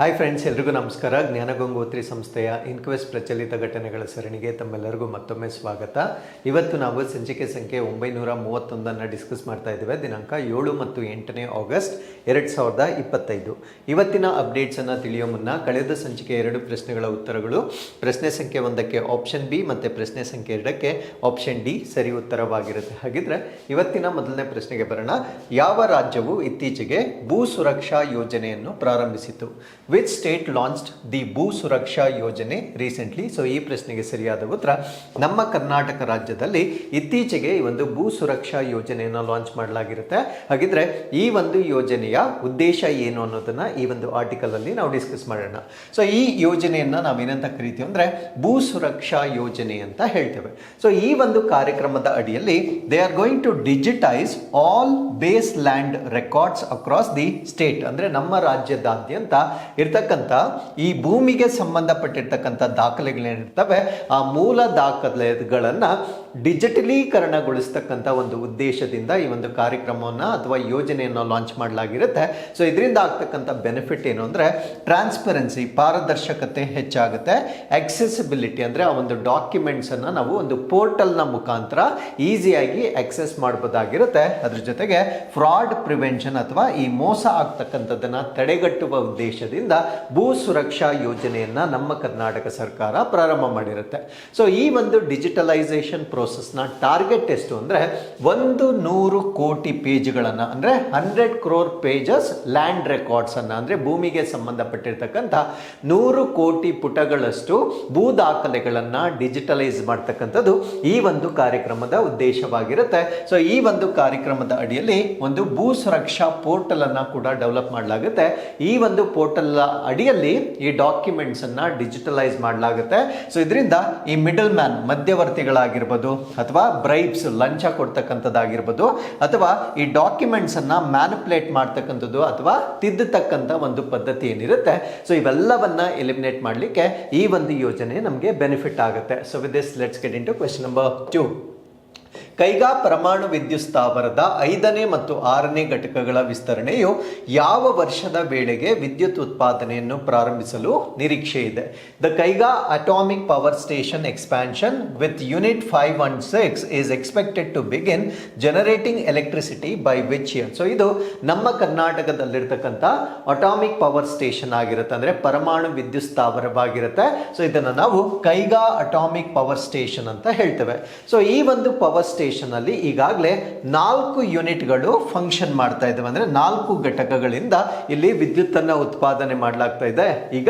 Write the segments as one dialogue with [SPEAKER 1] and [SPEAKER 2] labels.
[SPEAKER 1] Hi friends, ಎಲ್ರಿಗೂ ನಮಸ್ಕಾರ. ಜ್ಞಾನಗಂಗೋತ್ರಿ ಸಂಸ್ಥೆಯ ಇನ್ಕ್ವೆಸ್ಟ್ ಪ್ರಚಲಿತ ಘಟನೆಗಳ ಸರಣಿಗೆ ತಮ್ಮೆಲ್ಲರಿಗೂ ಮತ್ತೊಮ್ಮೆ ಸ್ವಾಗತ. ಇವತ್ತು ನಾವು ಸಂಚಿಕೆ ಸಂಖ್ಯೆ 931 ಡಿಸ್ಕಸ್ ಮಾಡ್ತಾ ಇದ್ದೇವೆ. ದಿನಾಂಕ 7 ಮತ್ತು 8ನೇ ಆಗಸ್ಟ್ 2025. ಇವತ್ತಿನ ಅಪ್ಡೇಟ್ಸನ್ನು ತಿಳಿಯೋ ಮುನ್ನ ಕಳೆದ ಸಂಚಿಕೆ 2 ಪ್ರಶ್ನೆಗಳ ಉತ್ತರಗಳು, ಪ್ರಶ್ನೆ ಸಂಖ್ಯೆ 1ಕ್ಕೆ ಆಪ್ಷನ್ ಬಿ ಮತ್ತು ಪ್ರಶ್ನೆ ಸಂಖ್ಯೆ 2ಕ್ಕೆ ಆಪ್ಷನ್ ಡಿ ಸರಿ ಉತ್ತರವಾಗಿರುತ್ತೆ. ಹಾಗಿದ್ರೆ ಇವತ್ತಿನ ಮೊದಲನೇ ಪ್ರಶ್ನೆಗೆ ಬರೋಣ. ಯಾವ ರಾಜ್ಯವು ಇತ್ತೀಚೆಗೆ ಭೂ ಸುರಕ್ಷಾ ಯೋಜನೆಯನ್ನು ಪ್ರಾರಂಭಿಸಿತು? ವಿಚ್ ಸ್ಟೇಟ್ ಲಾಂಚ್ಡ್ ದಿ ಭೂ ಸುರಕ್ಷಾ ಯೋಜನೆ ರೀಸೆಂಟ್ಲಿ? ಸೊ ಈ ಪ್ರಶ್ನೆಗೆ ಸರಿಯಾದ ಉತ್ತರ ನಮ್ಮ ಕರ್ನಾಟಕ ರಾಜ್ಯದಲ್ಲಿ ಇತ್ತೀಚೆಗೆ ಈ ಒಂದು ಭೂ ಸುರಕ್ಷಾ ಯೋಜನೆಯನ್ನು ಲಾಂಚ್ ಮಾಡಲಾಗಿರುತ್ತೆ. ಹಾಗಿದ್ರೆ ಈ ಒಂದು ಯೋಜನೆಯ ಉದ್ದೇಶ ಏನು ಅನ್ನೋದನ್ನ ಈ ಒಂದು ಆರ್ಟಿಕಲ್ ಅಲ್ಲಿ ನಾವು ಡಿಸ್ಕಸ್ ಮಾಡೋಣ. ಸೊ ಈ ಯೋಜನೆಯನ್ನ ನಾವೇನಂತ ಕರಿತೀವಿ ಅಂದ್ರೆ ಭೂ ಸುರಕ್ಷಾ ಯೋಜನೆ ಅಂತ ಹೇಳ್ತೇವೆ. ಸೊ ಈ ಒಂದು ಕಾರ್ಯಕ್ರಮದ ಅಡಿಯಲ್ಲಿ they are going to digitise all base land records across the state. ಅಂದ್ರೆ ನಮ್ಮ ರಾಜ್ಯದಾದ್ಯಂತ ಇರ್ತಕ್ಕಂಥ ಈ ಭೂಮಿಗೆ ಸಂಬಂಧಪಟ್ಟಿರ್ತಕ್ಕಂಥ ದಾಖಲೆಗಳೇನಿರ್ತವೆ ಆ ಮೂಲ ದಾಖಲೆಗಳನ್ನ ಡಿಜಿಟಲೀಕರಣಗೊಳಿಸ್ತಕ್ಕಂಥ ಒಂದು ಉದ್ದೇಶದಿಂದ ಈ ಒಂದು ಕಾರ್ಯಕ್ರಮವನ್ನು ಅಥವಾ ಯೋಜನೆಯನ್ನು ಲಾಂಚ್ ಮಾಡಲಾಗಿರುತ್ತೆ. ಸೊ ಇದರಿಂದ ಆಗ್ತಕ್ಕಂಥ ಬೆನಿಫಿಟ್ ಏನು ಅಂದರೆ ಟ್ರಾನ್ಸ್ಪರೆನ್ಸಿ, ಪಾರದರ್ಶಕತೆ ಹೆಚ್ಚಾಗುತ್ತೆ. ಆಕ್ಸೆಸಿಬಿಲಿಟಿ ಅಂದರೆ ಆ ಒಂದು ಡಾಕ್ಯುಮೆಂಟ್ಸನ್ನು ನಾವು ಒಂದು ಪೋರ್ಟಲ್ನ ಮುಖಾಂತರ ಈಸಿಯಾಗಿ ಆಕ್ಸೆಸ್ ಮಾಡ್ಬೋದಾಗಿರುತ್ತೆ. ಅದ್ರ ಜೊತೆಗೆ ಫ್ರಾಡ್ ಪ್ರಿವೆನ್ಷನ್ ಅಥವಾ ಈ ಮೋಸ ಆಗ್ತಕ್ಕಂಥದ್ದನ್ನು ತಡೆಗಟ್ಟುವ ಉದ್ದೇಶದಿಂದ ಭೂ ಸುರಕ್ಷಾ ಯೋಜನೆಯನ್ನು ನಮ್ಮ ಕರ್ನಾಟಕ ಸರ್ಕಾರ ಪ್ರಾರಂಭ ಮಾಡಿರುತ್ತೆ. ಸೊ ಈ ಒಂದು ಡಿಜಿಟಲೈಸೇಷನ್ ಪ್ರೋಸೆಸ್ನ ಟಾರ್ಗೆಟ್ ಎಷ್ಟು ಅಂದರೆ 100 ಕೋಟಿ ಪೇಜ್ಗಳನ್ನು ಅಂದರೆ 100 crore pages ಲ್ಯಾಂಡ್ ರೆಕಾರ್ಡ್ಸ್ ಅನ್ನು ಅಂದರೆ ಭೂಮಿಗೆ ಸಂಬಂಧಪಟ್ಟಿರ್ತಕ್ಕಂಥ 100 ಕೋಟಿ ಪುಟಗಳಷ್ಟು ಭೂ ದಾಖಲೆಗಳನ್ನು ಡಿಜಿಟಲೈಸ್ ಮಾಡ್ತಕ್ಕಂಥದ್ದು ಈ ಒಂದು ಕಾರ್ಯಕ್ರಮದ ಉದ್ದೇಶವಾಗಿರುತ್ತೆ. ಸೊ ಈ ಒಂದು ಕಾರ್ಯಕ್ರಮದ ಅಡಿಯಲ್ಲಿ ಒಂದು ಭೂ ಸುರಕ್ಷಾ ಪೋರ್ಟಲ್ ಅನ್ನು ಕೂಡ ಡೆವಲಪ್ ಮಾಡಲಾಗುತ್ತೆ. ಈ ಒಂದು ಪೋರ್ಟಲ್ ಅಡಿಯಲ್ಲಿ ಈ ಡಾಕ್ಯುಮೆಂಟ್ಸ್ ಅನ್ನ ಡಿಜಿಟಲೈಸ್ ಮಾಡಲಾಗುತ್ತೆ. ಸೊ ಇದರಿಂದ ಈ ಮಿಡಲ್ ಮ್ಯಾನ್, ಮಧ್ಯವರ್ತಿಗಳಾಗಿರ್ಬೋದು ಅಥವಾ ಬ್ರೈಬ್ಸ್, ಲಂಚ ಕೊಡ್ತಕ್ಕಂಥದ್ದಾಗಿರ್ಬೋದು ಅಥವಾ ಈ ಡಾಕ್ಯುಮೆಂಟ್ಸ್ ಅನ್ನ ಮ್ಯಾನಿಪುಲೇಟ್ ಮಾಡ್ತಕ್ಕಂಥದ್ದು ಅಥವಾ ತಿದ್ದತಕ್ಕಂಥ ಒಂದು ಪದ್ಧತಿ ಏನಿರುತ್ತೆ, ಸೊ ಇವೆಲ್ಲವನ್ನ ಎಲಿಮಿನೇಟ್ ಮಾಡಲಿಕ್ಕೆ ಈ ಒಂದು ಯೋಜನೆ ನಮಗೆ ಬೆನಿಫಿಟ್ ಆಗುತ್ತೆ. So with this let's get into question number 2. Kaiga ಪರಮಾಣು ವಿದ್ಯುತ್ ಸ್ಥಾವರದ 5ನೇ ಮತ್ತು 6ನೇ ಘಟಕಗಳ ವಿಸ್ತರಣೆಯು ಯಾವ ವರ್ಷದ ವೇಳೆಗೆ ವಿದ್ಯುತ್ ಉತ್ಪಾದನೆಯನ್ನು ಪ್ರಾರಂಭಿಸಲು ನಿರೀಕ್ಷೆ ಇದೆ? The Kaiga atomic power station expansion with unit 5 and 6 is expected to begin generating electricity by which year? So ಇದು ನಮ್ಮ ಕರ್ನಾಟಕದಲ್ಲಿರ್ತಕ್ಕಂಥ ಅಟಾಮಿಕ್ ಪವರ್ ಸ್ಟೇಷನ್ ಆಗಿರುತ್ತೆ, ಅಂದರೆ ಪರಮಾಣು ವಿದ್ಯುತ್ ಸ್ಥಾವರವಾಗಿರುತ್ತೆ. ಸೊ ಇದನ್ನು ನಾವು ಕೈಗಾ ಅಟಾಮಿಕ್ ಪವರ್ ಸ್ಟೇಷನ್ ಅಂತ ಹೇಳ್ತೇವೆ. ಸೊ ಈ ಒಂದು ಪವರ್ ಸ್ಟೇಷನ್ ಅಲ್ಲಿ ಈಗಾಗಲೇ 4 ಯೂನಿಟ್ಗಳು ಫಂಕ್ಷನ್ ಮಾಡ್ತಾ ಇದ್ದಾವೆ, ಅಂದ್ರೆ 4 ಘಟಕಗಳಿಂದ ಇಲ್ಲಿ ವಿದ್ಯುತ್ ಅನ್ನ ಉತ್ಪಾದನೆ ಮಾಡಲಾಗ್ತಾ ಇದೆ. ಈಗ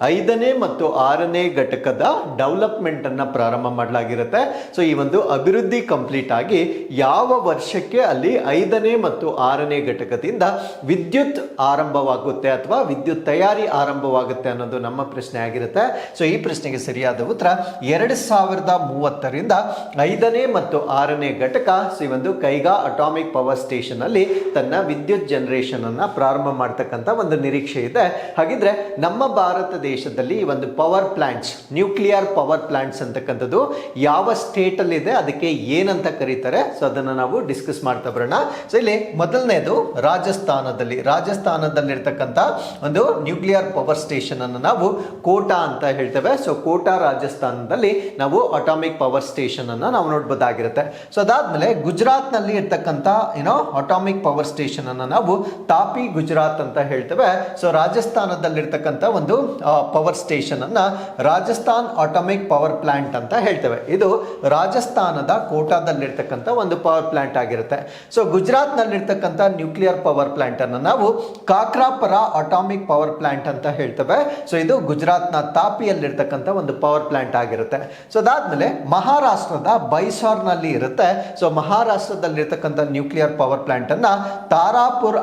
[SPEAKER 1] 5ನೇ ಮತ್ತು 6ನೇ ಘಟಕದ ಡೆವಲಪ್ಮೆಂಟ್ ಅನ್ನ ಪ್ರಾರಂಭ ಮಾಡಲಾಗಿರುತ್ತೆ. ಸೊ ಈ ಒಂದು ಅಭಿವೃದ್ಧಿ ಕಂಪ್ಲೀಟ್ ಆಗಿ ಯಾವ ವರ್ಷಕ್ಕೆ ಅಲ್ಲಿ 5ನೇ ಮತ್ತು 6ನೇ ಘಟಕದಿಂದ ವಿದ್ಯುತ್ ಆರಂಭವಾಗುತ್ತೆ ಅಥವಾ ವಿದ್ಯುತ್ ತಯಾರಿ ಆರಂಭವಾಗುತ್ತೆ ಅನ್ನೋದು ನಮ್ಮ ಪ್ರಶ್ನೆ ಆಗಿರುತ್ತೆ. ಸೊ ಈ ಪ್ರಶ್ನೆಗೆ ಸರಿಯಾದ ಉತ್ತರ 2030ರಿಂದ 5ನೇ ಮತ್ತು 6ನೇ ಘಟಕ ಈ ಒಂದು ಕೈಗಾ ಅಟಾಮಿಕ್ ಪವರ್ ಸ್ಟೇಷನ್ ಅಲ್ಲಿ ತನ್ನ ವಿದ್ಯುತ್ ಜನರೇಷನ್ ಅನ್ನ ಪ್ರಾರಂಭ ಮಾಡತಕ್ಕಂತ ಒಂದು ನಿರೀಕ್ಷೆ ಇದೆ. ಹಾಗಿದ್ರೆ ನಮ್ಮ ಭಾರತ ದೇಶದಲ್ಲಿ ಈ ಒಂದು power plants, nuclear power plants ಅಂತಕ್ಕಂಥದ್ದು ಯಾವ ಸ್ಟೇಟ್ ಅಲ್ಲಿ ಇದೆ, ಅದಕ್ಕೆ ಏನಂತ ಕರೀತಾರೆ, ಸೊ ಅದನ್ನ ನಾವು ಡಿಸ್ಕಸ್ ಮಾಡ್ತಾ ಬರೋಣ. ಸೊ ಇಲ್ಲಿ ಮೊದಲನೇದು ರಾಜಸ್ಥಾನದಲ್ಲಿರ್ತಕ್ಕಂಥ ಒಂದು ನ್ಯೂಕ್ಲಿಯರ್ ಪವರ್ ಸ್ಟೇಷನ್ ಅನ್ನು ನಾವು ಕೋಟಾ ಅಂತ ಹೇಳ್ತೇವೆ. ಸೊ ಕೋಟಾ ರಾಜಸ್ಥಾನದಲ್ಲಿ ನಾವು ಅಟಾಮಿಕ್ ಪವರ್ ಸ್ಟೇಷನ್ ಅನ್ನ ನಾವು ನೋಡಬಹುದಾಗಿರುತ್ತೆ. ಸೊ ಅದಾದ್ಮೇಲೆ ಗುಜರಾತ್ ನಲ್ಲಿ ಇರ್ತಕ್ಕಂಥ ಅಟಾಮಿಕ್ ಪವರ್ ಸ್ಟೇಷನ್ ಅನ್ನ ನಾವು ತಾಪಿ ಗುಜರಾತ್ ಅಂತ ಹೇಳ್ತೇವೆ. ಸೊ ರಾಜಸ್ಥಾನದಲ್ಲಿರ್ತಕ್ಕಂಥ ಒಂದು ಪವರ್ ಸ್ಟೇಷನ್ ಅನ್ನ ರಾಜಸ್ಥಾನ್ ಅಟಾಮಿಕ್ ಪವರ್ ಪ್ಲಾಂಟ್ ಅಂತ ಹೇಳ್ತೇವೆ. ಇದು ರಾಜಸ್ಥಾನದ ಕೋಟಾದಲ್ಲಿರ್ತಕ್ಕಂಥ ಒಂದು ಪವರ್ ಪ್ಲಾಂಟ್ ಆಗಿರುತ್ತೆ. ಸೊ ಗುಜರಾತ್ ನಲ್ಲಿರ್ತಕ್ಕಂಥ ನ್ಯೂಕ್ಲಿಯರ್ ಪವರ್ ಪ್ಲಾಂಟ್ ಅನ್ನು ನಾವು ಕಾಕ್ರಾಪರ ಅಟಾಮಿಕ್ ಪವರ್ ಪ್ಲಾಂಟ್ ಅಂತ ಹೇಳ್ತೇವೆ. ಸೊ ಇದು ಗುಜರಾತ್ನ ತಾಪಿಯಲ್ಲಿರ್ತಕ್ಕಂಥ ಒಂದು ಪವರ್ ಪ್ಲಾಂಟ್ ಆಗಿರುತ್ತೆ. ಸೊ ಅದಾದ್ಮೇಲೆ ಮಹಾರಾಷ್ಟ್ರದ ಬೈಸಾರ್ ನಲ್ಲಿ ಇರುತ್ತೆ. ಸೊ ಮಹಾರಾಷ್ಟ್ರದಲ್ಲಿರ್ತಕ್ಕಂಥ ನ್ಯೂಕ್ಲಿಯರ್ ಪವರ್ ಪ್ಲಾಂಟ್ ಅನ್ನ ತಾರಾಪುರ್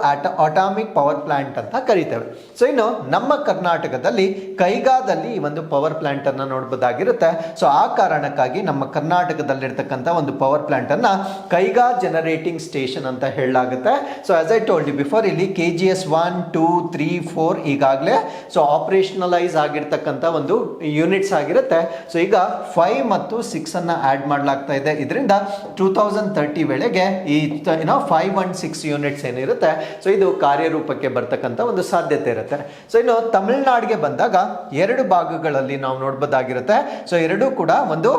[SPEAKER 1] ಅಟಾಮಿಕ್ ಪವರ್ ಪ್ಲಾಂಟ್ ಅಂತ ಕರೀತೇವೆ. ಸೊ ಇನ್ನು ನಮ್ಮ ಕರ್ನಾಟಕದಲ್ಲಿ ಕೈಗಾದಲ್ಲಿ ಈ ಒಂದು ಪವರ್ ಪ್ಲಾಂಟ್ ಅನ್ನ ನೋಡಬಹುದಾಗಿರುತ್ತೆ. ಸೊ ಆ ಕಾರಣಕ್ಕಾಗಿ ನಮ್ಮ ಕರ್ನಾಟಕದಲ್ಲಿರ್ತಕ್ಕಂಥ ಒಂದು ಪವರ್ ಪ್ಲಾಂಟ್ ಅನ್ನ ಕೈಗಾ ಜನರೇಟಿಂಗ್ ಸ್ಟೇಷನ್ ಅಂತ ಹೇಳಲಾಗುತ್ತೆ. So as I told you before, ಇಲ್ಲಿ KGS 1, 2, 3, 4 ಈಗಾಗಲೇ ಸೊ ಆಪರೇಷನಲೈಸ್ ಆಗಿರ್ತಕ್ಕಂಥ ಒಂದು ಯೂನಿಟ್ಸ್ ಆಗಿರುತ್ತೆ. ಸೊ ಈಗ 5 ಮತ್ತು 6 ಅನ್ನ ಆಡ್ ಮಾಡಲಾಗ್ತಾ ಇದೆ. ಇದರಿಂದ 2030 ವೇಳೆಗೆ ಈ 516 ಯೂನಿಟ್ಸ್ ಏನಿರುತ್ತೆ ಸೊ ಇದು ಕಾರ್ಯರೂಪಕ್ಕೆ ಬರ್ತಕ್ಕಂಥ ಒಂದು ಸಾಧ್ಯತೆ ಇರುತ್ತೆ. ಸೊ ಇನ್ನು ತಮಿಳುನಾಡಿಗೆ ಬಂದಾಗ ಎರಡು ಭಾಗಗಳಲ್ಲಿ ನಾವು ನೋಡ್ಬೋದಾಗಿರುತ್ತೆ. ಸೊ ಎರಡೂ ಕೂಡ ಒಂದು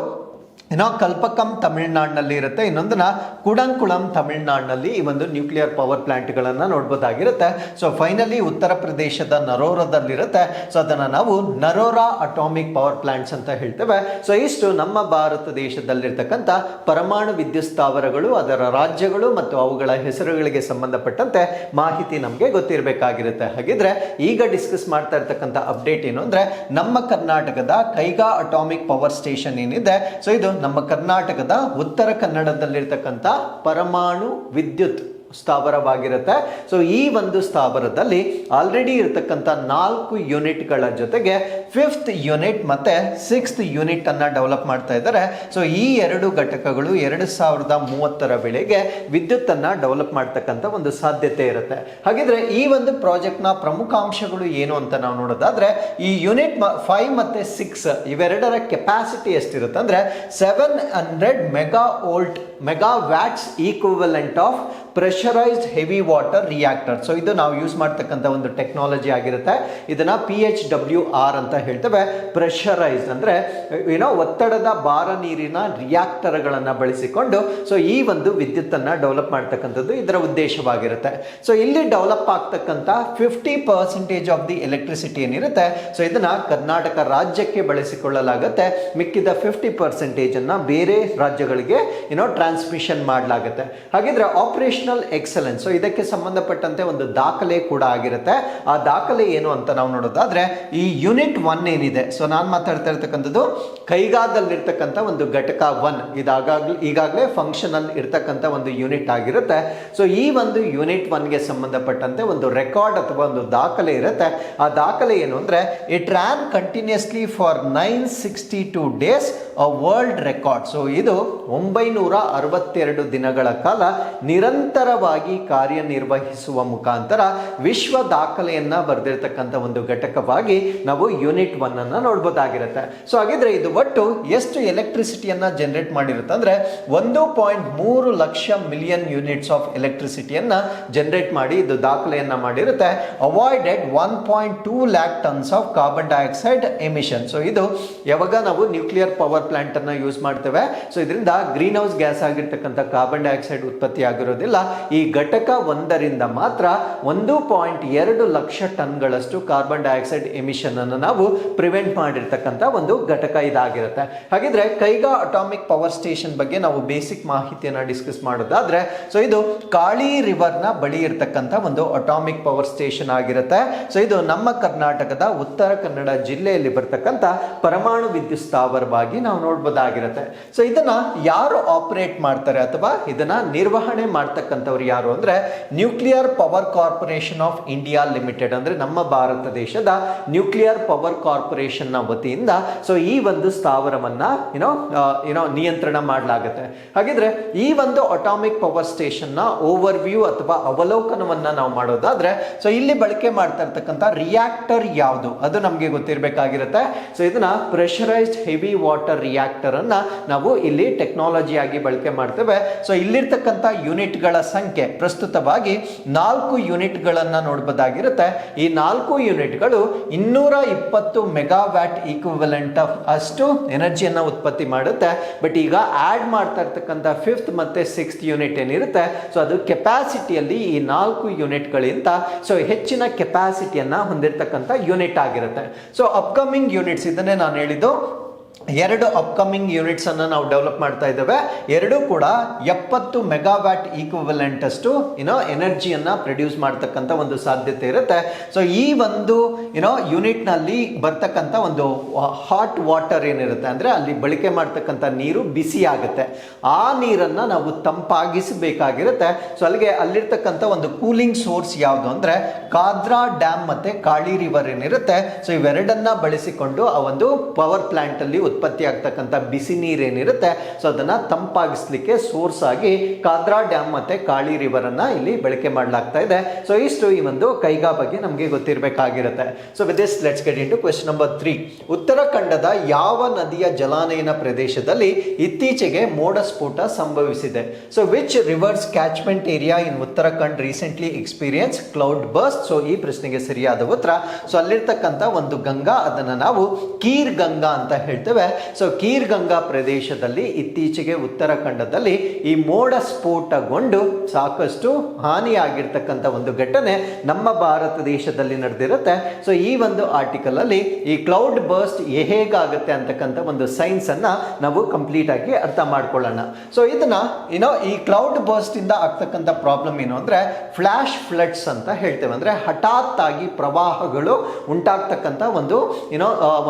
[SPEAKER 1] ಕಲ್ಪಕಂ ತಮಿಳುನಾಡಿನಲ್ಲಿ ಇರುತ್ತೆ, ಇನ್ನೊಂದನ್ನ ಕುಡಂಕುಳಂ ತಮಿಳುನಾಡಿನಲ್ಲಿ ಈ ಒಂದು ನ್ಯೂಕ್ಲಿಯರ್ ಪವರ್ ಪ್ಲಾಂಟ್ಗಳನ್ನು ನೋಡ್ಬೋದಾಗಿರುತ್ತೆ. ಸೊ ಫೈನಲಿ ಉತ್ತರ ಪ್ರದೇಶದ ನರೋರಾದಲ್ಲಿರುತ್ತೆ. ಸೊ ಅದನ್ನು ನಾವು ನರೋರಾ ಅಟಾಮಿಕ್ ಪವರ್ ಪ್ಲಾಂಟ್ಸ್ ಅಂತ ಹೇಳ್ತೇವೆ. ಸೊ ಇಷ್ಟು ನಮ್ಮ ಭಾರತ ದೇಶದಲ್ಲಿರ್ತಕ್ಕಂಥ ಪರಮಾಣು ವಿದ್ಯುತ್ ಸ್ಥಾವರಗಳು, ಅದರ ರಾಜ್ಯಗಳು ಮತ್ತು ಅವುಗಳ ಹೆಸರುಗಳಿಗೆ ಸಂಬಂಧಪಟ್ಟಂತೆ ಮಾಹಿತಿ ನಮಗೆ ಗೊತ್ತಿರಬೇಕಾಗಿರುತ್ತೆ. ಹಾಗಿದ್ರೆ ಈಗ ಡಿಸ್ಕಸ್ ಮಾಡ್ತಾ ಇರ್ತಕ್ಕಂಥ ಅಪ್ಡೇಟ್ ಏನು ಅಂದ್ರೆ, ನಮ್ಮ ಕರ್ನಾಟಕದ ಕೈಗಾ ಅಟಾಮಿಕ್ ಪವರ್ ಸ್ಟೇಷನ್ ಏನಿದೆ ಸೊ ಇದು ನಮ್ಮ ಕರ್ನಾಟಕದ ಉತ್ತರ ಕನ್ನಡದಲ್ಲಿರ್ತಕ್ಕಂಥ ಪರಮಾಣು ವಿದ್ಯುತ್ ಸ್ಥಾವರವಾಗಿರುತ್ತೆ. ಸೊ ಈ ಒಂದು ಸ್ಥಾವರದಲ್ಲಿ ಆಲ್ರೆಡಿ ಇರತಕ್ಕಂಥ 4 ಯೂನಿಟ್ಗಳ ಜೊತೆಗೆ 5th ಯೂನಿಟ್ ಮತ್ತೆ 6th ಯೂನಿಟ್ ಅನ್ನ ಡೆವಲಪ್ ಮಾಡ್ತಾ ಇದ್ದಾರೆ. ಸೊ ಈ ಎರಡು ಘಟಕಗಳು 2030 ವೇಳೆಗೆ ವಿದ್ಯುತ್ ಅನ್ನ ಡೆವಲಪ್ ಮಾಡ್ತಕ್ಕಂಥ ಒಂದು ಸಾಧ್ಯತೆ ಇರುತ್ತೆ. ಹಾಗಿದ್ರೆ ಈ ಒಂದು ಪ್ರಾಜೆಕ್ಟ್ ನ ಪ್ರಮುಖ ಅಂಶಗಳು ಏನು ಅಂತ ನಾವು ನೋಡೋದಾದ್ರೆ, ಈ ಯೂನಿಟ್ 5 ಮತ್ತೆ 6 ಇವೆರಡರ ಕೆಪಾಸಿಟಿ ಎಷ್ಟಿರುತ್ತೆ ಅಂದ್ರೆ 700 megawatts equivalent of pressurised heavy water reactor. So ಇದು ನಾವು ಯೂಸ್ ಮಾಡ್ತಕ್ಕಂಥ ಒಂದು ಟೆಕ್ನಾಲಜಿ ಆಗಿರುತ್ತೆ. ಇದನ್ನ PHWR ಅಂತ ಹೇಳ್ತೇವೆ. ಪ್ರೆಷರೈಸ್ಡ್ ಅಂದ್ರೆ ಒತ್ತಡದ ಬಾರ ನೀರಿನ ರಿಯಾಕ್ಟರ್ಗಳನ್ನು ಬಳಸಿಕೊಂಡು ಸೊ ಈ ಒಂದು ವಿದ್ಯುತ್ ಅನ್ನ ಡೆವಲಪ್ ಮಾಡ್ತಕ್ಕಂಥದ್ದು ಇದರ ಉದ್ದೇಶವಾಗಿರುತ್ತೆ. ಸೊ ಇಲ್ಲಿ ಡೆವಲಪ್ ಆಗ್ತಕ್ಕಂಥ 50% ಆಫ್ ದಿ ಎಲೆಕ್ಟ್ರಿಸಿಟಿ ಏನಿರುತ್ತೆ ಸೊ ಇದನ್ನ ಕರ್ನಾಟಕ ರಾಜ್ಯಕ್ಕೆ ಬಳಸಿಕೊಳ್ಳಲಾಗುತ್ತೆ. ಮಿಕ್ಕಿದ 50% ಅನ್ನ ಬೇರೆ ರಾಜ್ಯಗಳಿಗೆ ಟ್ರಾನ್ಸ್ಮಿಷನ್ ಮಾಡಲಾಗುತ್ತೆ. ಹಾಗಿದ್ರೆ ಆಪರೇಷನಲ್ ಎಕ್ಸಲೆನ್ಸ್, ಸೊ ಇದಕ್ಕೆ ಸಂಬಂಧಪಟ್ಟಂತೆ ಒಂದು ದಾಖಲೆ ಕೂಡ ಆಗಿರುತ್ತೆ. ಆ ದಾಖಲೆ ಏನು ಅಂತ ನಾವು ನೋಡೋದಾದ್ರೆ, ಈ ಯೂನಿಟ್ 1 ಏನಿದೆ ಸೊ ನಾನು ಮಾತಾಡ್ತಾ ಇರ್ತಕ್ಕಂಥದ್ದು ಕೈಗಾದಲ್ಲಿರ್ತಕ್ಕಂಥ ಒಂದು ಘಟಕ 1 ಈಗಾಗಲೇ ಫಂಕ್ಷನಲ್ ಇರ್ತಕ್ಕಂಥ ಒಂದು ಯೂನಿಟ್ ಆಗಿರುತ್ತೆ. ಸೊ ಈ ಒಂದು ಯೂನಿಟ್ 1ಗೆ ಸಂಬಂಧಪಟ್ಟಂತೆ ಒಂದು ರೆಕಾರ್ಡ್ ಅಥವಾ ಒಂದು ದಾಖಲೆ ಇರುತ್ತೆ. ಆ ದಾಖಲೆ ಏನು ಅಂದ್ರೆ, it ran continuously for 962 days a world record. So ಇದು 962 ದಿನಗಳ ಕಾಲ ನಿರಂತರವಾಗಿ ಕಾರ್ಯನಿರ್ವಹಿಸುವ ಮುಖಾಂತರ ವಿಶ್ವ ದಾಖಲೆಯನ್ನ ಬರೆದಿರ್ತಕ್ಕಂಥ ಒಂದು ಘಟಕವಾಗಿ ನಾವು ಯೂನಿಟ್ 1 ಅನ್ನ ನೋಡ್ಬೋದಾಗಿರುತ್ತೆ. ಸೊ ಹಾಗಿದ್ರೆ ಇದು ಒಟ್ಟು ಎಷ್ಟು ಎಲೆಕ್ಟ್ರಿಸಿಟಿಯನ್ನ ಜನರೇಟ್ ಮಾಡಿರುತ್ತೆ ಅಂದ್ರೆ 1.3 ಲಕ್ಷ ಮಿಲಿಯನ್ ಯೂನಿಟ್ಸ್ ಆಫ್ ಎಲೆಕ್ಟ್ರಿಸಿಟಿಯನ್ನ ಜನರೇಟ್ ಮಾಡಿ ಇದು ದಾಖಲೆಯನ್ನ ಮಾಡಿರುತ್ತೆ. Avoided 1.2 lakh tons of carbon dioxide emission. So ಇದು ಯಾವಾಗ ನಾವು ನ್ಯೂಕ್ಲಿಯರ್ ಪವರ್ ಪ್ಲಾಂಟ್ ಅನ್ನ ಯೂಸ್ ಮಾಡ್ತೇವೆ ಸೊ ಇದರಿಂದ ಗ್ರೀನ್ ಹೌಸ್ ಗ್ಯಾಸ್ ಆಗಿರ್ತಕ್ಕಂಥ ಕಾರ್ಬನ್ ಡೈಆಕ್ಸೈಡ್ ಉತ್ಪತ್ತಿ ಆಗಿರೋದಿಲ್ಲ. ಈ ಘಟಕ 1ರಿಂದ ಮಾತ್ರ 1.2 ಲಕ್ಷ ಟನ್ಗಳಷ್ಟು ಕಾರ್ಬನ್ ಡೈಆಕ್ಸೈಡ್ ಎಮಿಷನ್ ಅನ್ನು ನಾವು ಪ್ರಿವೆಂಟ್ ಮಾಡಿರ್ತಕ್ಕಂಥ ಒಂದು ಘಟಕ ಇದಾಗಿರುತ್ತೆ. ಹಾಗಿದ್ರೆ ಕೈಗಾ ಅಟಾಮಿಕ್ ಪವರ್ ಸ್ಟೇಷನ್ ಬಗ್ಗೆ ನಾವು ಬೇಸಿಕ್ ಮಾಹಿತಿಯನ್ನ ಡಿಸ್ಕಸ್ ಮಾಡೋದಾದ್ರೆ, ಸೊ ಇದು ಕಾಳಿ ರಿವರ್ ನ ಬಳಿ ಇರತಕ್ಕಂಥ ಒಂದು ಅಟಾಮಿಕ್ ಪವರ್ ಸ್ಟೇಷನ್ ಆಗಿರುತ್ತೆ. ಸೊ ಇದು ನಮ್ಮ ಕರ್ನಾಟಕದ ಉತ್ತರ ಕನ್ನಡ ಜಿಲ್ಲೆಯಲ್ಲಿ ಬರ್ತಕ್ಕಂಥ ಪರಮಾಣು ವಿದ್ಯುತ್ ಸ್ಥಾವರವಾಗಿ ನಾವು ನೋಡ್ಬೋದಾಗಿರುತ್ತೆ. ಸೊ ಇದನ್ನ ಯಾರು ಆಪರೇಟ್ ಮಾಡ್ತಾರೆ ಅಥವಾ ಇದನ್ನ ನಿರ್ವಹಣೆ ಮಾಡ್ತಕ್ಕಂಥವ್ರು ಯಾರು ಅಂದ್ರೆ, nuclear power corporation of India limited, ಅಂದ್ರೆ ನಮ್ಮ ಭಾರತ ದೇಶದ ನ್ಯೂಕ್ಲಿಯರ್ ಪವರ್ ಕಾರ್ಪೊರೇಷನ್ ನ ವತಿಯಿಂದ ಸೊ ಈ ಒಂದು ಸ್ಥಾವರವನ್ನ ನಿಯಂತ್ರಣ ಮಾಡಲಾಗುತ್ತೆ. ಹಾಗಿದ್ರೆ ಈ ಒಂದು ಅಟಾಮಿಕ್ ಪವರ್ ಸ್ಟೇಷನ್ ನ ಓವರ್ ವ್ಯೂ ಅಥವಾ ಅವಲೋಕನವನ್ನ ನಾವು ಮಾಡೋದಾದ್ರೆ, ಸೊ ಇಲ್ಲಿ ಬಳಕೆ ಮಾಡ್ತಾ ಇರ್ತಕ್ಕಂಥ ರಿಯಾಕ್ಟರ್ ಯಾವುದು ಅದು ನಮಗೆ ಗೊತ್ತಿರಬೇಕಾಗಿರುತ್ತೆ. ಸೊ ಇದನ್ನ ಪ್ರೆಷರೈಸ್ಡ್ ಹೆವಿ ವಾಟರ್ ರಿಯಾಕ್ಟರ್ ಅನ್ನ ನಾವು ಇಲ್ಲಿ ಟೆಕ್ನಾಲಜಿ ಆಗಿ ಬಳಕೆ ಮಾಡ್ತೇವೆ. ಸೊ ಇಲ್ಲಿರ್ತಕ್ಕಂಥ ಯೂನಿಟ್ಗಳ ಸಂಖ್ಯೆ ಪ್ರಸ್ತುತವಾಗಿ 4 ಯೂನಿಟ್ಗಳನ್ನ ನೋಡಬಹುದಾಗಿರುತ್ತೆ. ಈ 4 ಯೂನಿಟ್ಗಳು 220 ಮೆಗಾವ್ಯಾಟ್ ಈಕ್ವಿವೆಲೆಂಟ್ ಆಫ್ ಅಷ್ಟು ಎನರ್ಜಿಯನ್ನ ಉತ್ಪತ್ತಿ ಮಾಡುತ್ತೆ. ಬಟ್ ಈಗ ಆಡ್ ಮಾಡ್ತಾ ಇರ್ತಕ್ಕಂಥ 5th ಮತ್ತೆ 6th ಯೂನಿಟ್ ಏನಿರುತ್ತೆ ಸೊ ಅದು ಕೆಪಾಸಿಟಿಯಲ್ಲಿ ಈ 4 ಯೂನಿಟ್ಗಳಿಂದ ಸೊ ಹೆಚ್ಚಿನ ಕೆಪಾಸಿಟಿಯನ್ನ ಹೊಂದಿರತಕ್ಕಂಥ ಯೂನಿಟ್ ಆಗಿರುತ್ತೆ. ಸೊ ಅಪ್ಕಮಿಂಗ್ ಯೂನಿಟ್ಸ್, ಇದನ್ನೇ ನಾನು ಹೇಳಿದ್ದು, 2 ಅಪ್ಕಮಿಂಗ್ ಯೂನಿಟ್ಸ್ ಅನ್ನು ನಾವು ಡೆವಲಪ್ ಮಾಡ್ತಾ ಇದ್ದೇವೆ. ಎರಡೂ ಕೂಡ 70 ಮೆಗಾವ್ಯಾಟ್ ಈಕ್ವಿವೆಲೆಂಟ್ ಅಷ್ಟು ಎನರ್ಜಿಯನ್ನ ಪ್ರೊಡ್ಯೂಸ್ ಮಾಡ್ತಕ್ಕಂಥ ಒಂದು ಸಾಧ್ಯತೆ ಇರುತ್ತೆ. ಸೊ ಈ ಒಂದು ಯೂನಿಟ್ ನಲ್ಲಿ ಬರ್ತಕ್ಕಂಥ ಒಂದು ಹಾಟ್ ವಾಟರ್ ಏನಿರುತ್ತೆ ಅಂದ್ರೆ ಅಲ್ಲಿ ಬಳಕೆ ಮಾಡ್ತಕ್ಕಂಥ ನೀರು ಬಿಸಿ ಆಗುತ್ತೆ. ಆ ನೀರನ್ನ ನಾವು ತಂಪಾಗಿಸಬೇಕಾಗಿರುತ್ತೆ. ಸೊ ಅಲ್ಲಿರ್ತಕ್ಕಂಥ ಒಂದು ಕೂಲಿಂಗ್ ಸೋರ್ಸ್ ಯಾವುದು ಅಂದ್ರೆ ಕಾದ್ರಾ ಡ್ಯಾಮ್ ಮತ್ತೆ ಕಾಳಿ ರಿವರ್ ಏನಿರುತ್ತೆ ಸೊ ಇವೆರಡನ್ನ ಬಳಸಿಕೊಂಡು ಆ ಒಂದು ಪವರ್ ಪ್ಲಾಂಟ್ ಅಲ್ಲಿ ಉತ್ಪತ್ತಿ ಆಗ್ತಕ್ಕಂಥ ಬಿಸಿ ನೀರೇನಿರುತ್ತೆ ಸೊ ಅದನ್ನ ತಂಪಾಗಿಸ್ಲಿಕ್ಕೆ ಸೋರ್ಸ್ ಆಗಿ ಕಾದ್ರಾ ಡ್ಯಾಮ್ ಮತ್ತೆ ಕಾಳಿ ರಿವರ್ ಅನ್ನ ಇಲ್ಲಿ ಬಳಕೆ ಮಾಡಲಾಗ್ತಾ ಇದೆ. ಸೊ ಇಷ್ಟು ಈ ಒಂದು ಕೈಗಾ ಬಗ್ಗೆ ನಮಗೆ ಗೊತ್ತಿರಬೇಕಾಗಿರುತ್ತೆ. So with this let's get into question number 3. ಉತ್ತರಾಖಂಡದ ಯಾವ ನದಿಯ ಜಲಾನಯನ ಪ್ರದೇಶದಲ್ಲಿ ಇತ್ತೀಚೆಗೆ ಮೋಡ ಸ್ಫೋಟ ಸಂಭವಿಸಿದೆ? So which river's catchment area in Uttarakhand recently experience cloud burst? So ಈ ಪ್ರಶ್ನೆಗೆ ಸರಿಯಾದ ಉತ್ತರ ಸೊ ಅಲ್ಲಿರ್ತಕ್ಕಂಥ ಒಂದು ಗಂಗಾ, ಅದನ್ನ ನಾವು ಕೀರ್ ಗಂಗಾ ಅಂತ ಹೇಳ್ತೇವೆ. ಸೊ ಕೀರ್ ಗಂಗಾ ಪ್ರದೇಶದಲ್ಲಿ ಇತ್ತೀಚೆಗೆ ಉತ್ತರಾಖಂಡದಲ್ಲಿ ಈ ಮೋಡ ಸ್ಫೋಟಗೊಂಡು ಸಾಕಷ್ಟು ಹಾನಿಯಾಗಿರ್ತಕ್ಕಂಥ ಒಂದು ಘಟನೆ ನಮ್ಮ ಭಾರತ ದೇಶದಲ್ಲಿ ನಡೆದಿರುತ್ತೆ. ಸೊ ಈ ಒಂದು ಆರ್ಟಿಕಲ್ ಅಲ್ಲಿ ಈ ಕ್ಲೌಡ್ ಬರ್ಸ್ಟ್ ಹೇಗಾಗುತ್ತೆ ಅಂತಕ್ಕಂಥ ಒಂದು ಸೈನ್ಸ್ ಅನ್ನ ನಾವು ಕಂಪ್ಲೀಟ್ ಆಗಿ ಅರ್ಥ ಮಾಡ್ಕೊಳ್ಳೋಣ. ಸೊ ಇದನ್ನ ಈ ಕ್ಲೌಡ್ ಬರ್ಸ್ಟ್ ಇಂದ ಆಗ್ತಕ್ಕಂಥ ಪ್ರಾಬ್ಲಮ್ ಏನು ಅಂದ್ರೆ ಫ್ಲಾಶ್ ಫ್ಲಡ್ಸ್ ಅಂತ ಹೇಳ್ತೇವೆ. ಅಂದ್ರೆ ಹಠಾತ್ ಆಗಿ ಪ್ರವಾಹಗಳು ಉಂಟಾಗ್ತಕ್ಕಂಥ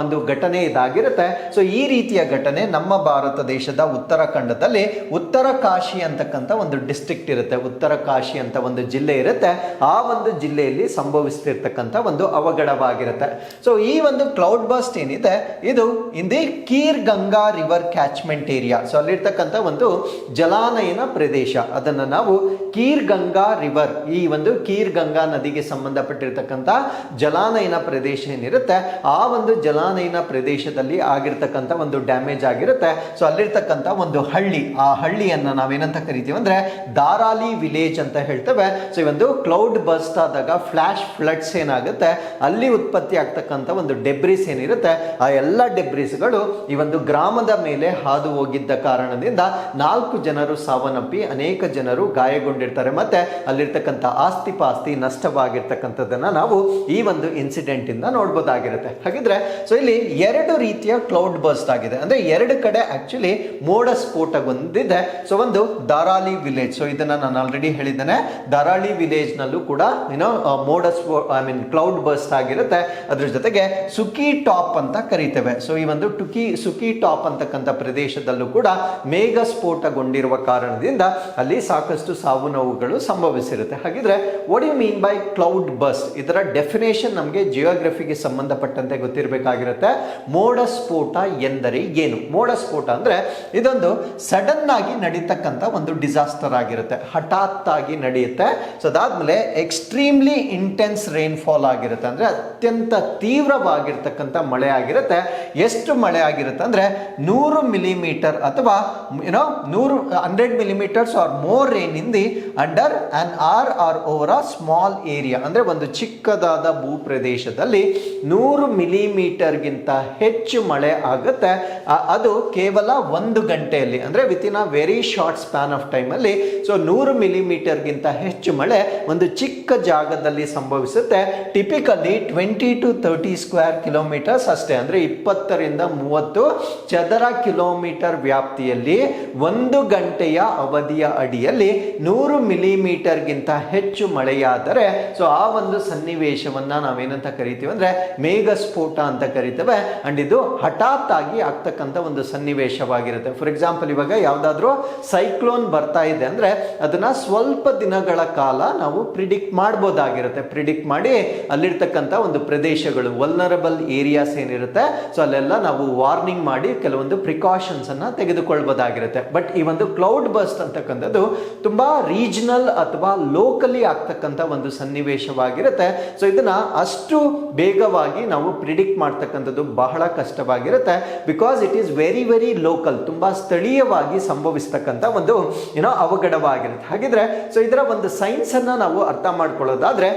[SPEAKER 1] ಒಂದು ಘಟನೆ ಇದಾಗಿರುತ್ತೆ. ಸೊ ಈ ರೀತಿಯ ಘಟನೆ ನಮ್ಮ ಭಾರತ ದೇಶದ ಉತ್ತರಾಖಂಡದಲ್ಲಿ ಉತ್ತರ ಕಾಶಿ ಅಂತಕ್ಕಂಥ ಒಂದು ಡಿಸ್ಟ್ರಿಕ್ಟ್ ಇರುತ್ತೆ, ಉತ್ತರ ಕಾಶಿ ಅಂತ ಒಂದು ಜಿಲ್ಲೆ ಇರುತ್ತೆ. ಆ ಒಂದು ಜಿಲ್ಲೆಯಲ್ಲಿ ಸಂಭವಿಸ್ತಿರ್ತಕ್ಕಂಥ ಒಂದು ಅವಘಡವಾಗಿರುತ್ತೆ. ಸೊ ಈ ಒಂದು ಕ್ಲೌಡ್ ಬರ್ಸ್ಟ್ ಏನಿದೆ ಇದು ಇಂದಿ Kheer Ganga river catchment area. So ಅಲ್ಲಿರ್ತಕ್ಕಂಥ ಒಂದು ಜಲಾನಯನ ಪ್ರದೇಶ, ಅದನ್ನ ನಾವು ಕೀರ್ ಗಂಗಾ ರಿವರ್, ಈ ಒಂದು ಕೀರ್ ಗಂಗಾ ನದಿಗೆ ಸಂಬಂಧಪಟ್ಟಿರ್ತಕ್ಕಂಥ ಜಲಾನಯನ ಪ್ರದೇಶ ಏನಿರುತ್ತೆ ಆ ಒಂದು ಜಲಾನಯನ ಪ್ರದೇಶದಲ್ಲಿ ಆಗಿರ್ತಕ್ಕಂಥ ಒಂದು ಡ್ಯಾಮೇಜ್ ಆಗಿರುತ್ತೆ. ಸೊ ಅಲ್ಲಿರ್ತಕ್ಕಂಥ ಒಂದು ಹಳ್ಳಿ, ಆ ಹಳ್ಳಿಯನ್ನ ನಾವೇನಂತ ಕರಿತೀವಿ ಅಂದ್ರೆ ದಾರಾಲಿ ವಿಲೇಜ್ ಅಂತ ಹೇಳ್ತೇವೆ. ಸೊ ಈ ಒಂದು ಕ್ಲೌಡ್ ಬರ್ಸ್ಟ್ ಆದಾಗ ಫ್ಲಾಶ್ ಫ್ಲಡ್ಸ್ ಏನಾಗುತ್ತೆ ಅಲ್ಲಿ ಉತ್ಪತ್ತಿ ಆಗ್ತಕ್ಕಂಥ ಒಂದು ಡೆಬ್ರಿಸ್ ಏನಿರುತ್ತೆ ಆ ಎಲ್ಲ ಡೆಬ್ರಿಸ್ಗಳು ಈ ಒಂದು ಗ್ರಾಮದ ಮೇಲೆ ಹಾದು ಹೋಗಿದ್ದ ಕಾರಣದಿಂದ 4 ಜನರು ಸಾವನ್ನಪ್ಪಿ ಅನೇಕ ಜನರು ಗಾಯಗೊಂಡಿರ್ತಾರೆ. ಮತ್ತೆ ಅಲ್ಲಿರ್ತಕ್ಕಂಥ ಆಸ್ತಿ ಪಾಸ್ತಿ ನಷ್ಟವಾಗಿರ್ತಕ್ಕಂಥದ್ದನ್ನ ನಾವು ಈ ಒಂದು ಇನ್ಸಿಡೆಂಟ್ ಇಂದ ನೋಡ್ಬೋದಾಗಿರುತ್ತೆ. ಹಾಗಿದ್ರೆ ಸೊ ಇಲ್ಲಿ 2 ರೀತಿಯ ಕ್ಲೌಡ್ ಬರ್ಸ್ಟ್ ಆಗಿದೆ, ಅಂದ್ರೆ 2 ಕಡೆ ಆಕ್ಚುಲಿ ಮೋಡ ಸ್ಫೋಟಗೊಂಡಿದೆ. ಸೊ ಒಂದು ದಾರಾಲಿ ವಿಲೇಜ್, ಸೊ ಇದನ್ನ ನಾನು ಆಲ್ರೆಡಿ ಹೇಳಿದ್ದೇನೆ, ದಾರಾಳಿ ವಿಲೇಜ್ ನಲ್ಲೂ ಕೂಡ ಮೋಡ ಕ್ಲೌಡ್ ಬರ್ಸ್ಟ್ ಆಗಿರುತ್ತೆ. ಅದ್ರ ಜೊತೆಗೆ ಸುಕಿ ಟಾಪ್ ಅಂತ ಕರಿತೇವೆ. ಸೊ ಈ ಒಂದು ಸುಕಿ ಟಾಪ್ ಅಂತಕ್ಕಂಥ ಪ್ರದೇಶದಲ್ಲೂ ಕೂಡ ಮೇಘ ಸ್ಫೋಟಗೊಂಡಿರುವ ಕಾರಣದಿಂದ ಅಲ್ಲಿ ಸಾಕಷ್ಟು ಸಾವು ನೋವುಗಳು ಸಂಭವಿಸಿರುತ್ತೆ. ಹಾಗಿದ್ರೆ what you mean by cloud burst? ಇದರ ಡೆಫಿನೇಷನ್ ನಮಗೆ ಜಿಯೋಗ್ರಫಿಗೆ ಸಂಬಂಧಪಟ್ಟಂತೆ ಗೊತ್ತಿರಬೇಕಾಗಿರುತ್ತೆ. ಮೋಡ ಸ್ಫೋಟ ಎಂದರೆ ಏನು? ಮೋಡ ಸ್ಫೋಟ ಅಂದ್ರೆ ಇದೊಂದು ಸಡನ್ ಆಗಿ ನಡೀತಕ್ಕಂಥ ಒಂದು ಡಿಸಾಸ್ಟರ್ ಆಗಿರುತ್ತೆ, ಹಠಾತ್ ಆಗಿ ನಡೆಯುತ್ತೆ. ಸೊ ಅದಾದ್ಮೇಲೆ ಎಕ್ಸ್ಟ್ರೀಮ್ಲಿ ಇಂಟೆನ್ಸ್ ರೈನ್ಫಾಲ್ ಆಗಿರುತ್ತೆ, ಅಂದ್ರೆ ಅತ್ಯಂತ ತೀವ್ರವಾಗಿರ್ತಕ್ಕಂಥ ಮಳೆ ಆಗಿರುತ್ತೆ. ಎಷ್ಟು ಮಳೆ ಆಗಿರುತ್ತೆ ಅಂದ್ರೆ 100 ಮಿಲಿಮೀಟರ್ ಅಥವಾ 100 millimetres or more rain in the under an hour or over a small area. ಅಂದ್ರೆ ಒಂದು ಚಿಕ್ಕದಾದ ಭೂಪ್ರದೇಶದಲ್ಲಿ 100 ಮಿಲಿಮೀಟರ್ಗಿಂತ ಹೆಚ್ಚು ಮಳೆ ಆಗುತ್ತೆ. ಅದು ಕೇವಲ 1 ಗಂಟೆಯಲ್ಲಿ, ಅಂದ್ರೆ with in a very short span of time ಅಲ್ಲಿ. ಸೊ 100 ಮಿಲಿಮೀಟರ್ಗಿಂತ ಹೆಚ್ಚು ಮಳೆ ಒಂದು ಚಿಕ್ಕ ಜಾಗದಲ್ಲಿ ಸಂಭವಿಸುತ್ತೆ. ಟಿಪಿಕಲಿ 20 to 30 ಸ್ಕ್ವೇರ್ ಕಿಲೋಮೀಟರ್ಸ್ ಅಷ್ಟೇ, ಅಂದ್ರೆ 20 ರಿಂದ 30 ಚದರ ಕಿಲೋಮೀಟರ್ ವ್ಯಾಪ್ತಿಯಲ್ಲಿ 1 ಗಂಟೆಯ ಅವಧಿಯ ಅಡಿಯಲ್ಲಿ 100 ಮಿಲಿಮೀಟರ್ಗಿಂತ ಹೆಚ್ಚು ಮಳೆಯಾದರೆ ಸೊ ಆ ಒಂದು ಸನ್ನಿವೇಶವನ್ನ ನಾವೇನಂತ ಕರಿತೀವಿ ಅಂದ್ರೆ ಮೇಘ ಸ್ಫೋಟ ಅಂತ ಕರಿತೇವೆ. ಅಂಡ್ ಇದು ಹಠಾತ್ ಆಗಿ ಆಗ್ತಕ್ಕಂಥ ಒಂದು ಸನ್ನಿವೇಶವಾಗಿರುತ್ತೆ. ಫಾರ್ ಎಕ್ಸಾಂಪಲ್, ಇವಾಗ ಯಾವ್ದಾದ್ರು ಸೈಕ್ಲೋನ್ ಬರ್ತಾ ಇದೆ ಅಂದ್ರೆ ಅದನ್ನ ಸ್ವಲ್ಪ ದಿನಗಳ ಕಾಲ ನಾವು ಪ್ರಿಡಿಕ್ಟ್ ಮಾಡಬಹುದಾಗಿರುತ್ತೆ. ಪ್ರಿಡಿಕ್ಟ್ ಮಾಡಿ ಅಲ್ಲಿರ್ತಕ್ಕಂಥ ಒಂದು ಪ್ರದೇಶಗಳು, ವಲ್ನರಬಲ್ ಏರಿಯಾಸ್ ಏನಿರುತ್ತೆ ಸೊ ಅಲ್ಲೆಲ್ಲ ನಾವು ವಾರ್ನಿಂಗ್ ಮಾಡಿ ಕೆಲವೊಂದು ಪ್ರಿಕಾಷನ್ಸ್ ಅನ್ನ ತೆಗೆದುಕೊಳ್ಬಹುದಾಗಿರುತ್ತೆ. ಬಟ್ ಈ ಒಂದು ಕ್ಲೌಡ್ ಬರ್ಸ್ಟ್ ಅಂತಕ್ಕಂಥದ್ದು ತುಂಬಾ ರೀಜನಲ್ ಅಥವಾ ಲೋಕಲಿ ಆಗ್ತಕ್ಕಂಥ ಒಂದು ಸನ್ನಿವೇಶವಾಗಿರುತ್ತೆ. ಸೊ ಇದನ್ನ ಅಷ್ಟು ಬೇಗವಾಗಿ ನಾವು ಪ್ರಿಡಿಕ್ಟ್ ಮಾಡ್ತಕ್ಕಂಥದ್ದು ಬಹಳ ಕಷ್ಟವಾಗಿರುತ್ತೆ. Because it is very very local, ತುಂಬಾ ಸ್ಥಳೀಯವಾಗಿ ಸಂಭವಿಸ್ತಕ್ಕಂಥ ಒಂದು ಅವಘಡವಾಗಿರುತ್ತೆ. ಹಾಗಿದ್ರೆ ಸೊ ಇದರ ಒಂದು ಸೈನ್ಸ್ ಅನ್ನ ನಾವು ಅರ್ಥ ಮಾಡ್ಕೊಳ್ಳೋದಾದ್ರೆ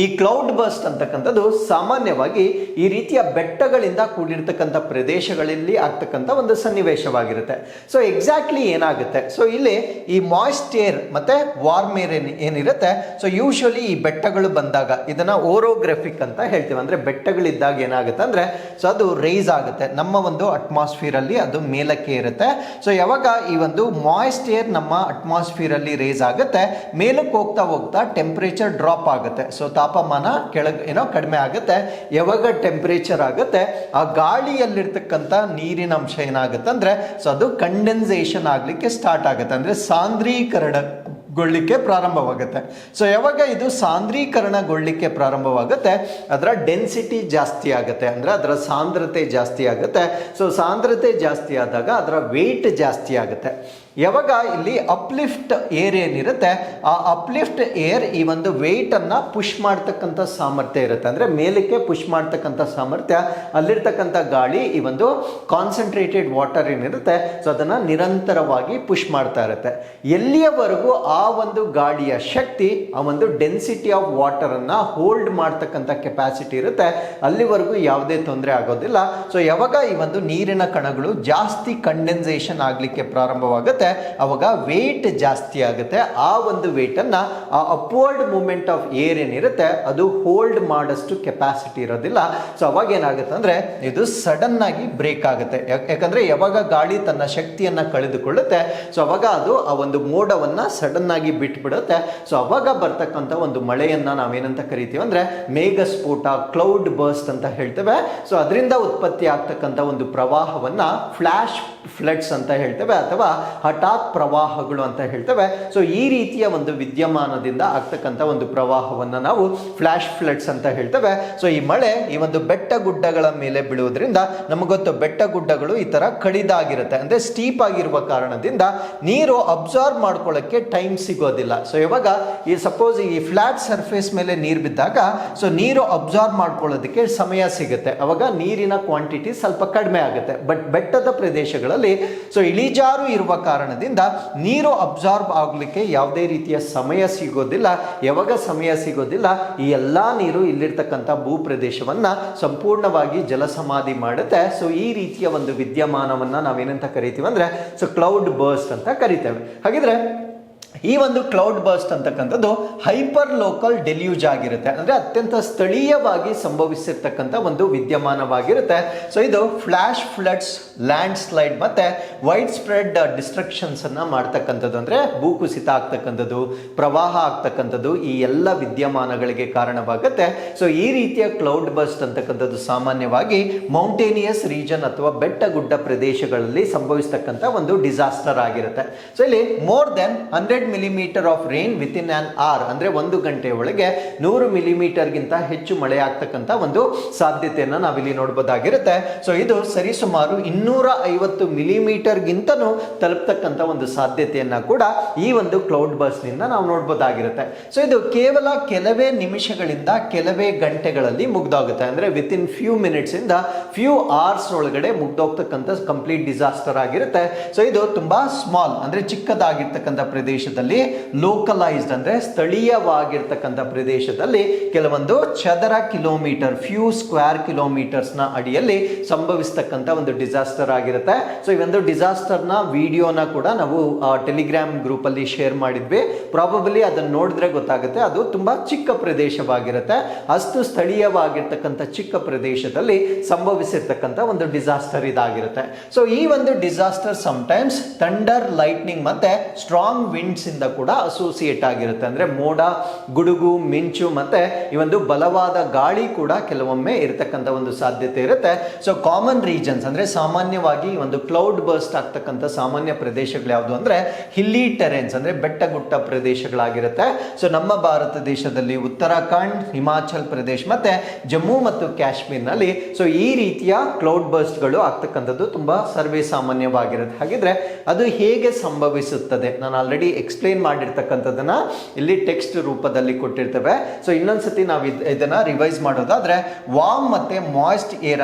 [SPEAKER 1] ಈ ಕ್ಲೌಡ್ ಬರ್ಸ್ಟ್ ಅಂತಕ್ಕಂಥದ್ದು ಸಾಮಾನ್ಯವಾಗಿ ಈ ರೀತಿಯ ಬೆಟ್ಟಗಳಿಂದ ಕೂಡಿರ್ತಕ್ಕಂಥ ಪ್ರದೇಶಗಳಲ್ಲಿ ಆಗ್ತಕ್ಕಂಥ ಒಂದು ಸನ್ನಿವೇಶವಾಗಿರುತ್ತೆ. ಸೊ ಎಕ್ಸಾಕ್ಟ್ಲಿ ಏನಾಗುತ್ತೆ, ಸೊ ಇಲ್ಲಿ ಈ ಮಾಯ್ಸ್ಟ್ ಏರ್ ಮತ್ತೆ ವಾರ್ಮ್ ಏರ್ ಏನಿರುತ್ತೆ ಸೊ ಯೂಶುವಲಿ ಈ ಬೆಟ್ಟಗಳು ಬಂದಾಗ ಇದನ್ನ ಓರೋಗ್ರಫಿಕ್ ಅಂತ ಹೇಳ್ತೀವಿ. ಅಂದ್ರೆ ಬೆಟ್ಟಗಳಿದ್ದಾಗ ಏನಾಗುತ್ತೆ ಅಂದ್ರೆ ಸೊ ಅದು ರೈಸ್ ಆಗುತ್ತೆ, ನಮ್ಮ ಒಂದು ಅಟ್ಮಾಸ್ಫಿಯರ್ ಅಲ್ಲಿ ಅದು ಮೇಲಕ್ಕೆ ಇರುತ್ತೆ. ಸೊ ಯಾವಾಗ ಈ ಒಂದು ಮಾಯ್ಸ್ಟ್ ಏರ್ ನಮ್ಮ ಅಟ್ಮಾಸ್ಫಿಯರ್ ಅಲ್ಲಿ ರೈಸ್ ಆಗುತ್ತೆ, ಮೇಲಕ್ಕೆ ಹೋಗ್ತಾ ಹೋಗ್ತಾ ಟೆಂಪರೇಚರ್ ಡ್ರಾಪ್ ಆಗುತ್ತೆ. ಸೊ ತಾಪಮಾನ ಕಡಿಮೆ ಆಗುತ್ತೆ. ಯಾವಾಗ ಟೆಂಪರೇಚರ್ ಆಗುತ್ತೆ ಆ ಗಾಳಿಯಲ್ಲಿರ್ತಕ್ಕಂಥ ನೀರಿನ ಅಂಶ ಏನಾಗುತ್ತೆ ಅಂದ್ರೆ ಸೊ ಅದು ಕಂಡೆನ್ಸೇಷನ್ ಆಗ್ಲಿಕ್ಕೆ ಸ್ಟಾರ್ಟ್ ಆಗುತ್ತೆ, ಅಂದ್ರೆ ಸಾಂದ್ರೀಕರಣ ಗೊಳ್ಳಿಕ್ಕೆ ಪ್ರಾರಂಭವಾಗುತ್ತೆ. ಸೊ ಯಾವಾಗ ಇದು ಸಾಂದ್ರೀಕರಣಗೊಳ್ಳಿಕ್ಕೆ ಪ್ರಾರಂಭವಾಗುತ್ತೆ, ಅದರ ಡೆನ್ಸಿಟಿ ಜಾಸ್ತಿ ಆಗುತ್ತೆ, ಅಂದರೆ ಅದರ ಸಾಂದ್ರತೆ ಜಾಸ್ತಿ ಆಗುತ್ತೆ. ಸೊ ಸಾಂದ್ರತೆ ಜಾಸ್ತಿ ಆದಾಗ ಅದರ ವೇಟ್ ಜಾಸ್ತಿ ಆಗುತ್ತೆ. ಯಾವಾಗ ಇಲ್ಲಿ ಅಪ್ಲಿಫ್ಟ್ ಏರ್ ಏನಿರುತ್ತೆ, ಆ ಅಪ್ಲಿಫ್ಟ್ ಏರ್ ಈ ಒಂದು ವೆಯ್ಟನ್ನು ಪುಷ್ ಮಾಡ್ತಕ್ಕಂಥ ಸಾಮರ್ಥ್ಯ ಇರುತ್ತೆ, ಅಂದರೆ ಮೇಲಕ್ಕೆ ಪುಷ್ ಮಾಡ್ತಕ್ಕಂಥ ಸಾಮರ್ಥ್ಯ ಅಲ್ಲಿರ್ತಕ್ಕಂಥ ಗಾಳಿ ಈ ಒಂದು ಕಾನ್ಸಂಟ್ರೇಟೆಡ್ ವಾಟರ್ ಏನಿರುತ್ತೆ ಸೊ ಅದನ್ನು ನಿರಂತರವಾಗಿ ಪುಷ್ ಮಾಡ್ತಾ ಇರುತ್ತೆ. ಎಲ್ಲಿಯವರೆಗೂ ಆ ಒಂದು ಗಾಳಿಯ ಶಕ್ತಿ ಆ ಒಂದು ಡೆನ್ಸಿಟಿ ಆಫ್ ವಾಟರನ್ನು ಹೋಲ್ಡ್ ಮಾಡ್ತಕ್ಕಂಥ ಕೆಪಾಸಿಟಿ ಇರುತ್ತೆ, ಅಲ್ಲಿವರೆಗೂ ಯಾವುದೇ ತೊಂದರೆ ಆಗೋದಿಲ್ಲ. ಸೊ ಯಾವಾಗ ಈ ಒಂದು ನೀರಿನ ಕಣಗಳು ಜಾಸ್ತಿ ಕಂಡೆನ್ಸೇಷನ್ ಆಗಲಿಕ್ಕೆ ಪ್ರಾರಂಭವಾಗುತ್ತೆ, ಅವಾಗ ವೇಟ್ ಜಾಸ್ತಿ ಆಗುತ್ತೆ. ಆ ಒಂದು ವೇಟ್ ಅನ್ನ ಆ ಅಪ್ವರ್ಡ್ ಮೂವ್ಮೆಂಟ್ ಆಫ್ ಏರ್ ಏನಿರುತ್ತೆ ಅದು ಹೋಲ್ಡ್ ಮಾಡಷ್ಟು ಕೆಪಾಸಿಟಿ ಇರೋದಿಲ್ಲ. ಸೊ ಅವಾಗ ಏನಾಗುತ್ತೆ ಅಂದ್ರೆ ಇದು ಸಡನ್ ಆಗಿ ಬ್ರೇಕ್ ಆಗುತ್ತೆ. ಯಾಕಂದ್ರೆ ಯಾವಾಗ ಗಾಳಿ ತನ್ನ ಶಕ್ತಿಯನ್ನ ಕಳೆದುಕೊಳ್ಳುತ್ತೆ, ಸೊ ಅವಾಗ ಅದು ಆ ಒಂದು ಮೋಡವನ್ನ ಸಡನ್ ಆಗಿ ಬಿಟ್ಬಿಡುತ್ತೆ. ಸೊ ಅವಾಗ ಬರ್ತಕ್ಕಂಥ ಒಂದು ಮಳೆಯನ್ನ ನಾವೇನಂತ ಕರಿತೀವಿ ಅಂದ್ರೆ ಮೇಘಸ್ಫೋಟ, ಕ್ಲೌಡ್ ಬರ್ಸ್ಟ್ ಅಂತ ಹೇಳ್ತೇವೆ. ಸೊ ಅದರಿಂದ ಉತ್ಪತ್ತಿ ಆಗ್ತಕ್ಕಂಥ ಒಂದು ಪ್ರವಾಹವನ್ನ ಫ್ಲಾಶ್ ಫ್ಲಡ್ಸ್ ಅಂತ ಹೇಳ್ತೇವೆ, ಅಥವಾ ಹಠಾತ್ ಪ್ರವಾಹಗಳು ಅಂತ ಹೇಳ್ತೇವೆ. ಸೊ ಈ ರೀತಿಯ ಒಂದು ವಿದ್ಯಮಾನದಿಂದ ಆಗ್ತಕ್ಕಂಥ ಒಂದು ಪ್ರವಾಹವನ್ನು ನಾವು ಫ್ಲಾಶ್ ಫ್ಲಡ್ಸ್ ಅಂತ ಹೇಳ್ತೇವೆ. ಸೊ ಈ ಮಳೆ ಈ ಒಂದು ಬೆಟ್ಟ ಗುಡ್ಡಗಳ ಮೇಲೆ ಬೀಳುವುದರಿಂದ, ನಮಗೊತ್ತು ಬೆಟ್ಟ ಗುಡ್ಡಗಳು ಈ ತರ ಕಡಿದಾಗಿರುತ್ತೆ, ಅಂದ್ರೆ ಸ್ಟೀಪ್ ಆಗಿರುವ ಕಾರಣದಿಂದ ನೀರು ಅಬ್ಸಾರ್ಬ್ ಮಾಡ್ಕೊಳ್ಳೋಕ್ಕೆ ಟೈಮ್ ಸಿಗೋದಿಲ್ಲ. ಸೊ ಇವಾಗ ಈ ಸಪೋಸ್ ಈ ಫ್ಲಾಟ್ ಸರ್ಫೇಸ್ ಮೇಲೆ ನೀರು ಬಿದ್ದಾಗ ಸೊ ನೀರು ಅಬ್ಸಾರ್ಬ್ ಮಾಡ್ಕೊಳ್ಳೋದಕ್ಕೆ ಸಮಯ ಸಿಗುತ್ತೆ, ಅವಾಗ ನೀರಿನ ಕ್ವಾಂಟಿಟಿ ಸ್ವಲ್ಪ ಕಡಿಮೆ ಆಗುತ್ತೆ. ಬಟ್ ಬೆಟ್ಟದ ಪ್ರದೇಶಗಳಲ್ಲಿ ಸೊ ಇಳಿಜಾರು ಇರುವ ಕಾರಣದಿಂದ ನೀರು ಅಬ್ಸಾರ್ಬ್ ಆಗಲಿಕ್ಕೆ ಯಾವುದೇ ರೀತಿಯ ಸಮಯ ಸಿಗೋದಿಲ್ಲ. ಯಾವಾಗ ಸಮಯ ಸಿಗೋದಿಲ್ಲ, ಈ ಎಲ್ಲಾ ನೀರು ಇಲ್ಲಿರ್ತಕ್ಕಂಥ ಭೂ ಪ್ರದೇಶವನ್ನ ಸಂಪೂರ್ಣವಾಗಿ ಜಲಸಮಾಧಿ ಮಾಡುತ್ತೆ. ಸೊ ಈ ರೀತಿಯ ಒಂದು ವಿದ್ಯಮಾನವನ್ನ ನಾವೇನಂತ ಕರಿತೀವಿ ಅಂದ್ರೆ ಸೊ ಕ್ಲೌಡ್ ಬರ್ಸ್ಟ್ ಅಂತ ಕರಿತೇವೆ. ಹಾಗಿದ್ರೆ ಈ ಒಂದು ಕ್ಲೌಡ್ ಬರ್ಸ್ಟ್ ಅಂತಕ್ಕಂಥದ್ದು ಹೈಪರ್ ಲೋಕಲ್ ಡೆಲ್ಯೂಜ್ ಆಗಿರುತ್ತೆ, ಅಂದ್ರೆ ಅತ್ಯಂತ ಸ್ಥಳೀಯವಾಗಿ ಸಂಭವಿಸಿರ್ತಕ್ಕಂಥ ಒಂದು ವಿದ್ಯಮಾನವಾಗಿರುತ್ತೆ. ಸೊ ಇದು ಫ್ಲಾಶ್ ಫ್ಲಡ್ಸ್, ಲ್ಯಾಂಡ್ ಸ್ಲೈಡ್ ಮತ್ತೆ ವೈಡ್ ಸ್ಪ್ರೆಡ್ ಡಿಸ್ಟ್ರಕ್ಷನ್ಸ್ ಅನ್ನ ಮಾಡ್ತಕ್ಕಂಥದ್ದು, ಅಂದ್ರೆ ಭೂಕುಸಿತ ಆಗ್ತಕ್ಕಂಥದ್ದು, ಪ್ರವಾಹ ಆಗ್ತಕ್ಕಂಥದ್ದು, ಈ ಎಲ್ಲ ವಿದ್ಯಮಾನಗಳಿಗೆ ಕಾರಣವಾಗುತ್ತೆ. ಸೊ ಈ ರೀತಿಯ ಕ್ಲೌಡ್ ಬರ್ಸ್ಟ್ ಅಂತಕ್ಕಂಥದ್ದು ಸಾಮಾನ್ಯವಾಗಿ ಮೌಂಟೇನಿಯಸ್ ರೀಜನ್ ಅಥವಾ ಬೆಟ್ಟ ಗುಡ್ಡ ಪ್ರದೇಶಗಳಲ್ಲಿ ಸಂಭವಿಸ್ತಕ್ಕಂಥ ಒಂದು ಡಿಸಾಸ್ಟರ್ ಆಗಿರುತ್ತೆ. ಸೊ ಇಲ್ಲಿ more than 100 millimetre of rain within an hour, ಅಂದ್ರೆ 1 ಗಂಟೆಯ ಒಳಗೆ 100 ಮಿಲಿಮೀಟರ್ಗಿಂತ ಹೆಚ್ಚು ಮಳೆ ಆಗ್ತಕ್ಕಂಥ ಒಂದು ಸಾಧ್ಯತೆಯನ್ನು ನಾವಿಲ್ಲಿ ನೋಡಬಹುದಾಗಿರುತ್ತೆ. ಸೊ ಇದು ಸರಿಸುಮಾರು 250 ಮಿಲಿಮೀಟರ್ಗಿಂತನೂ ತಲುಪತಕ್ಕಂಥ ಒಂದು ಸಾಧ್ಯತೆಯನ್ನ ಕೂಡ ಈ ಒಂದು ಕ್ಲೌಡ್ ಬರ್ಸ್ಟ್ ನಿಂದ ನಾವು ನೋಡಬಹುದಾಗಿರುತ್ತೆ. ಸೊ ಇದು ಕೇವಲ ಕೆಲವೇ ನಿಮಿಷಗಳಿಂದ ಕೆಲವೇ ಗಂಟೆಗಳಲ್ಲಿ ಮುಗ್ದೋಗುತ್ತೆ, ಅಂದ್ರೆ ವಿತ್ ಇನ್ ಫ್ಯೂ ಮಿನಿಟ್ಸ್ ಇಂದ ಫ್ಯೂ ಅವರ್ಸ್ ಒಳಗಡೆ ಮುಗ್ದೋಗ್ತಕ್ಕಂಥ ಕಂಪ್ಲೀಟ್ ಡಿಸಾಸ್ಟರ್ ಆಗಿರುತ್ತೆ. ಸೊ ಇದು ತುಂಬಾ ಸ್ಮಾಲ್, ಅಂದ್ರೆ ಚಿಕ್ಕದಾಗಿರ್ತಕ್ಕಂಥ ಪ್ರದೇಶದಲ್ಲಿ ಲೋಕಲೈಸ್ಡ್, ಅಂದ್ರೆ ಸ್ಥಳೀಯವಾಗಿರ್ತಕ್ಕಂಥ ಪ್ರದೇಶದಲ್ಲಿ ಕೆಲವೊಂದು ಚದರ ಕಿಲೋಮೀಟರ್, ಫ್ಯೂ ಸ್ಕ್ವೇರ್ ಕಿಲೋಮೀಟರ್ಸ್ ನ ಅಡಿಯಲ್ಲಿ ಸಂಭವಿಸ್ತಕ್ಕಂಥ ಒಂದು ಡಿಸಾಸ್ಟರ್ ಆಗಿರುತ್ತೆ. ಸೊ ಈ ಒಂದು ಡಿಸಾಸ್ಟರ್ ನ ವಿಡಿಯೋನ ಕೂಡ ನಾವು ಟೆಲಿಗ್ರಾಮ್ ಗ್ರೂಪ್ ಅಲ್ಲಿ ಶೇರ್ ಮಾಡಿದ್ವಿ. ಪ್ರಾಬಬಲಿ ಅದನ್ನು ನೋಡಿದ್ರೆ ಗೊತ್ತಾಗುತ್ತೆ, ಅದು ತುಂಬಾ ಚಿಕ್ಕ ಪ್ರದೇಶವಾಗಿರುತ್ತೆ. ಅಷ್ಟು ಸ್ಥಳೀಯವಾಗಿರ್ತಕ್ಕಂಥ ಚಿಕ್ಕ ಪ್ರದೇಶದಲ್ಲಿ ಸಂಭವಿಸಿರ್ತಕ್ಕಂಥ ಒಂದು ಡಿಸಾಸ್ಟರ್ ಇದಾಗಿರುತ್ತೆ. ಸೊ ಈ ಒಂದು ಡಿಸಾಸ್ಟರ್ ಸಮ್ಟೈಮ್ಸ್ ಥಂಡರ್, ಲೈಟ್ನಿಂಗ್ ಮತ್ತೆ ಸ್ಟ್ರಾಂಗ್ ವಿಂಡ್ಸ್ ಇಂದ ಕೂಡ ಅಸೋಸಿಯೇಟ್ ಆಗಿರುತ್ತೆ, ಅಂದ್ರೆ ಮೋಡ, ಗುಡುಗು, ಮಿಂಚು ಮತ್ತೆ ಈ ಒಂದು ಬಲವಾದ ಗಾಳಿ ಕೂಡ ಕೆಲವೊಮ್ಮೆ ಇರತಕ್ಕಂಥ ಒಂದು ಸಾಧ್ಯತೆ ಇರುತ್ತೆ. ಸೊ ಕಾಮನ್ ರೀಜನ್ಸ್, ಅಂದ್ರೆ ಸಾಮಾನ್ಯವಾಗಿ ಒಂದು ಕ್ಲೌಡ್ ಬರ್ಸ್ಟ್ ಆಗ್ತಕ್ಕಂಥ ಸಾಮಾನ್ಯ ಪ್ರದೇಶಗಳು ಯಾವುದು ಅಂದ್ರೆ ಹಿಲ್ಲಿ ಟೆರೆನ್ಸ್, ಅಂದ್ರೆ ಬೆಟ್ಟ ಗುಡ್ಡ ಪ್ರದೇಶಗಳಾಗಿರುತ್ತೆ. ಸೊ ನಮ್ಮ ಭಾರತ ದೇಶದಲ್ಲಿ ಉತ್ತರಾಖಂಡ್, ಹಿಮಾಚಲ್ ಪ್ರದೇಶ್ ಮತ್ತೆ ಜಮ್ಮು ಮತ್ತು ಕಾಶ್ಮೀರ್ನಲ್ಲಿ ಸೊ ಈ ರೀತಿಯ ಕ್ಲೌಡ್ ಬರ್ಸ್ಟ್ಗಳು ಆಗ್ತಕ್ಕಂಥದ್ದು ತುಂಬಾ ಸರ್ವೇ ಸಾಮಾನ್ಯವಾಗಿರುತ್ತೆ. ಹಾಗಿದ್ರೆ ಅದು ಹೇಗೆ ಸಂಭವಿಸುತ್ತದೆ, ನಾನು ಆಲ್ರೆಡಿ ಎಕ್ಸ್ಪ್ಲೇನ್ ಮಾಡಿರ್ತಕ್ಕಂಥದ್ದನ್ನ ಇಲ್ಲಿ ಟೆಕ್ಸ್ಟ್ ರೂಪದಲ್ಲಿ ಕೊಟ್ಟಿರ್ತೇವೆ. ಸೊ ಇನ್ನೊಂದ್ಸತಿ ನಾವು ಇದನ್ನ ರಿವೈಸ್ ಮಾಡೋದಾದ್ರೆ, ವಾರ್ಮ್ ಮತ್ತೆ ಮಾಯ್ಸ್ಟ್ ಏರ್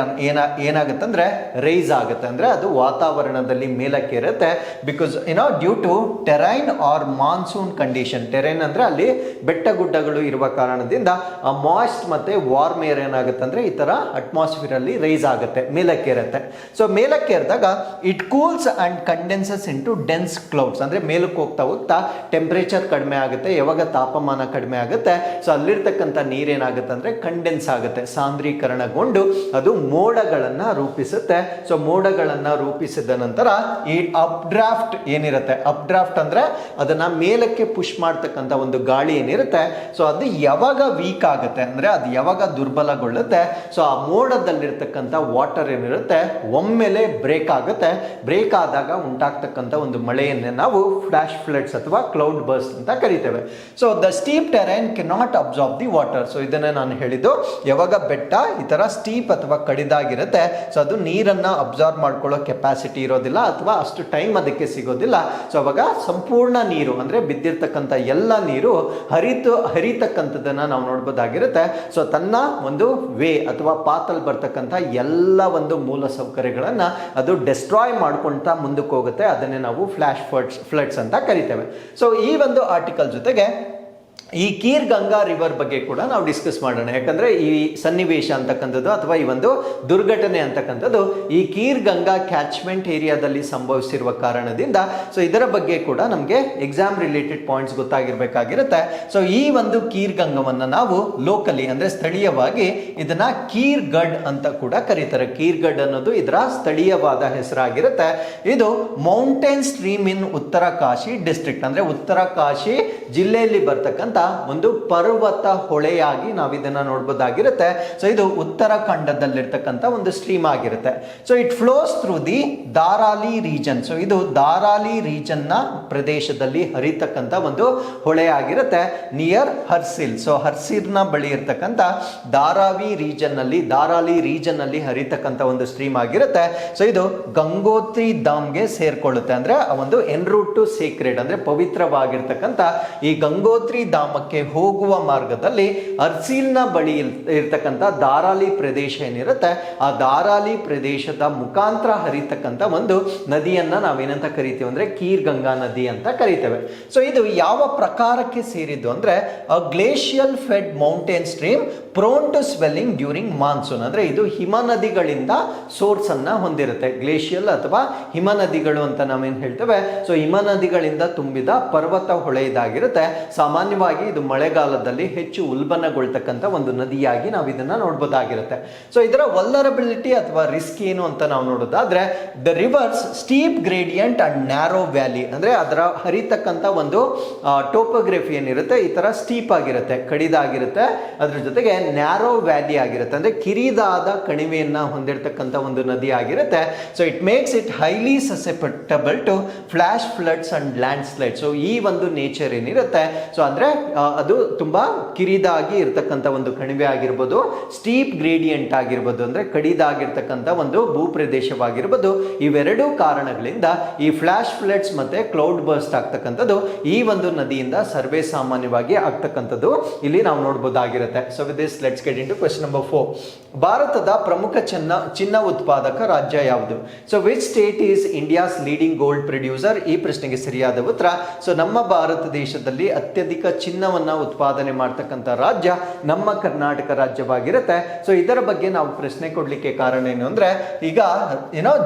[SPEAKER 1] ಏನಾಗುತ್ತೆ ಅಂದ್ರೆ ರೈಸ್ ಆಗುತ್ತೆ, ಅಂದ್ರೆ ಅದು ವಾತಾವರಣದಲ್ಲಿ ಮೇಲಕ್ಕೆ ಇರುತ್ತೆ. Because due to terrain or monsoon condition, terrain ಅಂದ್ರೆ ಅಲ್ಲಿ ಬೆಟ್ಟ ಗುಡ್ಡಗಳು ಇರುವ ಕಾರಣದಿಂದ ಆ ಮಾಯ್ಸ್ಟ್ ಮತ್ತೆ ವಾರ್ಮ್ ಏರ್ ಏನಾಗುತ್ತೆ ಅಂದ್ರೆ ಈ ತರ ಅಟ್ಮಾಸ್ಫಿಯರ್ ಅಲ್ಲಿ ರೈಸ್ ಆಗುತ್ತೆ, ಮೇಲಕ್ಕೆ ಇರುತ್ತೆ. ಸೊ ಮೇಲಕ್ಕೆ ಇರಿದಾಗ it cools and condenses into dense clouds, ಅಂದ್ರೆ ಮೇಲಕ್ಕೆ ಹೋಗ್ತಾ ಹೋಗ್ತಾ ಟೆಂಪರೇಚರ್ ಕಡಿಮೆ ಆಗುತ್ತೆ. ಯಾವಾಗ ತಾಪಮಾನ ಕಡಿಮೆ ಆಗುತ್ತೆ, ಸೊ ಅಲ್ಲಿರ್ತಕ್ಕಂಥ ನೀರೇನಾಗುತ್ತೆ ಅಂದ್ರೆ ಕಂಡೆನ್ಸ್ ಆಗುತ್ತೆ, ಸಾಂದ್ರೀಕರಣಗೊಂಡು ಅದು ಮೋಡಗಳನ್ನ ರೂಪಿಸುತ್ತೆ. ಸೊ ಮೋಡಗಳನ್ನ ರೂಪಿಸಿದ ನಂತರ ಈ ಅಪ್ ಡ್ರಾಫ್ಟ್ ಏನಿರುತ್ತೆ, ಅಪ್ ಡ್ರಾಫ್ಟ್ ಅಂದ್ರೆ ಅದನ್ನ ಮೇಲಕ್ಕೆ ಪುಷ್ ಮಾಡ್ತಕ್ಕಂಥ ಒಂದು ಗಾಳಿ ಏನಿರುತ್ತೆ, ಸೊ ಅದು ಯಾವಾಗ ವೀಕ್ ಆಗುತ್ತೆ ಅಂದ್ರೆ ಅದು ಯಾವಾಗ ದುರ್ಬಲಗೊಳ್ಳುತ್ತೆ, ಸೊ ಆ ಮೋಡದಲ್ಲಿರ್ತಕ್ಕಂಥ ವಾಟರ್ ಏನಿರುತ್ತೆ ಒಮ್ಮೆಲೆ ಬ್ರೇಕ್ ಆಗುತ್ತೆ. ಬ್ರೇಕ್ ಆದಾಗ ಉಂಟಾಗ್ತಕ್ಕಂಥ ಒಂದು ಮಳೆಯನ್ನೇ ನಾವು ಫ್ಲಾಶ್ ಫ್ಲಡ್ಸ್ ಅಥವಾ ಅಥವಾ ಕ್ಲೌಡ್ ಬರ್ಸ್ಟ್ ಅಂತ ಕರಿತೇವೆ. So the steep terrain cannot absorb the water. So ಇದನ್ನೇ ನಾನು ಹೇಳಿದ್ದು, ಯಾವಾಗ ಬೆಟ್ಟ ಈ ತರ ಸ್ಟೀಪ್ ಅಥವಾ ಕಡಿದಾಗಿರುತ್ತೆ, ಸೊ ಅದು ನೀರನ್ನ ಅಬ್ಸಾರ್ಬ್ ಮಾಡ್ಕೊಳ್ಳೋ ಕೆಪಾಸಿಟಿ ಇರೋದಿಲ್ಲ ಅಥವಾ ಅಷ್ಟು ಟೈಮ್ ಅದಕ್ಕೆ ಸಿಗೋದಿಲ್ಲ. ಸೊ ಅವಾಗ ಸಂಪೂರ್ಣ ನೀರು ಅಂದ್ರೆ ಬಿದ್ದಿರ್ತಕ್ಕಂಥ ಎಲ್ಲ ನೀರು ಹರಿತಕ್ಕಂಥದ್ದನ್ನ ನಾವು ನೋಡ್ಬೋದಾಗಿರುತ್ತೆ. ಸೊ ತನ್ನ ಒಂದು ವೇ ಅಥವಾ ಪಾತಲ್ಲಿ ಬರ್ತಕ್ಕಂಥ ಎಲ್ಲ ಒಂದು ಮೂಲ ಸೌಕರ್ಯಗಳನ್ನ ಅದು ಡೆಸ್ಟ್ರಾಯ್ ಮಾಡ್ಕೊಂತ ಮುಂದಕ್ಕೆ ಹೋಗುತ್ತೆ. ಅದನ್ನೇ ನಾವು ಫ್ಲಾಶ್ ಫ್ಲಡ್ಸ್ ಅಂತ ಕರಿತೇವೆ. ಸೊ ಈ ಒಂದು ಆರ್ಟಿಕಲ್ ಜೊತೆಗೆ ಈ ಕೀರ್ ಗಂಗಾ ರಿವರ್ ಬಗ್ಗೆ ಕೂಡ ನಾವು ಡಿಸ್ಕಸ್ ಮಾಡೋಣ. ಯಾಕಂದ್ರೆ ಈ ಸನ್ನಿವೇಶ ಅಂತಕ್ಕಂಥದ್ದು ಅಥವಾ ಈ ಒಂದು ದುರ್ಘಟನೆ ಅಂತಕ್ಕಂಥದ್ದು ಈ ಕೀರ್ ಗಂಗಾ ಕ್ಯಾಚ್ಮೆಂಟ್ ಏರಿಯಾದಲ್ಲಿ ಸಂಭವಿಸಿರುವ ಕಾರಣದಿಂದ ಸೊ ಇದರ ಬಗ್ಗೆ ಕೂಡ ನಮಗೆ ಎಕ್ಸಾಮ್ ರಿಲೇಟೆಡ್ ಪಾಯಿಂಟ್ಸ್ ಗೊತ್ತಾಗಿರ್ಬೇಕಾಗಿರುತ್ತೆ. ಸೊ ಈ ಒಂದು ಕೀರ್ ಗಂಗವನ್ನ ನಾವು ಲೋಕಲಿ ಅಂದ್ರೆ ಸ್ಥಳೀಯವಾಗಿ ಇದನ್ನ ಕೀರ್ ಗಡ್ ಅಂತ ಕೂಡ ಕರೀತಾರೆ. ಕೀರ್ ಗಡ್ ಅನ್ನೋದು ಇದರ ಸ್ಥಳೀಯವಾದ ಹೆಸರಾಗಿರುತ್ತೆ. ಇದು ಮೌಂಟೇನ್ ಸ್ಟ್ರೀಮ್ ಇನ್ ಉತ್ತರ ಕಾಶಿ ಡಿಸ್ಟ್ರಿಕ್ಟ್ ಅಂದ್ರೆ ಉತ್ತರ ಕಾಶಿ ಜಿಲ್ಲೆಯಲ್ಲಿ ಬರ್ತಕ್ಕಂಥ ಒಂದು ಪರ್ವತ ಹೊಳೆಯಾಗಿ ನಾವು ಇದನ್ನ ನೋಡಬಹುದಾಗಿರುತ್ತೆ. ಸೊ ಇದು ಉತ್ತರಾಖಂಡದಲ್ಲಿರ್ತಕ್ಕಂಥ ಒಂದು ಸ್ಟ್ರೀಮ್ ಆಗಿರುತ್ತೆ. So it flows through the Dharali region. So ಇದು ದಾರಾಲಿ ರೀಜನ್ ನ ಪ್ರದೇಶದಲ್ಲಿ ಹರಿತಕ್ಕಂಥ ಒಂದು ಹೊಳೆ ಆಗಿರುತ್ತೆ ನಿಯರ್ ಹರ್ಸಿಲ್. ಸೊ ಹರ್ಸಿಲ್ ನ ಬಳಿ ಇರ್ತಕ್ಕಂಥ ದಾರಾಲಿ ರೀಜನ್ ನಲ್ಲಿ ಹರಿತಕ್ಕಂಥ ಒಂದು ಸ್ಟ್ರೀಮ್ ಆಗಿರುತ್ತೆ. ಸೊ ಇದು ಗಂಗೋತ್ರಿ ಧಾಮ್ಗೆ ಸೇರ್ಕೊಳ್ಳುತ್ತೆ. ಅಂದ್ರೆ ಆ ಒಂದು ಎನ್ ರೂಟ್ ಟು ಸೇಕ್ರೆಡ್ ಅಂದ್ರೆ ಪವಿತ್ರವಾಗಿರ್ತಕ್ಕಂಥ ಈ ಗಂಗೋತ್ರಿ ಧಾಮಕ್ಕೆ ಹೋಗುವ ಮಾರ್ಗದಲ್ಲಿ ಅರ್ಸಿಲ್ನ ಬಳಿ ಇರ್ತಕ್ಕಂಥ ದಾರಾಲಿ ಪ್ರದೇಶ ಏನಿರುತ್ತೆ, ಆ ದಾರಾಲಿ ಪ್ರದೇಶದ ಮುಖಾಂತರ ಹರಿತಕ್ಕಂಥ ಒಂದು ನದಿಯನ್ನ ನಾವೇನಂತ ಕರಿತೀವಿ ಅಂದ್ರೆ ಕೀರ್ ಗಂಗಾ ನದಿ ಅಂತ ಕರಿತೇವೆ. ಸೊ ಇದು ಯಾವ ಪ್ರಕಾರಕ್ಕೆ ಸೇರಿದ್ದು ಅಂದ್ರೆ glacial fed mountain stream prone to swelling during monsoon. ಅಂದ್ರೆ ಇದು ಹಿಮ ನದಿಗಳಿಂದ ಸೋರ್ಸ್ ಅನ್ನ ಹೊಂದಿರುತ್ತೆ. ಗ್ಲೇಷಿಯಲ್ ಅಥವಾ ಹಿಮ ನದಿಗಳು ಅಂತ ನಾವೇನ್ ಹೇಳ್ತೇವೆ. ಸೊ ಹಿಮ ನದಿಗಳಿಂದ ತುಂಬಿದ ಪರ್ವತ ಹೊಳೆ ಇದಾಗಿರುತ್ತೆ. ಸಾಮಾನ್ಯವಾಗಿ ಇದು ಮಳೆಗಾಲದಲ್ಲಿ ಹೆಚ್ಚು ಉಲ್ಬಣಗೊಳ್ತಕ್ಕಂಥ ಒಂದು ನದಿಯಾಗಿ ನಾವು ಇದನ್ನ ನೋಡಬಹುದಾಗಿರುತ್ತೆ. ಸೊ ಇದರ ವಲ್ನರಬಿಲಿಟಿ ಅಥವಾ ರಿಸ್ಕ್ ಏನು ಅಂತ ನಾವು ನೋಡೋದಾದ್ರೆ the river's steep gradient and narrow valley. ಅಂದ್ರೆ ಅದರ ಹರಿತಕ್ಕಂಥ ಒಂದು ಟೋಪೋಗ್ರಫಿ ಏನಿರುತ್ತೆ ಈ ತರ ಸ್ಟೀಪ್ ಆಗಿರುತ್ತೆ, ಕಡಿದಾಗಿರುತ್ತೆ. ಅದ್ರ ಜೊತೆಗೆ ನ್ಯಾರೋ ವ್ಯಾಲಿ ಆಗಿರುತ್ತೆ, ಅಂದ್ರೆ ಕಿರಿದಾದ ಕಣಿವೆಯನ್ನ ಹೊಂದಿರತಕ್ಕಂಥ ಒಂದು ನದಿ ಆಗಿರುತ್ತೆ. So it makes it highly susceptible to flash floods and land slide. So ಈ ಒಂದು ನೇಚರ್ ಏನಿರುತ್ತೆ, ಸೊ ಅಂದ್ರೆ ಅದು ತುಂಬಾ ಕಿರಿದಾಗಿ ಇರ್ತಕ್ಕಂಥ ಒಂದು ಕಣಿವೆ ಆಗಿರ್ಬೋದು, ಸ್ಟೀಪ್ ಗ್ರೇಡಿಯಂಟ್ ಆಗಿರ್ಬೋದು ಅಂದ್ರೆ ಕಡಿದಾಗಿರ್ತಕ್ಕಂಥ ಒಂದು ಭೂಪ್ರದೇಶವಾಗಿರ್ಬೋದು. ಇವೆರಡೂ ಕಾರಣಗಳಿಂದ ಈ ಫ್ಲಾಶ್ ಫ್ಲಡ್ಸ್ ಮತ್ತೆ ಕ್ಲೌಡ್ ಬರ್ಸ್ಟ್ ಆಗ್ತಕ್ಕಂಥದ್ದು ಈ ಒಂದು ನದಿಯಿಂದ ಸರ್ವೇ ಸಾಮಾನ್ಯವಾಗಿ ಆಗ್ತಕ್ಕಂಥದ್ದು ಇಲ್ಲಿ ನಾವು ನೋಡಬಹುದಾಗಿರುತ್ತೆ. So with this let's get into question number 4. ಭಾರತದ ಪ್ರಮುಖ ಚಿನ್ನ ಉತ್ಪಾದಕ ರಾಜ್ಯ ಯಾವುದು? So which state is India's leading gold producer? ಈ ಪ್ರಶ್ನೆಗೆ ಸರಿಯಾದ ಉತ್ತರ ಸೊ ನಮ್ಮ ಭಾರತ ದೇಶದಲ್ಲಿ ಅತ್ಯಧಿಕ ಚಿನ್ನವನ್ನ ಉತ್ಪಾದನೆ ಮಾಡ್ತಕ್ಕಂಥ ರಾಜ್ಯ ನಮ್ಮ ಕರ್ನಾಟಕ ರಾಜ್ಯವಾಗಿರುತ್ತೆ. ಸೊ ಇದರ ಬಗ್ಗೆ ನಾವು ಪ್ರಶ್ನೆ ಕೊಡ್ಲಿಕ್ಕೆ ಕಾರಣ ಏನು ಅಂದ್ರೆ ಈಗ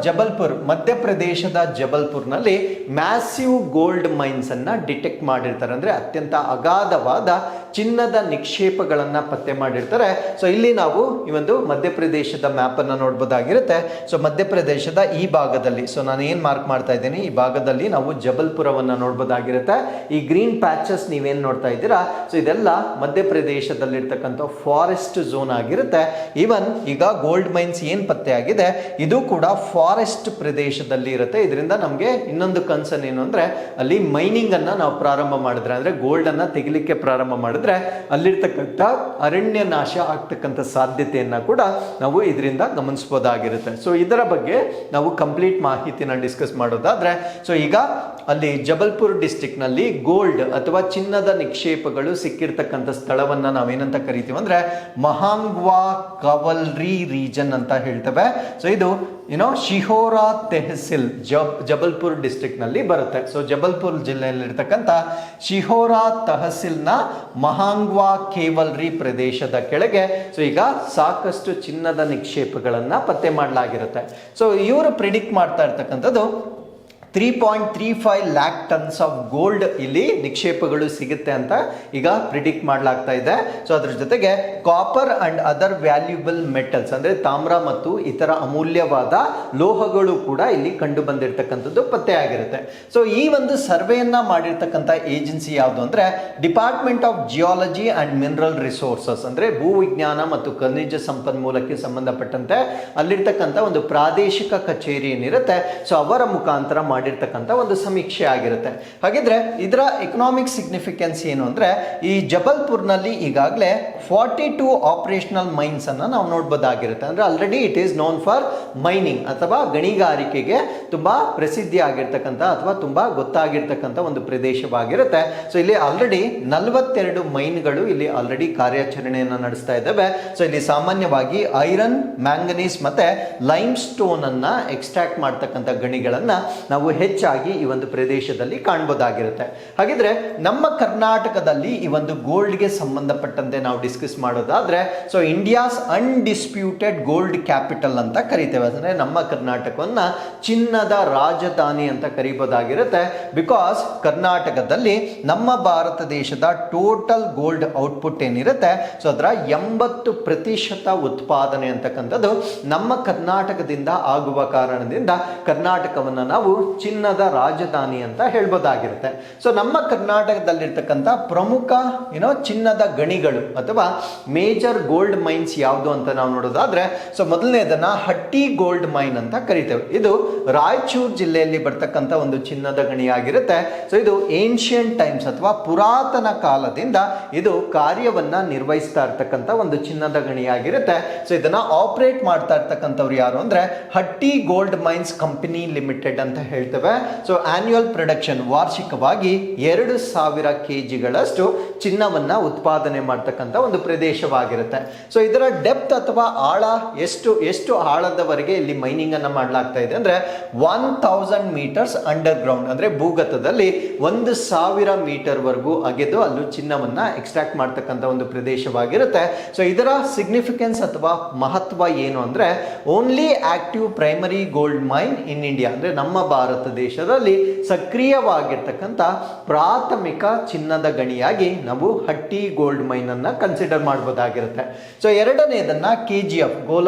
[SPEAKER 1] ಜಬಲ್ಪುರ್, ಮಧ್ಯಪ್ರದೇಶದ ಜಬಲ್ಪುರ್ನಲ್ಲಿ ಮ್ಯಾಸಿವ್ ಗೋಲ್ಡ್ ಮೈನ್ಸ್ ಅನ್ನ ಡಿಟೆಕ್ಟ್ ಮಾಡಿರ್ತಾರೆ. ಅಂದ್ರೆ ಅತ್ಯಂತ ಅಗಾಧವಾದ ಚಿನ್ನದ ನಿಕ್ಷೇಪಗಳನ್ನ ಪತ್ತೆ ಮಾಡಿರ್ತಾರೆ. ಸೊ ಇಲ್ಲಿ ನಾವು ಈ ಒಂದು ಮಧ್ಯಪ್ರದೇಶದ ಮ್ಯಾಪ್ ಅನ್ನ ನೋಡಬಹುದಾಗಿರುತ್ತೆ. ಸೊ ಮಧ್ಯಪ್ರದೇಶದ ಈ ಭಾಗದಲ್ಲಿ ಸೊ ನಾನು ಏನ್ ಮಾರ್ಕ್ ಮಾಡ್ತಾ ಇದ್ದೀನಿ, ಈ ಭಾಗದಲ್ಲಿ ನಾವು ಜಬಲ್ಪುರವನ್ನ ನೋಡಬಹುದಾಗಿರುತ್ತೆ. ಈ ಗ್ರೀನ್ ಪ್ಯಾಚಸ್ ನೀವೇನ್ ನೋಡ್ತಾ ಇದ್ದೀರಾ, ಸೊ ಇದೆಲ್ಲ ಮಧ್ಯಪ್ರದೇಶದಲ್ಲಿರ್ತಕ್ಕಂಥ ಫಾರೆಸ್ಟ್ ಝೋನ್ ಆಗಿರುತ್ತೆ. ಈವನ್ ಈಗ ಗೋಲ್ಡ್ ಮೈನ್ಸ್ ಏನ್ ಪತ್ತೆ ಆಗಿದೆ ಇದು ಕೂಡ ಫಾರೆಸ್ಟ್ ಪ್ರದೇಶದಲ್ಲಿ ಇರುತ್ತೆ. ಇದರಿಂದ ನಮಗೆ ಇನ್ನೊಂದು ಕನ್ಸರ್ನ್ ಏನು ಅಂದ್ರೆ ಅಲ್ಲಿ ಮೈನಿಂಗ್ ಅನ್ನ ನಾವು ಪ್ರಾರಂಭ ಮಾಡಿದ್ರೆ ಅಂದ್ರೆ ಗೋಲ್ಡ್ ಅನ್ನ ತೆಗಿಲಿಕ್ಕೆ ಪ್ರಾರಂಭ ಮಾಡಿದ್ರೆ ಅಲ್ಲಿರ್ತಕ್ಕಂಥ ಅರಣ್ಯ ನಾಶ ಆಗ್ತಕ್ಕಂಥ ಸಾಧ್ಯತೆಯನ್ನ ಕೂಡ ನಾವು ಇದರಿಂದ ಗಮನಿಸಬಹುದಾಗಿರುತ್ತೆ. ಸೊ ಇದರ ಬಗ್ಗೆ ನಾವು ಕಂಪ್ಲೀಟ್ ಮಾಹಿತಿನ ಡಿಸ್ಕಸ್ ಮಾಡೋದಾದ್ರೆ ಸೊ ಈಗ ಅಲ್ಲಿ ಜಬಲ್ಪುರ್ ಡಿಸ್ಟ್ರಿಕ್ಟ್ ನಲ್ಲಿ ಗೋಲ್ಡ್ ಅಥವಾ ಚಿನ್ನದ ನಿಕ್ಷೇಪಗಳು ಸಿಕ್ಕಿರ್ತಕ್ಕಂಥ ಸ್ಥಳವನ್ನ ನಾವೇನಂತ ಕರಿತೀವಿ ಅಂದ್ರೆ ಮಹಾಂಗ್ವಾ ಕವಲ್ರಿ ರೀಜನ್ ಅಂತ ಹೇಳ್ತೇವೆ. ಸೊ ಇದು ಶಿಹೋರಾ ತೆಹಸಿಲ್ ಜಬಲ್ಪುರ್ ಡಿಸ್ಟ್ರಿಕ್ಟ್ ನಲ್ಲಿ ಬರುತ್ತೆ. ಸೊ ಜಬಲ್ಪುರ್ ಜಿಲ್ಲೆಯಲ್ಲಿರ್ತಕ್ಕಂಥ ಶಿಹೋರಾ ತಹಸಿಲ್ನ ಮಹಾಂಗ್ವಾ ಕೇವಲ್ರಿ ಪ್ರದೇಶದ ಕೆಳಗೆ ಸೊ ಈಗ ಸಾಕಷ್ಟು ಚಿನ್ನದ ನಿಕ್ಷೇಪಗಳನ್ನ ಪತ್ತೆ ಮಾಡಲಾಗಿರುತ್ತೆ. ಸೊ ಇವರು ಪ್ರಿಡಿಕ್ಟ್ ಮಾಡ್ತಾ ಇರ್ತಕ್ಕಂಥದ್ದು 3.35 lakh tons ಆಫ್ ಗೋಲ್ಡ್ ಇಲ್ಲಿ ನಿಕ್ಷೇಪಗಳು ಸಿಗುತ್ತೆ ಅಂತ ಈಗ ಪ್ರಿಡಿಕ್ಟ್ ಮಾಡಲಾಗ್ತಾ ಇದೆ. ಸೊ ಅದ್ರ ಜೊತೆಗೆ copper and other valuable metals ಅಂದ್ರೆ ತಾಮ್ರ ಮತ್ತು ಇತರ ಅಮೂಲ್ಯವಾದ ಲೋಹಗಳು ಕೂಡ ಇಲ್ಲಿ ಕಂಡು ಬಂದಿರತಕ್ಕಂಥದ್ದು ಪತ್ತೆ ಆಗಿರುತ್ತೆ. ಸೊ ಈ ಒಂದು ಸರ್ವೆಯನ್ನ ಮಾಡಿರ್ತಕ್ಕಂಥ ಏಜೆನ್ಸಿ ಯಾವುದು ಅಂದ್ರೆ department of geology and mineral resources ಅಂದ್ರೆ ಭೂವಿಜ್ಞಾನ ಮತ್ತು ಖನಿಜ ಸಂಪನ್ಮೂಲಕ್ಕೆ ಸಂಬಂಧಪಟ್ಟಂತೆ ಅಲ್ಲಿರ್ತಕ್ಕಂಥ ಒಂದು ಪ್ರಾದೇಶಿಕ ಕಚೇರಿ ಏನಿರುತ್ತೆ ಸೊ ಅವರ ಮುಖಾಂತರ ಮಾಡಿ ಮಾಡಿರ್ತಕ್ಕಂಥ ಒಂದು ಸಮೀಕ್ಷೆ ಆಗಿರುತ್ತೆ. ಹಾಗಿದ್ರೆ ಇದರ ಎಕನಾಮಿಕ್ ಸಿಗ್ನಿಫಿಕೆನ್ಸ್ ಏನು ಅಂದ್ರೆ, ಈ ಜಬಲ್ಪುರ್ನಲ್ಲಿ ಈಗಾಗಲೇ 42 ಆಪರೇಷನಲ್ ಮೈನ್ಸ್ ಅನ್ನ ನಾವು ನೋಡ್ಬೋದಾಗಿರುತ್ತೆ. ಅಂದ್ರೆ already it is known for mining ಅಥವಾ ಗಣಿಗಾರಿಕೆಗೆ ತುಂಬಾ ಪ್ರಸಿದ್ಧಿ ಆಗಿರ್ತಕ್ಕಂಥ ಅಥವಾ ತುಂಬಾ ಗೊತ್ತಾಗಿರ್ತಕ್ಕಂಥ ಒಂದು ಪ್ರದೇಶವಾಗಿರುತ್ತೆ. ಸೊ ಇಲ್ಲಿ ಆಲ್ರೆಡಿ 42 ಮೈನ್ಗಳು ಇಲ್ಲಿ ಆಲ್ರೆಡಿ ಕಾರ್ಯಾಚರಣೆಯನ್ನು ನಡೆಸ್ತಾ ಇದ್ದಾವೆ. ಸೊ ಇಲ್ಲಿ ಸಾಮಾನ್ಯವಾಗಿ ಐರನ್, ಮ್ಯಾಂಗನೀಸ್ ಮತ್ತೆ ಲೈಮ್ ಸ್ಟೋನ್ ಅನ್ನ ಎಕ್ಸ್ಟ್ರಾಕ್ಟ್ ಮಾಡ್ತಕ್ಕಂಥ ಗಣಿಗಳನ್ನ ನಾವು ಹೆಚ್ಚಾಗಿ ಈ ಒಂದು ಪ್ರದೇಶದಲ್ಲಿ ಕಾಣಬಹುದಾಗಿರುತ್ತೆ. ಹಾಗಿದ್ರೆ ನಮ್ಮ ಕರ್ನಾಟಕದಲ್ಲಿ ಈ ಒಂದು ಗೋಲ್ಡ್ಗೆ ಸಂಬಂಧಪಟ್ಟಂತೆ ನಾವು ಡಿಸ್ಕಸ್ ಮಾಡೋದಾದ್ರೆ, so India's undisputed gold capital ಅಂತ ಕರಿತೇವೆ. ಅಂದ್ರೆ ನಮ್ಮ ಕರ್ನಾಟಕವನ್ನ ಚಿನ್ನದ ರಾಜಧಾನಿ ಅಂತ ಕರಿಬಹುದಾಗಿರುತ್ತೆ. ಬಿಕಾಸ್ ಕರ್ನಾಟಕದಲ್ಲಿ ನಮ್ಮ ಭಾರತ ದೇಶದ ಟೋಟಲ್ ಗೋಲ್ಡ್ ಔಟ್ಪುಟ್ ಏನಿರುತ್ತೆ, ಸೊ ಅದರ 80% ಉತ್ಪಾದನೆ ಅಂತಕ್ಕಂಥದ್ದು ನಮ್ಮ ಕರ್ನಾಟಕದಿಂದ ಆಗುವ ಕಾರಣದಿಂದ ಕರ್ನಾಟಕವನ್ನ ನಾವು ಚಿನ್ನದ ರಾಜಧಾನಿ ಅಂತ ಹೇಳ್ಬೋದಾಗಿರುತ್ತೆ. ಸೊ ನಮ್ಮ ಕರ್ನಾಟಕದಲ್ಲಿರ್ತಕ್ಕಂಥ ಪ್ರಮುಖ ಚಿನ್ನದ ಗಣಿಗಳು ಅಥವಾ ಮೇಜರ್ ಗೋಲ್ಡ್ ಮೈನ್ಸ್ ಯಾವುದು ಅಂತ ನಾವು ನೋಡೋದಾದ್ರೆ, ಸೊ ಮೊದಲನೇದನ್ನ ಹಟ್ಟಿ ಗೋಲ್ಡ್ ಮೈನ್ ಅಂತ ಕರಿತೇವೆ. ಇದು ರಾಯಚೂರು ಜಿಲ್ಲೆಯಲ್ಲಿ ಬರ್ತಕ್ಕಂಥ ಒಂದು ಚಿನ್ನದ ಗಣಿಯಾಗಿರುತ್ತೆ. ಸೊ ಇದು ಏನ್ಷಿಯಂಟ್ ಟೈಮ್ಸ್ ಅಥವಾ ಪುರಾತನ ಕಾಲದಿಂದ ಇದು ಕಾರ್ಯವನ್ನ ನಿರ್ವಹಿಸ್ತಾ ಇರ್ತಕ್ಕಂಥ ಒಂದು ಚಿನ್ನದ ಗಣಿಯಾಗಿರುತ್ತೆ. ಸೊ ಇದನ್ನ ಆಪರೇಟ್ ಮಾಡ್ತಾ ಇರ್ತಕ್ಕಂಥವ್ರು ಯಾರು ಅಂದ್ರೆ ಹಟ್ಟಿ ಗೋಲ್ಡ್ ಮೈನ್ಸ್ ಕಂಪನಿ ಲಿಮಿಟೆಡ್ ಅಂತ ಹೇಳ್ತೇವೆ. ಸೊ ಆನ್ಯುವಲ್ ಪ್ರೊಡಕ್ಷನ್, ವಾರ್ಷಿಕವಾಗಿ 2000 kgಗಳಷ್ಟು ಚಿನ್ನವನ್ನ ಉತ್ಪಾದನೆ ಮಾಡ್ತಕ್ಕಂಥ ಒಂದು ಪ್ರದೇಶವಾಗಿರುತ್ತೆ. ಸೊ ಇದರ ಡೆಪ್ತ್ ಅಥವಾ ಆಳ ಎಷ್ಟು ಆಳದವರೆಗೆ ಇಲ್ಲಿ ಮೈನಿಂಗ್ ಅನ್ನ ಮಾಡಲಾಗ್ತಾ ಇದೆ ಅಂದ್ರೆ 1000 ಮೀಟರ್ಸ್ ಅಂಡರ್ ಗ್ರೌಂಡ್, ಅಂದ್ರೆ ಭೂಗತದಲ್ಲಿ 1000 ಮೀಟರ್ ವರೆಗೂ ಅಗೆದು ಅಲ್ಲೂ ಚಿನ್ನವನ್ನ ಎಕ್ಸ್ಟ್ರಾಕ್ಟ್ ಮಾಡ್ತಕ್ಕಂಥ ಒಂದು ಪ್ರದೇಶವಾಗಿರುತ್ತೆ. ಸೊ ಇದರ ಸಿಗ್ನಿಫಿಕೆನ್ಸ್ ಅಥವಾ ಮಹತ್ವ ಏನು ಅಂದ್ರೆ, only active primary gold mine in India, ಅಂದ್ರೆ ನಮ್ಮ ಭಾರತ ದೇಶದಲ್ಲಿ ಸಕ್ರಿಯವಾಗಿರ್ತಕ್ಕಂಥ ಪ್ರಾಥಮಿಕ ಚಿನ್ನದ ಗಣಿಯಾಗಿ ನಾವು ಹಟ್ಟಿ ಗೋಲ್ಡ್ ಮೈನ್ ಅನ್ನ ಕನ್ಸಿಡರ್ ಮಾಡಬಹುದಾಗಿರುತ್ತೆ. ಸೊ ಎರಡನೇದನ್ನ KGF,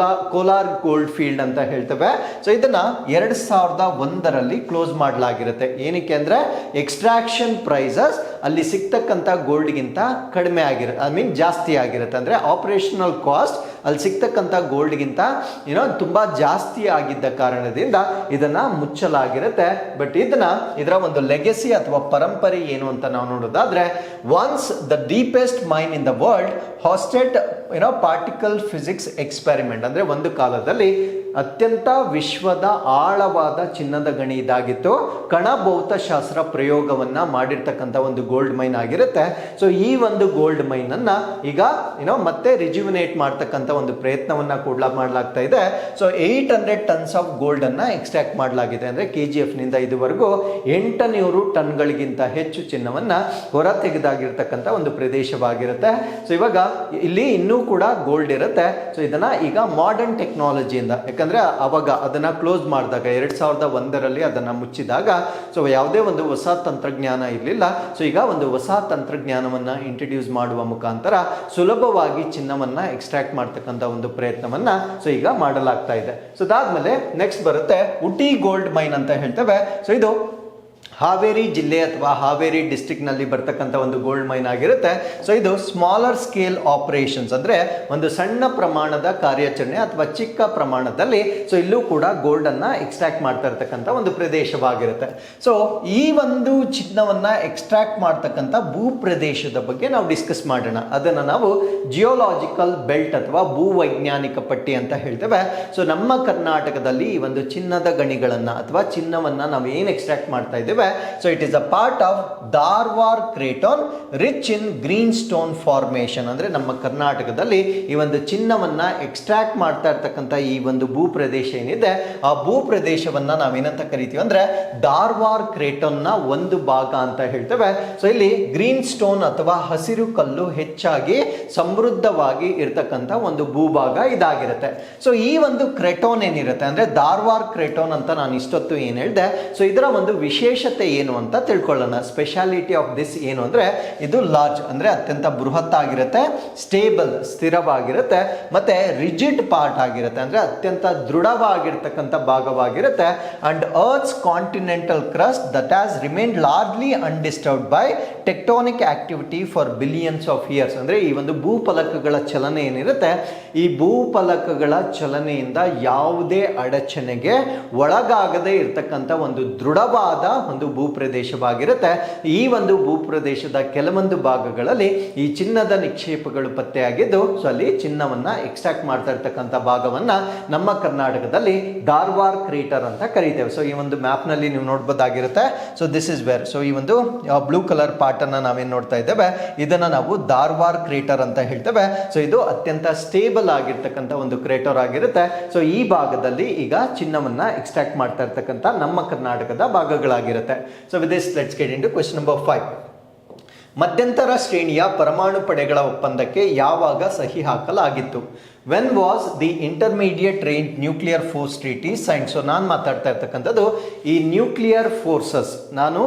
[SPEAKER 1] ಕೋಲಾರ್ ಗೋಲ್ಡ್ ಫೀಲ್ಡ್ ಅಂತ ಹೇಳ್ತೇವೆ. ಸೊ ಇದನ್ನ 2001ರಲ್ಲಿ ಕ್ಲೋಸ್ ಮಾಡಲಾಗಿರುತ್ತೆ. ಏನಕ್ಕೆ ಅಂದ್ರೆ ಎಕ್ಸ್ಟ್ರಾಕ್ಷನ್ ಪ್ರೈಸಸ್ ಅಲ್ಲಿ ಸಿಗ್ತಕ್ಕಂಥ ಗೋಲ್ಡ್ಗಿಂತ ಕಡಿಮೆ ಆಗಿರುತ್ತೆ, ಜಾಸ್ತಿ ಆಗಿರುತ್ತೆ. ಅಂದ್ರೆ ಆಪರೇಷನಲ್ ಕಾಸ್ಟ್ ಅಲ್ಲಿ ಸಿಗ್ತಕ್ಕಂಥ ಗೋಲ್ಡ್ಗಿಂತ ತುಂಬಾ ಜಾಸ್ತಿ ಆಗಿದ್ದ ಕಾರಣದಿಂದ ಇದನ್ನ ಮುಚ್ಚಲಾಗಿರುತ್ತೆ. ಬಟ್ ಇದರ ಒಂದು ಲೆಗೆಸಿ ಅಥವಾ ಪರಂಪರೆ ಏನು ಅಂತ ನಾವು ನೋಡೋದಾದ್ರೆ, once the deepest main in the world hosted particle physics experiment, ಅಂದ್ರೆ ಒಂದು ಕಾಲದಲ್ಲಿ ಅತ್ಯಂತ ವಿಶ್ವದ ಆಳವಾದ ಚಿನ್ನದ ಗಣಿ ಇದಾಗಿತ್ತು. ಕಣ ಭೌತಶಾಸ್ತ್ರ ಪ್ರಯೋಗವನ್ನ ಮಾಡಿರ್ತಕ್ಕಂಥ ಒಂದು ಗೋಲ್ಡ್ ಮೈನ್ ಆಗಿರುತ್ತೆ. ಸೊ ಈ ಒಂದು ಗೋಲ್ಡ್ ಮೈನ್ ಅನ್ನ ಈಗ ಮತ್ತೆ ರಿಜ್ಯುವಿನೇಟ್ ಮಾಡ್ತಕ್ಕಂಥ ಒಂದು ಪ್ರಯತ್ನವನ್ನ ಕೂಡ ಮಾಡಲಾಗ್ತಾ ಇದೆ. ಸೊ 800 ಟನ್ಸ್ ಆಫ್ ಗೋಲ್ಡ್ ಅನ್ನ ಎಕ್ಸ್ಟ್ರಾಕ್ಟ್ ಮಾಡಲಾಗಿದೆ. ಅಂದ್ರೆ KGF ನಿಂದ ಇದುವರೆಗೂ 800 ಟನ್ಗಳಿಗಿಂತ ಹೆಚ್ಚು ಚಿನ್ನವನ್ನ ಹೊರ ತೆಗೆದಾಗಿರ್ತಕ್ಕಂಥ ಒಂದು ಪ್ರದೇಶವಾಗಿರುತ್ತೆ. ಸೊ ಇವಾಗ ಇಲ್ಲಿ ಇನ್ನೂ ಕೂಡ ಗೋಲ್ಡ್ ಇರುತ್ತೆ. ಸೊ ಇದನ್ನ ಈಗ ಮಾಡರ್ನ್ ಟೆಕ್ನಾಲಜಿಯಿಂದ, ಯಾಕಂದ್ರೆ ಅವಾಗ ಅದನ್ನ ಕ್ಲೋಸ್ ಮಾಡಿದಾಗ 2001ರಲ್ಲಿ ಅದನ್ನ ಮುಚ್ಚಿದಾಗ ಸೊ ಯಾವುದೇ ಒಂದು ಹೊಸ ತಂತ್ರಜ್ಞಾನ ಇರಲಿಲ್ಲ. ಸೊ ಈಗ ಒಂದು ಹೊಸ ತಂತ್ರಜ್ಞಾನವನ್ನ ಇಂಟ್ರೊಡ್ಯೂಸ್ ಮಾಡುವ ಮುಖಾಂತರ ಸುಲಭವಾಗಿ ಚಿನ್ನವನ್ನ ಎಕ್ಸ್ಟ್ರಾಕ್ಟ್ ಮಾಡ್ತಕ್ಕಂಥ ಒಂದು ಪ್ರಯತ್ನವನ್ನ ಸೊ ಈಗ ಮಾಡಲಾಗ್ತಾ ಇದೆ. ಸೊ ಅದಾದ್ಮೇಲೆ ನೆಕ್ಸ್ಟ್ ಬರುತ್ತೆ ಉಟಿ ಗೋಲ್ಡ್ ಮೈನ್ ಅಂತ ಹೇಳ್ತೇವೆ. ಸೊ ಇದು ಹಾವೇರಿ ಜಿಲ್ಲೆ ಅಥವಾ ಹಾವೇರಿ ಡಿಸ್ಟ್ರಿಕ್ಟ್ ನಲ್ಲಿ ಬರ್ತಕ್ಕಂಥ ಒಂದು ಗೋಲ್ಡ್ ಮೈನ್ ಆಗಿರುತ್ತೆ. ಸೊ ಇದು ಸ್ಮಾಲರ್ ಸ್ಕೇಲ್ ಆಪರೇಷನ್ಸ್, ಅಂದ್ರೆ ಒಂದು ಸಣ್ಣ ಪ್ರಮಾಣದ ಕಾರ್ಯಾಚರಣೆ ಅಥವಾ ಚಿಕ್ಕ ಪ್ರಮಾಣದಲ್ಲಿ ಸೊ ಇಲ್ಲೂ ಕೂಡ ಗೋಲ್ಡ್ ಅನ್ನ ಎಕ್ಸ್ಟ್ರಾಕ್ಟ್ ಮಾಡ್ತಾ ಇರ್ತಕ್ಕಂಥ ಒಂದು ಪ್ರದೇಶವಾಗಿರುತ್ತೆ. ಸೊ ಈ ಒಂದು ಚಿನ್ನವನ್ನ ಎಕ್ಸ್ಟ್ರಾಕ್ಟ್ ಮಾಡ್ತಕ್ಕಂಥ ಭೂ ಪ್ರದೇಶದ ಬಗ್ಗೆ ನಾವು ಡಿಸ್ಕಸ್ ಮಾಡೋಣ. ಅದನ್ನ ನಾವು ಜಿಯೋಲಾಜಿಕಲ್ ಬೆಲ್ಟ್ ಅಥವಾ ಭೂವೈಜ್ಞಾನಿಕ ಪಟ್ಟಿ ಅಂತ ಹೇಳ್ತೇವೆ. ಸೊ ನಮ್ಮ ಕರ್ನಾಟಕದಲ್ಲಿ ಈ ಒಂದು ಚಿನ್ನದ ಗಣಿಗಳನ್ನ ಅಥವಾ ಚಿನ್ನವನ್ನ ನಾವು ಏನು ಎಕ್ಸ್ಟ್ರಾಕ್ಟ್ ಮಾಡ್ತಾ ಇದ್ದೇವೆ, so it is a part of Dharwad craton rich in greenstone formation. ಅಂದ್ರೆ ನಮ್ಮ ಕರ್ನಾಟಕದಲ್ಲಿ ಈ ಒಂದು ಚಿನ್ನವನ್ನ ಎಕ್ಸ್ಟ್ರಾಕ್ಟ್ ಮಾಡ್ತಾ ಇರ್ತಕ್ಕಂಥ ಈ ಒಂದು ಭೂ ಪ್ರದೇಶ ಏನಿದೆ, ಆ ಭೂ ಪ್ರದೇಶವನ್ನ ನಾವೇನಂತ ಕರಿತೀವಿ ಅಂದ್ರೆ ಧಾರವಾಡ ಕ್ರೇಟನ್ ನ ಒಂದು ಭಾಗ ಅಂತ ಹೇಳ್ತೇವೆ. ಸೊ ಇಲ್ಲಿ ಗ್ರೀನ್ ಸ್ಟೋನ್ ಅಥವಾ ಹಸಿರು ಕಲ್ಲು ಹೆಚ್ಚಾಗಿ ಸಮೃದ್ಧವಾಗಿ ಇರ್ತಕ್ಕಂಥ ಒಂದು ಭೂಭಾಗ ಇದಾಗಿರುತ್ತೆ. ಸೊ ಈ ಒಂದು ಕ್ರೆಟೋನ್ ಏನಿರುತ್ತೆ ಅಂದ್ರೆ ಧಾರವಾಡ ಕ್ರೇಟೋನ್ ಅಂತ ನಾನು ಇಷ್ಟೊತ್ತು ಏನ್ ಹೇಳಿದೆ, ಸೊ ಇದರ ಒಂದು ವಿಶೇಷತೆ ವಿಶೇಷತೆ ಏನು ಅಂತ ತಿಳ್ಕೊಳ್ಳೋಣ. ಸ್ಪೆಷಾಲಿಟಿ ಆಫ್ ದಿಸ್ ಏನು ಅಂದರೆ ಇದು ಲಾರ್ಜ್ ಅಂದರೆ ಅತ್ಯಂತ ಬೃಹತ್ ಆಗಿರುತ್ತೆ, ಸ್ಟೇಬಲ್ ಸ್ಥಿರವಾಗಿರುತ್ತೆ, ಮತ್ತು ರಿಜಿಡ್ ಪಾರ್ಟ್ ಆಗಿರುತ್ತೆ ಅಂದರೆ ಅತ್ಯಂತ ದೃಢವಾಗಿರ್ತಕ್ಕಂಥ ಭಾಗವಾಗಿರುತ್ತೆ. And earth's continental crust that has remained largely undisturbed by tectonic activity for billions of years. ಅಂದರೆ ಈ ಒಂದು ಭೂಫಲಕಗಳ ಚಲನೆ ಏನಿರುತ್ತೆ, ಈ ಭೂಫಲಕಗಳ ಚಲನೆಯಿಂದ ಯಾವುದೇ ಅಡಚಣೆಗೆ ಒಳಗಾಗದೇ ಇರತಕ್ಕಂಥ ಒಂದು ದೃಢವಾದ ಒಂದು ಭೂಪ್ರದೇಶವಾಗಿರುತ್ತೆ. ಈ ಒಂದು ಭೂಪ್ರದೇಶದ ಕೆಲವೊಂದು ಭಾಗಗಳಲ್ಲಿ ಈ ಚಿನ್ನದ ನಿಕ್ಷೇಪಗಳು ಪತ್ತೆಯಾಗಿದ್ದು, ಸೊ ಅಲ್ಲಿ ಚಿನ್ನವನ್ನ ಎಕ್ಸ್ಟ್ರಾಕ್ಟ್ ಮಾಡ್ತಾ ಇರ್ತಕ್ಕಂಥ ಭಾಗವನ್ನ ನಮ್ಮ ಕರ್ನಾಟಕದಲ್ಲಿ ಧಾರವಾಡ ಕ್ರೇಟರ್ ಅಂತ ಕರೀತೇವೆ. ಸೊ ಈ ಒಂದು ಮ್ಯಾಪ್ ನಲ್ಲಿ ನೀವು ನೋಡ್ಬೋದಾಗಿರುತ್ತೆ. So this is where, so ಈ ಒಂದು ಬ್ಲೂ ಕಲರ್ ಪಾರ್ಟ್ ಅನ್ನ ನಾವೇನ್ ನೋಡ್ತಾ ಇದ್ದೇವೆ, ಇದನ್ನ ನಾವು ಧಾರವಾಡ ಕ್ರೇಟರ್ ಅಂತ ಹೇಳ್ತೇವೆ. ಸೊ ಇದು ಅತ್ಯಂತ ಸ್ಟೇಬಲ್ ಆಗಿರ್ತಕ್ಕಂಥ ಒಂದು ಕ್ರೇಟರ್ ಆಗಿರುತ್ತೆ. ಸೊ ಈ ಭಾಗದಲ್ಲಿ ಈಗ ಚಿನ್ನವನ್ನ ಎಕ್ಸ್ಟ್ರಾಕ್ಟ್ ಮಾಡ್ತಾ ಇರ್ತಕ್ಕಂಥ ನಮ್ಮ ಕರ್ನಾಟಕದ ಭಾಗಗಳಾಗಿರುತ್ತೆ. So with this let's get into question number 5. ಮಧ್ಯಂತರ ಶ್ರೇಣಿಯ ಪರಮಾಣು ಪಡೆಗಳ ಒಪ್ಪಂದಕ್ಕೆ ಯಾವಾಗ ಸಹಿ ಹಾಕಲಾಗಿತ್ತು? When was the intermediate range nuclear force treaty sign? So ನಾನು ಮಾತಾಡ್ತಾ ಇರ್ತಕ್ಕಂಥದ್ದು ಈ ನ್ಯೂಕ್ಲಿಯರ್ ಫೋರ್ಸಸ್, ನಾನು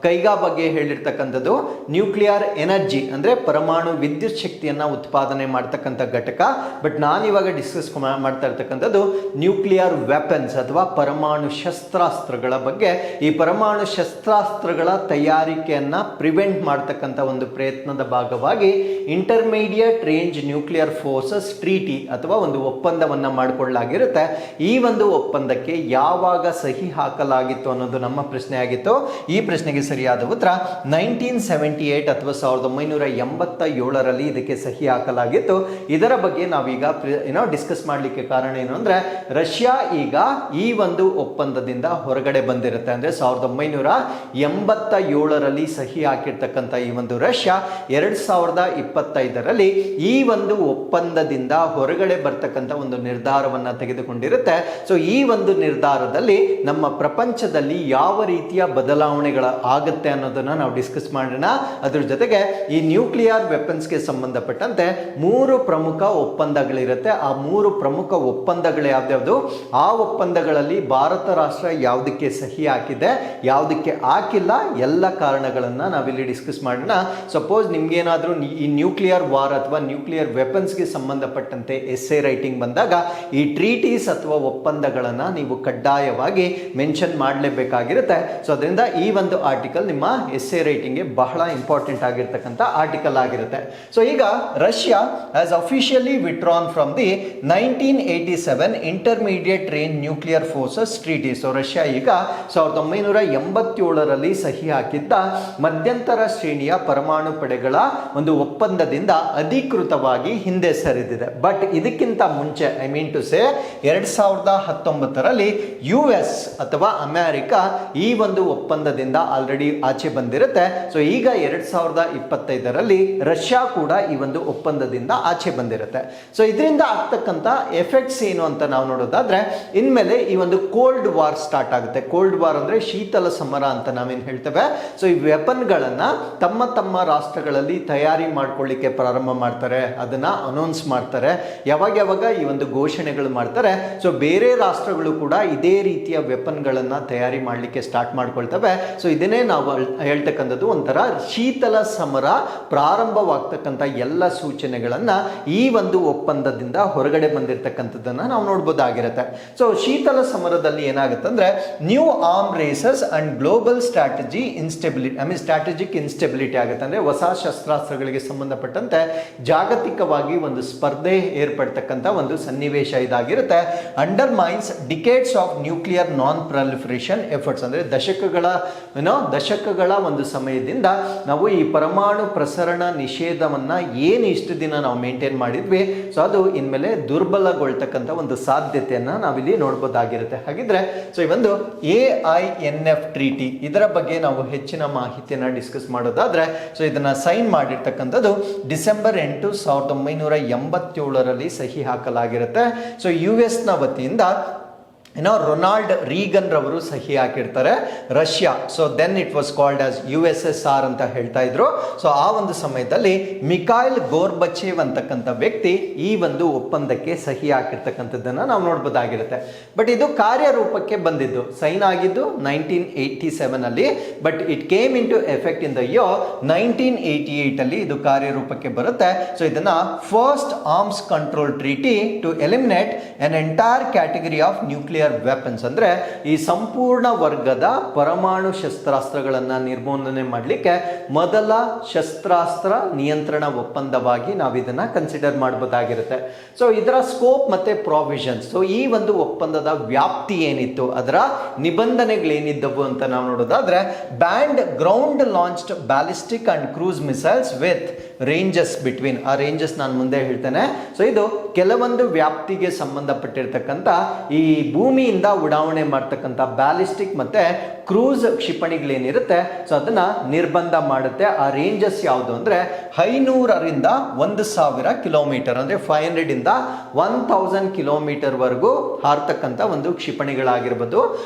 [SPEAKER 1] ಕೈಗಾ ಬಗ್ಗೆ ಹೇಳಿರ್ತಕ್ಕಂಥದ್ದು ನ್ಯೂಕ್ಲಿಯರ್ ಎನರ್ಜಿ ಅಂದರೆ ಪರಮಾಣು ವಿದ್ಯುತ್ ಶಕ್ತಿಯನ್ನು ಉತ್ಪಾದನೆ ಮಾಡ್ತಕ್ಕಂಥ ಘಟಕ. ಬಟ್ ನಾನು ಇವಾಗ ಡಿಸ್ಕಸ್ ಮಾಡ್ತಾ ಇರ್ತಕ್ಕಂಥದ್ದು ನ್ಯೂಕ್ಲಿಯರ್ ವೆಪನ್ಸ್ ಅಥವಾ ಪರಮಾಣು ಶಸ್ತ್ರಾಸ್ತ್ರಗಳ ಬಗ್ಗೆ. ಈ ಪರಮಾಣು ಶಸ್ತ್ರಾಸ್ತ್ರಗಳ ತಯಾರಿಕೆಯನ್ನು ಪ್ರಿವೆಂಟ್ ಮಾಡ್ತಕ್ಕಂಥ ಒಂದು ಪ್ರಯತ್ನದ ಭಾಗವಾಗಿ intermediate range nuclear forces treaty ಅಥವಾ ಒಂದು ಒಪ್ಪಂದವನ್ನು ಮಾಡಿಕೊಳ್ಳಲಾಗಿರುತ್ತೆ. ಈ ಒಂದು ಒಪ್ಪಂದಕ್ಕೆ ಯಾವಾಗ ಸಹಿ ಹಾಕಲಾಗಿತ್ತು ಅನ್ನೋದು ನಮ್ಮ ಪ್ರಶ್ನೆ ಆಗಿತ್ತು. ಈ ಪ್ರಶ್ನೆಗೆ ಸರಿಯಾದ ಉತ್ತರ 1978 ಅಥವಾ 1987ರಲ್ಲಿ ಇದಕ್ಕೆ ಸಹಿ ಹಾಕಲಾಗಿತ್ತು. ಇದರ ಬಗ್ಗೆ ನಾವೀಗ ಡಿಸ್ಕಸ್ ಮಾಡಲಿಕ್ಕೆ ಕಾರಣ ಏನು ಅಂದರೆ, ರಷ್ಯಾ ಈಗ ಈ ಒಂದು ಒಪ್ಪಂದದಿಂದ ಹೊರಗಡೆ ಬಂದಿರುತ್ತೆ. ಅಂದರೆ 1987ರಲ್ಲಿ ಸಹಿ ಹಾಕಿರ್ತಕ್ಕಂಥ ಈ ಒಂದು ರಷ್ಯಾ 2025ರಲ್ಲಿ ಈ ಒಂದು ಒಪ್ಪಂದದಿಂದ ಹೊರಗಡೆ ಬರ್ತಕ್ಕಂಥ ಒಂದು ನಿರ್ಧಾರವನ್ನ ತೆಗೆದುಕೊಂಡಿರುತ್ತೆ. ಸೊ ಈ ಒಂದು ನಿರ್ಧಾರದಲ್ಲಿ ನಮ್ಮ ಪ್ರಪಂಚದಲ್ಲಿ ಯಾವ ರೀತಿಯ ಬದಲಾವಣೆಗಳ ಆಗುತ್ತೆ ಅನ್ನೋದನ್ನ ನಾವು ಡಿಸ್ಕಸ್ ಮಾಡೋಣ. ಅದ್ರ ಜೊತೆಗೆ ಈ ನ್ಯೂಕ್ಲಿಯರ್ ವೆಪನ್ಸ್ಗೆ ಸಂಬಂಧಪಟ್ಟಂತೆ 3 ಪ್ರಮುಖ ಒಪ್ಪಂದಗಳಿರುತ್ತೆ. ಆ 3 ಪ್ರಮುಖ ಒಪ್ಪಂದಗಳು ಯಾವ್ಯಾವುದು, ಆ ಒಪ್ಪಂದಗಳಲ್ಲಿ ಭಾರತ ರಾಷ್ಟ್ರ ಯಾವುದಕ್ಕೆ ಸಹಿ ಹಾಕಿದೆ, ಯಾವುದಕ್ಕೆ ಹಾಕಿಲ್ಲ, ಎಲ್ಲ ಕಾರಣಗಳನ್ನ ನಾವಿಲ್ಲಿ ಡಿಸ್ಕಸ್ ಮಾಡೋಣ. ಸಪೋಸ್ ನಿಮ್ಗೇನಾದ್ರೂ ಈ ನ್ಯೂಕ್ಲಿಯರ್ ವಾರ್ ಅಥವಾ ನ್ಯೂಕ್ಲಿಯರ್ ವೆಪನ್ಸ್ಗೆ ಸಂಬಂಧಪಟ್ಟಂತೆ ಎಸ್ಸೆ ರೈಟಿಂಗ್ ಬಂದಾಗ ಈ ಟ್ರೀಟೀಸ್ ಅಥವಾ ಒಪ್ಪಂದಗಳನ್ನು ನೀವು ಕಡ್ಡಾಯವಾಗಿ ಮೆನ್ಷನ್ ಮಾಡಲೇಬೇಕಾಗಿರುತ್ತೆ. ಸೊ ಅದರಿಂದ ಈ ಒಂದು ಆರ್ಟಿಕಲ್ ನಿಮ್ಮ ಎಸ್ಸೆ ರೈಟಿಂಗ್ಗೆ ಬಹಳ ಇಂಪಾರ್ಟೆಂಟ್ ಆಗಿರ್ತಕ್ಕಂಥ ಆರ್ಟಿಕಲ್ ಆಗಿರುತ್ತೆ. ಸೊ ಈಗ Russia has officially withdrawn from the 1987 intermediate range nuclear forces treaty. So Russia ಈಗ 1987ರಲ್ಲಿ ಸಹಿ ಹಾಕಿದ್ದ ಮಧ್ಯಂತರ ಶ್ರೇಣಿಯ ಪರಮಾಣು ಪಡೆಗಳ ಒಂದು ಒಪ್ಪಂದದಿಂದ ಅಧಿಕೃತವಾಗಿ ಹಿಂದೆ ಸರಿದಿದೆ. ಬಟ್ ಇದಕ್ಕಿಂತ ಮುಂಚೆ, ಐ ಮೀನ್ ಟು ಸೇ 2019ರಲ್ಲಿ US ಅಥವಾ ಅಮೆರಿಕ ಈ ಒಂದು ಒಪ್ಪಂದದಿಂದ ಆಲ್ರೆಡಿ ಆಚೆ ಬಂದಿರುತ್ತೆ. ಸೊ ಈಗ 2025ರಲ್ಲಿ ರಷ್ಯಾ ಕೂಡ ಈ ಒಂದು ಒಪ್ಪಂದದಿಂದ ಆಚೆ ಬಂದಿರುತ್ತೆ. ಸೊ ಇದರಿಂದ ಆಗ್ತಕ್ಕಂಥ ಎಫೆಕ್ಟ್ಸ್ ಏನು ಅಂತ ನಾವು ನೋಡೋದಾದ್ರೆ, ಇನ್ಮೇಲೆ ಈ ಒಂದು ಕೋಲ್ಡ್ ವಾರ್ ಸ್ಟಾರ್ಟ್ ಆಗುತ್ತೆ. ಕೋಲ್ಡ್ ವಾರ್ ಅಂದ್ರೆ ಶೀತಲ ಸಮರ ಅಂತ ನಾವೇನು ಹೇಳ್ತೇವೆ. ಸೊ ಈ ವೆಪನ್ಗಳನ್ನ ತಮ್ಮ ತಮ್ಮ ರಾಷ್ಟ್ರಗಳಲ್ಲಿ ತಯಾರಿ ಮಾಡ್ಕೊಳ್ಳಿಕ್ಕೆ ಪ್ರಾರಂಭ ಮಾಡ್ತಾರೆ, ಅದನ್ನ ಅನೌನ್ಸ್ ಮಾಡ್ತಾರೆ, ಯಾವಾಗ ಈ ಒಂದು ಘೋಷಣೆಗಳು ಮಾಡ್ತಾರೆ. ಸೊ ಬೇರೆ ರಾಷ್ಟ್ರಗಳು ಕೂಡ ಇದೇ ರೀತಿಯ ವೆಪನ್ಗಳನ್ನ ತಯಾರಿ ಮಾಡಲಿಕ್ಕೆ ಸ್ಟಾರ್ಟ್ ಮಾಡ್ಕೊಳ್ತವೆ. ಸೊ ಇದನ್ನೇ ನಾವು ಹೇಳ್ತಕ್ಕಂಥದ್ದು ಒಂಥರ ಶೀತಲ ಸಮರ ಪ್ರಾರಂಭವಾಗ್ತಕ್ಕಂಥ ಎಲ್ಲ ಸೂಚನೆಗಳನ್ನ ಈ ಒಂದು ಒಪ್ಪಂದದಿಂದ ಹೊರಗಡೆ ಬಂದಿರತಕ್ಕಂಥದ್ದನ್ನ ನಾವು ನೋಡ್ಬೋದಾಗಿರುತ್ತೆ. ಸೊ ಶೀತಲ ಸಮರದಲ್ಲಿ ಏನಾಗುತ್ತೆ ಅಂದ್ರೆ, new arm races and global strategic instability ಆಗುತ್ತೆ. ಅಂದ್ರೆ ಹೊಸ ಶಸ್ತ್ರಾಸ್ತ್ರಗಳಿಗೆ ಸಂಬಂಧಪಟ್ಟಂತೆ ಜಾಗತಿಕವಾಗಿ ಒಂದು ಸ್ಪರ್ಧೆ ಏರ್ಪಡ್ತಕ್ಕಂಥ ಒಂದು ಸನ್ನಿವೇಶ ಇದಾಗಿರುತ್ತೆ. Undermines decades of nuclear non proliferation efforts. ಅಂದ್ರೆ ದಶಕಗಳ ಒಂದು ಸಮಯದಿಂದ ನಾವು ಈ ಪರಮಾಣು ಪ್ರಸರಣ ನಿಷೇಧವನ್ನ ಏನು ಇಷ್ಟು ದಿನ ನಾವು ಮೇಂಟೈನ್ ಮಾಡಿದ್ವಿ, ಸೊ ಅದು ಇನ್ಮೇಲೆ ದುರ್ಬಲಗೊಳ್ತಕ್ಕಂಥ ಒಂದು ಸಾಧ್ಯತೆಯನ್ನ ನಾವಿಲ್ಲಿ ನೋಡ್ಬೋದಾಗಿರುತ್ತೆ. ಹಾಗಿದ್ರೆ ಸೊ ಈ ಒಂದು AINF ಟ್ರೀಟಿ, ಇದರ ಬಗ್ಗೆ ನಾವು ಹೆಚ್ಚಿನ ಮಾಹಿತಿಯನ್ನ ಡಿಸ್ಕಸ್ ಮಾಡೋದಾದ್ರೆ, ಸೊ ಇದನ್ನ ಸೈನ್ ಮಾಡಿರ್ತಕ್ಕಂಥದ್ದು ಡಿಸೆಂಬರ್ 8, 1987ರಲ್ಲಿ ಸಹಿ ಹಾಕಲಾಗಿರುತ್ತೆ. ಸೊ US ನ ವತಿಯಿಂದ ರೊನಾಲ್ಡ್ ರೀಗನ್ ರವರು ಸಹಿ ಹಾಕಿರ್ತಾರೆ Russia. So then it was called as USSR ಅಂತ ಹೇಳ್ತಾ ಇದ್ರು. ಸೊ ಆ ಒಂದು ಸಮಯದಲ್ಲಿ ಮಿಖಾಯಿಲ್ ಗೋರ್ಬಚೇವ್ ಅಂತಕ್ಕಂಥ ವ್ಯಕ್ತಿ ಈ ಒಂದು ಒಪ್ಪಂದಕ್ಕೆ ಸಹಿ ಹಾಕಿರ್ತಕ್ಕಂಥದ್ದನ್ನ ನಾವು ನೋಡ್ಬೋದಾಗಿರುತ್ತೆ. ಬಟ್ ಇದು ಕಾರ್ಯರೂಪಕ್ಕೆ ಬಂದಿದ್ದು, ಸೈನ್ ಆಗಿದ್ದು 1987 ಅಲ್ಲಿ, but it came into effect in the year 1988 ಅಲ್ಲಿ ಇದು ಕಾರ್ಯರೂಪಕ್ಕೆ ಬರುತ್ತೆ. ಸೊ ಇದನ್ನ first arms control treaty to eliminate an entire category of nuclear weapons, ಅಂದ್ರೆ ಈ ಸಂಪೂರ್ಣ ವರ್ಗದ ಪರಮಾಣು ಶಸ್ತ್ರಾಸ್ತ್ರಗಳನ್ನ ನಿರ್ಮೂಲನೆ ಮಾಡಲಿಕ್ಕೆ ಮೊದಲ ಶಸ್ತ್ರಾಸ್ತ್ರ ನಿಯಂತ್ರಣ ಒಪ್ಪಂದವಾಗಿ ನಾವು ಇದನ್ನ ಕನ್ಸಿಡರ್ ಮಾಡಬಹುದಾಗಿರುತ್ತೆ. ಸೊ ಇದರ ಸ್ಕೋಪ್ ಮತ್ತೆ ಪ್ರಾವಿಷನ್ಸ್, ಸೊ ಈ ಒಂದು ಒಪ್ಪಂದದ ವ್ಯಾಪ್ತಿ ಏನಿತ್ತು, ಅದರ ನಿಬಂಧನೆಗಳೇನಿದ್ದವು ಅಂತ ನಾವು ನೋಡೋದಾದ್ರೆ, band ground launched ballistic and cruise missiles with ranges between, ಆ ರೇಂಜಸ್ ನಾನು ಮುಂದೆ ಹೇಳ್ತೇನೆ. ಸೊ ಇದು ಕೆಲವೊಂದು ವ್ಯಾಪ್ತಿಗೆ ಸಂಬಂಧಪಟ್ಟಿರ್ತಕ್ಕಂಥ ಈ ಭೂಮಿಯಿಂದ ಉಡಾವಣೆ ಮಾಡ್ತಕ್ಕಂಥ ಬ್ಯಾಲಿಸ್ಟಿಕ್ ಮತ್ತೆ ಕ್ರೂಸ್ ಕ್ಷಿಪಣಿಗಳೇನಿರುತ್ತೆ, ಸೊ ಅದನ್ನ ನಿರ್ಬಂಧ ಮಾಡುತ್ತೆ. ಆ ರೇಂಜಸ್ ಯಾವುದು ಅಂದ್ರೆ 500ರಿಂದ 1000 ಕಿಲೋಮೀಟರ್, ಅಂದ್ರೆ 500 ಇಂದ 1000 ಕಿಲೋಮೀಟರ್ ವರೆಗೂ ಹಾರ್ತಕ್ಕಂಥ ಒಂದು ಕ್ಷಿಪಣಿಗಳಾಗಿರ್ಬೋದು.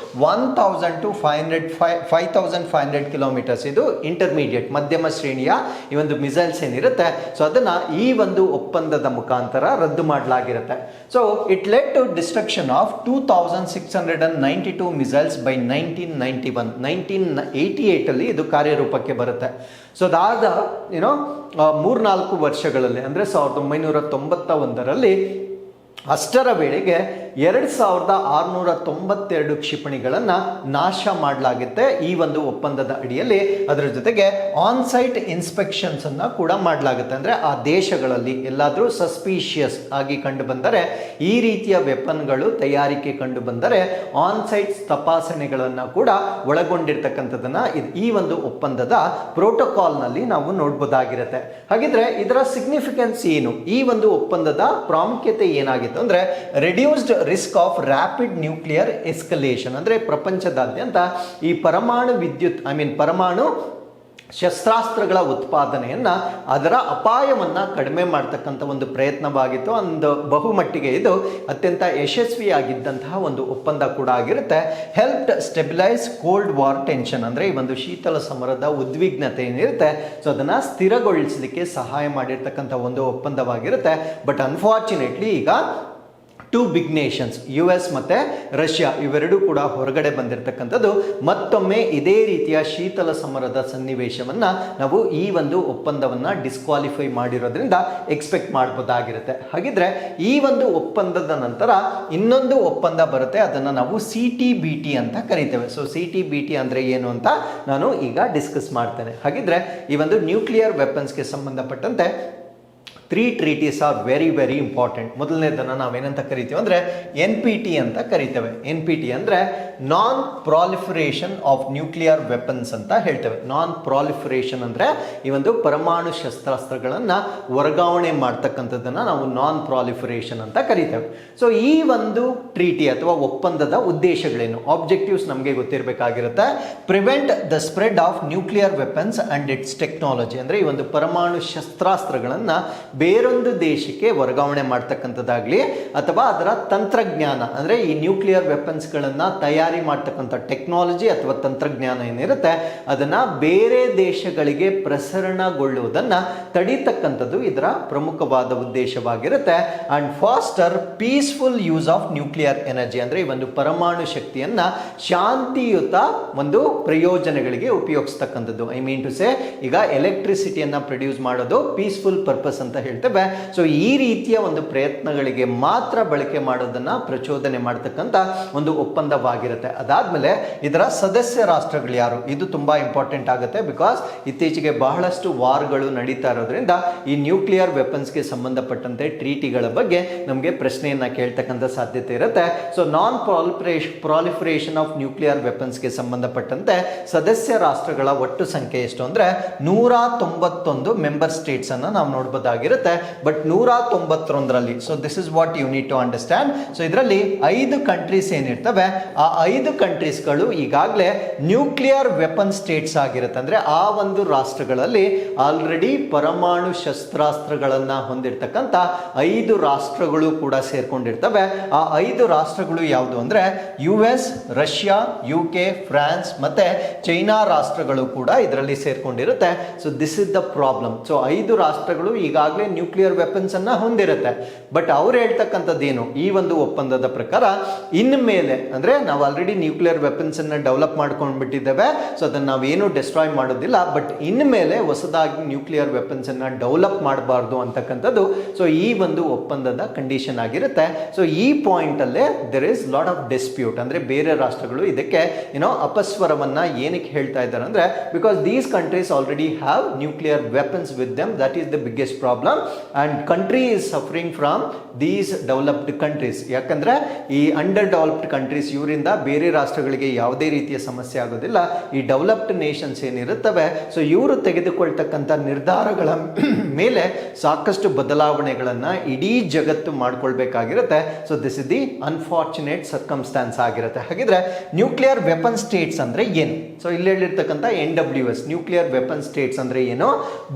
[SPEAKER 1] 1000 to 5500 ಕಿಲೋಮೀಟರ್ಸ್ ಇದು ಇಂಟರ್ಮೀಡಿಯೇಟ್, ಮಧ್ಯಮ ಶ್ರೇಣಿಯ ಈ ಒಂದು ಮಿಸೈಲ್ಸ್ ಏನಿರುತ್ತೆ, ಸೊ ಅದನ್ನ ಈ ಒಂದು ಒಪ್ಪಂದದ ಮುಖಾಂತರ ರದ್ದು ಮಾಡಲಾಗಿರುತ್ತೆ. So it led to destruction of 2692 missiles by 1988 ಅಲ್ಲಿ ಇದು ಕಾರ್ಯರೂಪಕ್ಕೆ ಬರುತ್ತೆ. ಸೊ ಅದಾದ 3-4 ವರ್ಷಗಳಲ್ಲಿ, ಅಂದ್ರೆ 1991ರಲ್ಲಿ ಅಷ್ಟರ ವೇಳೆಗೆ 2692 ಕ್ಷಿಪಣಿಗಳನ್ನು ನಾಶ ಮಾಡಲಾಗುತ್ತೆ ಈ ಒಂದು ಒಪ್ಪಂದದ ಅಡಿಯಲ್ಲಿ. ಅದರ ಜೊತೆಗೆ ಆನ್ ಸೈಟ್ ಇನ್ಸ್ಪೆಕ್ಷನ್ಸ್ ಅನ್ನ ಕೂಡ ಮಾಡಲಾಗುತ್ತೆ. ಅಂದ್ರೆ ಆ ದೇಶಗಳಲ್ಲಿ ಎಲ್ಲಾದರೂ ಸಸ್ಪಿಷಿಯಸ್ ಆಗಿ ಕಂಡು ಬಂದರೆ, ಈ ರೀತಿಯ ವೆಪನ್ಗಳು ತಯಾರಿಕೆ ಕಂಡು ಬಂದರೆ ಆನ್ ಸೈಟ್ ತಪಾಸಣೆಗಳನ್ನು ಕೂಡ ಒಳಗೊಂಡಿರ್ತಕ್ಕಂಥದ್ದನ್ನ ಈ ಒಂದು ಒಪ್ಪಂದದ ಪ್ರೋಟೋಕಾಲ್ನಲ್ಲಿ ನಾವು ನೋಡ್ಬೋದಾಗಿರುತ್ತೆ. ಹಾಗಿದ್ರೆ ಇದರ ಸಿಗ್ನಿಫಿಕೆನ್ಸ್ ಏನು, ಈ ಒಂದು ಒಪ್ಪಂದದ ಪ್ರಾಮುಖ್ಯತೆ ಏನಾಗಿತ್ತು ಅಂದ್ರೆ, reduced risk of rapid nuclear escalation, ಅಂದ್ರೆ ಪ್ರಪಂಚದಾದ್ಯಂತ ಈ ಪರಮಾಣು ವಿದ್ಯುತ್ ಪರಮಾಣು ಶಸ್ತ್ರಾಸ್ತ್ರಗಳ ಉತ್ಪಾದನೆಯನ್ನ, ಅದರ ಅಪಾಯವನ್ನ ಕಡಿಮೆ ಮಾಡ್ತಕ್ಕಂಥ ಒಂದು ಪ್ರಯತ್ನವಾಗಿತ್ತು. ಒಂದು ಬಹುಮಟ್ಟಿಗೆ ಇದು ಅತ್ಯಂತ ಯಶಸ್ವಿಯಾಗಿದ್ದಂತಹ ಒಂದು ಒಪ್ಪಂದ ಕೂಡ ಆಗಿರುತ್ತೆ. Helped stabilise cold war tension, ಅಂದ್ರೆ ಈ ಒಂದು ಶೀತಲ ಸಮರದ ಉದ್ವಿಗ್ನತೆ ಏನಿರುತ್ತೆ, ಸೊ ಅದನ್ನ ಸ್ಥಿರಗೊಳಿಸಲಿಕ್ಕೆ ಸಹಾಯ ಮಾಡಿರ್ತಕ್ಕಂಥ ಒಂದು ಒಪ್ಪಂದವಾಗಿರುತ್ತೆ. ಬಟ್ ಅನ್ಫಾರ್ಚುನೇಟ್ಲಿ ಈಗ 2 ಬಿಗ್ ನೇಷನ್ಸ್ US ಮತ್ತೆ ರಷ್ಯಾ ಇವೆರಡೂ ಕೂಡ ಹೊರಗಡೆ ಬಂದಿರತಕ್ಕಂಥದ್ದು ಮತ್ತೊಮ್ಮೆ ಇದೇ ರೀತಿಯ ಶೀತಲ ಸಮರದ ಸನ್ನಿವೇಶವನ್ನ ನಾವು ಈ ಒಂದು ಒಪ್ಪಂದವನ್ನ ಡಿಸ್ಕ್ವಾಲಿಫೈ ಮಾಡಿರೋದ್ರಿಂದ ಎಕ್ಸ್ಪೆಕ್ಟ್ ಮಾಡಬಹುದಾಗಿರುತ್ತೆ. ಹಾಗಿದ್ರೆ ಈ ಒಂದು ಒಪ್ಪಂದದ ನಂತರ ಇನ್ನೊಂದು ಒಪ್ಪಂದ ಬರುತ್ತೆ, ಅದನ್ನ ನಾವು CTBT ಅಂತ ಕರಿತೇವೆ. ಸೊ CTBT ಅಂದ್ರೆ ಏನು ಅಂತ ನಾನು ಈಗ ಡಿಸ್ಕಸ್ ಮಾಡ್ತೇನೆ. ಹಾಗಿದ್ರೆ ಈ ಒಂದು ನ್ಯೂಕ್ಲಿಯರ್ ವೆಪನ್ಸ್ಗೆ ಸಂಬಂಧಪಟ್ಟಂತೆ 3 treaties are very very important. ಮೊದಲನೇದನ್ನು ನಾವೇನಂತ ಕರಿತೀವಿ ಅಂದರೆ NPT ಅಂತ ಕರಿತೇವೆ. NPT ಅಂದರೆ non proliferation of nuclear weapons ಅಂತ ಹೇಳ್ತೇವೆ. ನಾನ್ ಪ್ರಾಲಿಫರೇಷನ್ ಅಂದರೆ ಈ ಒಂದು ಪರಮಾಣು ಶಸ್ತ್ರಾಸ್ತ್ರಗಳನ್ನು ವರ್ಗಾವಣೆ ಮಾಡ್ತಕ್ಕಂಥದ್ದನ್ನು ನಾವು ನಾನ್ ಪ್ರಾಲಿಫರೇಷನ್ ಅಂತ ಕರಿತೇವೆ. ಸೊ ಈ ಒಂದು ಟ್ರೀಟಿ ಅಥವಾ ಒಪ್ಪಂದದ ಉದ್ದೇಶಗಳೇನು, ಆಬ್ಜೆಕ್ಟಿವ್ಸ್ ನಮಗೆ ಗೊತ್ತಿರಬೇಕಾಗಿರುತ್ತೆ. Prevent the spread of nuclear weapons and its technology, ಅಂದರೆ ಈ ಒಂದು ಪರಮಾಣು ಶಸ್ತ್ರಾಸ್ತ್ರಗಳನ್ನು ಬೇರೊಂದು ದೇಶಕ್ಕೆ ವರ್ಗಾವಣೆ ಮಾಡ್ತಕ್ಕಂಥದ್ದಾಗಲಿ ಅಥವಾ ಅದರ ತಂತ್ರಜ್ಞಾನ, ಅಂದರೆ ಈ ನ್ಯೂಕ್ಲಿಯರ್ ವೆಪನ್ಸ್ಗಳನ್ನು ತಯಾರಿ ಮಾಡ್ತಕ್ಕಂಥ ಟೆಕ್ನಾಲಜಿ ಅಥವಾ ತಂತ್ರಜ್ಞಾನ ಏನಿರುತ್ತೆ ಅದನ್ನು ಬೇರೆ ದೇಶಗಳಿಗೆ ಪ್ರಸರಣಗೊಳ್ಳುವುದನ್ನು ತಡೀತಕ್ಕಂಥದ್ದು ಇದರ ಪ್ರಮುಖವಾದ ಉದ್ದೇಶವಾಗಿರುತ್ತೆ. And foster peaceful use of nuclear energy, ಅಂದರೆ ಈ ಒಂದು ಪರಮಾಣು ಶಕ್ತಿಯನ್ನು ಶಾಂತಿಯುತ ಒಂದು ಪ್ರಯೋಜನಗಳಿಗೆ ಉಪಯೋಗಿಸ್ತಕ್ಕಂಥದ್ದು. ಐ ಮೀನ್ ಟು ಸೇ, ಈಗ ಎಲೆಕ್ಟ್ರಿಸಿಟಿಯನ್ನು ಪ್ರೊಡ್ಯೂಸ್ ಮಾಡೋದು ಪೀಸ್ಫುಲ್ ಪರ್ಪಸ್ ಅಂತ ಹೇಳ್ತೇವೆ. ಸೊ ಈ ರೀತಿಯ ಒಂದು ಪ್ರಯತ್ನಗಳಿಗೆ ಮಾತ್ರ ಬಳಕೆ ಮಾಡೋದನ್ನ ಪ್ರಚೋದನೆ ಮಾಡತಕ್ಕಂಥ ಒಂದು ಒಪ್ಪಂದವಾಗಿರುತ್ತೆ. ಅದಾದ್ಮೇಲೆ ಇದರ ಸದಸ್ಯ ರಾಷ್ಟ್ರಗಳು ಯಾರು, ಇದು ತುಂಬಾ ಇಂಪಾರ್ಟೆಂಟ್ ಆಗುತ್ತೆ. ಬಿಕಾಸ್ ಇತ್ತೀಚೆಗೆ ಬಹಳಷ್ಟು ವಾರ್ಗಳು ನಡೀತಾ ಇರೋದ್ರಿಂದ ಈ ನ್ಯೂಕ್ಲಿಯರ್ ವೆಪನ್ಸ್ಗೆ ಸಂಬಂಧಪಟ್ಟಂತೆ ಟ್ರೀಟಿಗಳ ಬಗ್ಗೆ ನಮಗೆ ಪ್ರಶ್ನೆಯನ್ನ ಕೇಳ್ತಕ್ಕಂಥ ಸಾಧ್ಯತೆ ಇರುತ್ತೆ. So non proliferation of nuclear ವೆಪನ್ಸ್ಗೆ ಸಂಬಂಧಪಟ್ಟಂತೆ ಸದಸ್ಯ ರಾಷ್ಟ್ರಗಳ ಒಟ್ಟು ಸಂಖ್ಯೆ ಎಷ್ಟು ಅಂದ್ರೆ 191 ಮೆಂಬರ್ ಸ್ಟೇಟ್ಸ್ ಅನ್ನ ನಾವು ನೋಡಬಹುದಾಗಿರುತ್ತೆ. ಆಗಿರುತ್ತೆ. ಬಟ್ 191ರಲ್ಲಿ, so this is what you need to understand. So ಇದರಲ್ಲಿ 5 ಕಂಟ್ರೀಸ್ ಏನಿರ್ತವೆ, ಆ 5 ಕಂಟ್ರೀಸ್ಗಳು ಈಗಾಗಲೇ ನ್ಯೂಕ್ಲಿಯರ್ ವೆಪನ್ ಸ್ಟೇಟ್ಸ್ ಆಗಿರುತ್ತೆ. ಅಂದ್ರೆ ಆ ಒಂದು ರಾಷ್ಟ್ರಗಳಲ್ಲಿ ಆಲ್ರೆಡಿ ಪರಮಾಣು ಶಸ್ತ್ರಾಸ್ತ್ರಗಳನ್ನ ಹೊಂದಿರತಕ್ಕಂಥ 5 ರಾಷ್ಟ್ರಗಳು ಕೂಡ ಸೇರ್ಕೊಂಡಿರ್ತವೆ. ಆ 5 ರಾಷ್ಟ್ರಗಳು ಯಾವುದು ಅಂದ್ರೆ US, ರಷ್ಯಾ, UK, ಫ್ರಾನ್ಸ್ ಮತ್ತೆ ಚೈನಾ ರಾಷ್ಟ್ರಗಳು ಕೂಡ ಇದರಲ್ಲಿ ಸೇರ್ಕೊಂಡಿರುತ್ತೆ. So this is the problem. So 5 ರಾಷ್ಟ್ರಗಳು ಈಗಾಗಲೇ ನ್ಯೂಕ್ಲಿಯರ್ ವೆಪನ್ಸ್ ಅನ್ನ ಹೊಂದಿರುತ್ತೆ. ಬಟ್ ಅವ್ರು ಹೇಳ್ತಕ್ಕಂಥದ್ದು ಏನು, ಈ ಒಂದು ಒಪ್ಪಂದದ ಪ್ರಕಾರ ಇನ್ಮೇಲೆ ಅಂದ್ರೆ ನಾವು ಆಲ್ರೆಡಿ ನ್ಯೂಕ್ಲಿಯರ್ ವೆಪನ್ಸ್ ಅನ್ನ ಡೆವಲಪ್ ಮಾಡ್ಕೊಂಡು ಬಿಟ್ಟಿದ್ದೇವೆ. ಸೊ ಅದನ್ನ ನಾವೇನು ಡಿಸ್ಟ್ರಾಯ್ ಮಾಡೋದಿಲ್ಲ. ಬಟ್ ಇನ್ಮೇಲೆ ಹೊಸದಾಗಿ ನ್ಯೂಕ್ಲಿಯರ್ ವೆಪನ್ಸ್ ಅನ್ನ ಡೆವಲಪ್ ಮಾಡಬಾರ್ದು ಅಂತಕ್ಕಂಥದ್ದು ಸೊ ಈ ಒಂದು ಒಪ್ಪಂದದ ಕಂಡೀಷನ್ ಆಗಿರುತ್ತೆ. ಸೊ ಈ ಪಾಯಿಂಟ್ ಅಲ್ಲೇ there is lot of dispute. ಅಂದ್ರೆ ಬೇರೆ ರಾಷ್ಟ್ರಗಳು ಇದಕ್ಕೆ ಅಪಸ್ವರವನ್ನ ಏನಕ್ಕೆ ಹೇಳ್ತಾ ಇದ್ದಾರೆ ಅಂದ್ರೆ because these countries already have nuclear weapons with them. That is the biggest problem and country is suffering from these developed countries. ಯಾಕಂದ್ರೆ ಈ ಅಂಡರ್ ಡೆವಲಪ್ಡ್ ಕಂಟ್ರೀಸ್ ಇವರಿಂದ ಬೇರೆ ರಾಷ್ಟ್ರಗಳಿಗೆ ಯಾವುದೇ ರೀತಿಯ ಸಮಸ್ಯೆ ಆಗೋದಿಲ್ಲ. ಈ ಡೆವಲಪ್ಡ್ ನೇಷನ್ಸ್ ಏನಿರುತ್ತವೆ ಸೊ ಇವರು ತೆಗೆದುಕೊಳ್ತಕ್ಕಂಥ ನಿರ್ಧಾರಗಳ ಮೇಲೆ ಸಾಕಷ್ಟು ಬದಲಾವಣೆಗಳನ್ನ ಇಡೀ ಜಗತ್ತು ಮಾಡ್ಕೊಳ್ಬೇಕಾಗಿರುತ್ತೆ. So this is the unfortunate circumstances ಆಗಿರುತ್ತೆ. ಹಾಗಿದ್ರೆ ನ್ಯೂಕ್ಲಿಯರ್ ವೆಪನ್ ಸ್ಟೇಟ್ಸ್ ಅಂದ್ರೆ ಏನು? ಸೊ ಇಲ್ಲಿ ಹೇಳಿರ್ತಕ್ಕಂಥ NWS ನ್ಯೂಕ್ಲಿಯರ್ ವೆಪನ್ ಸ್ಟೇಟ್ಸ್ ಅಂದ್ರೆ ಏನು?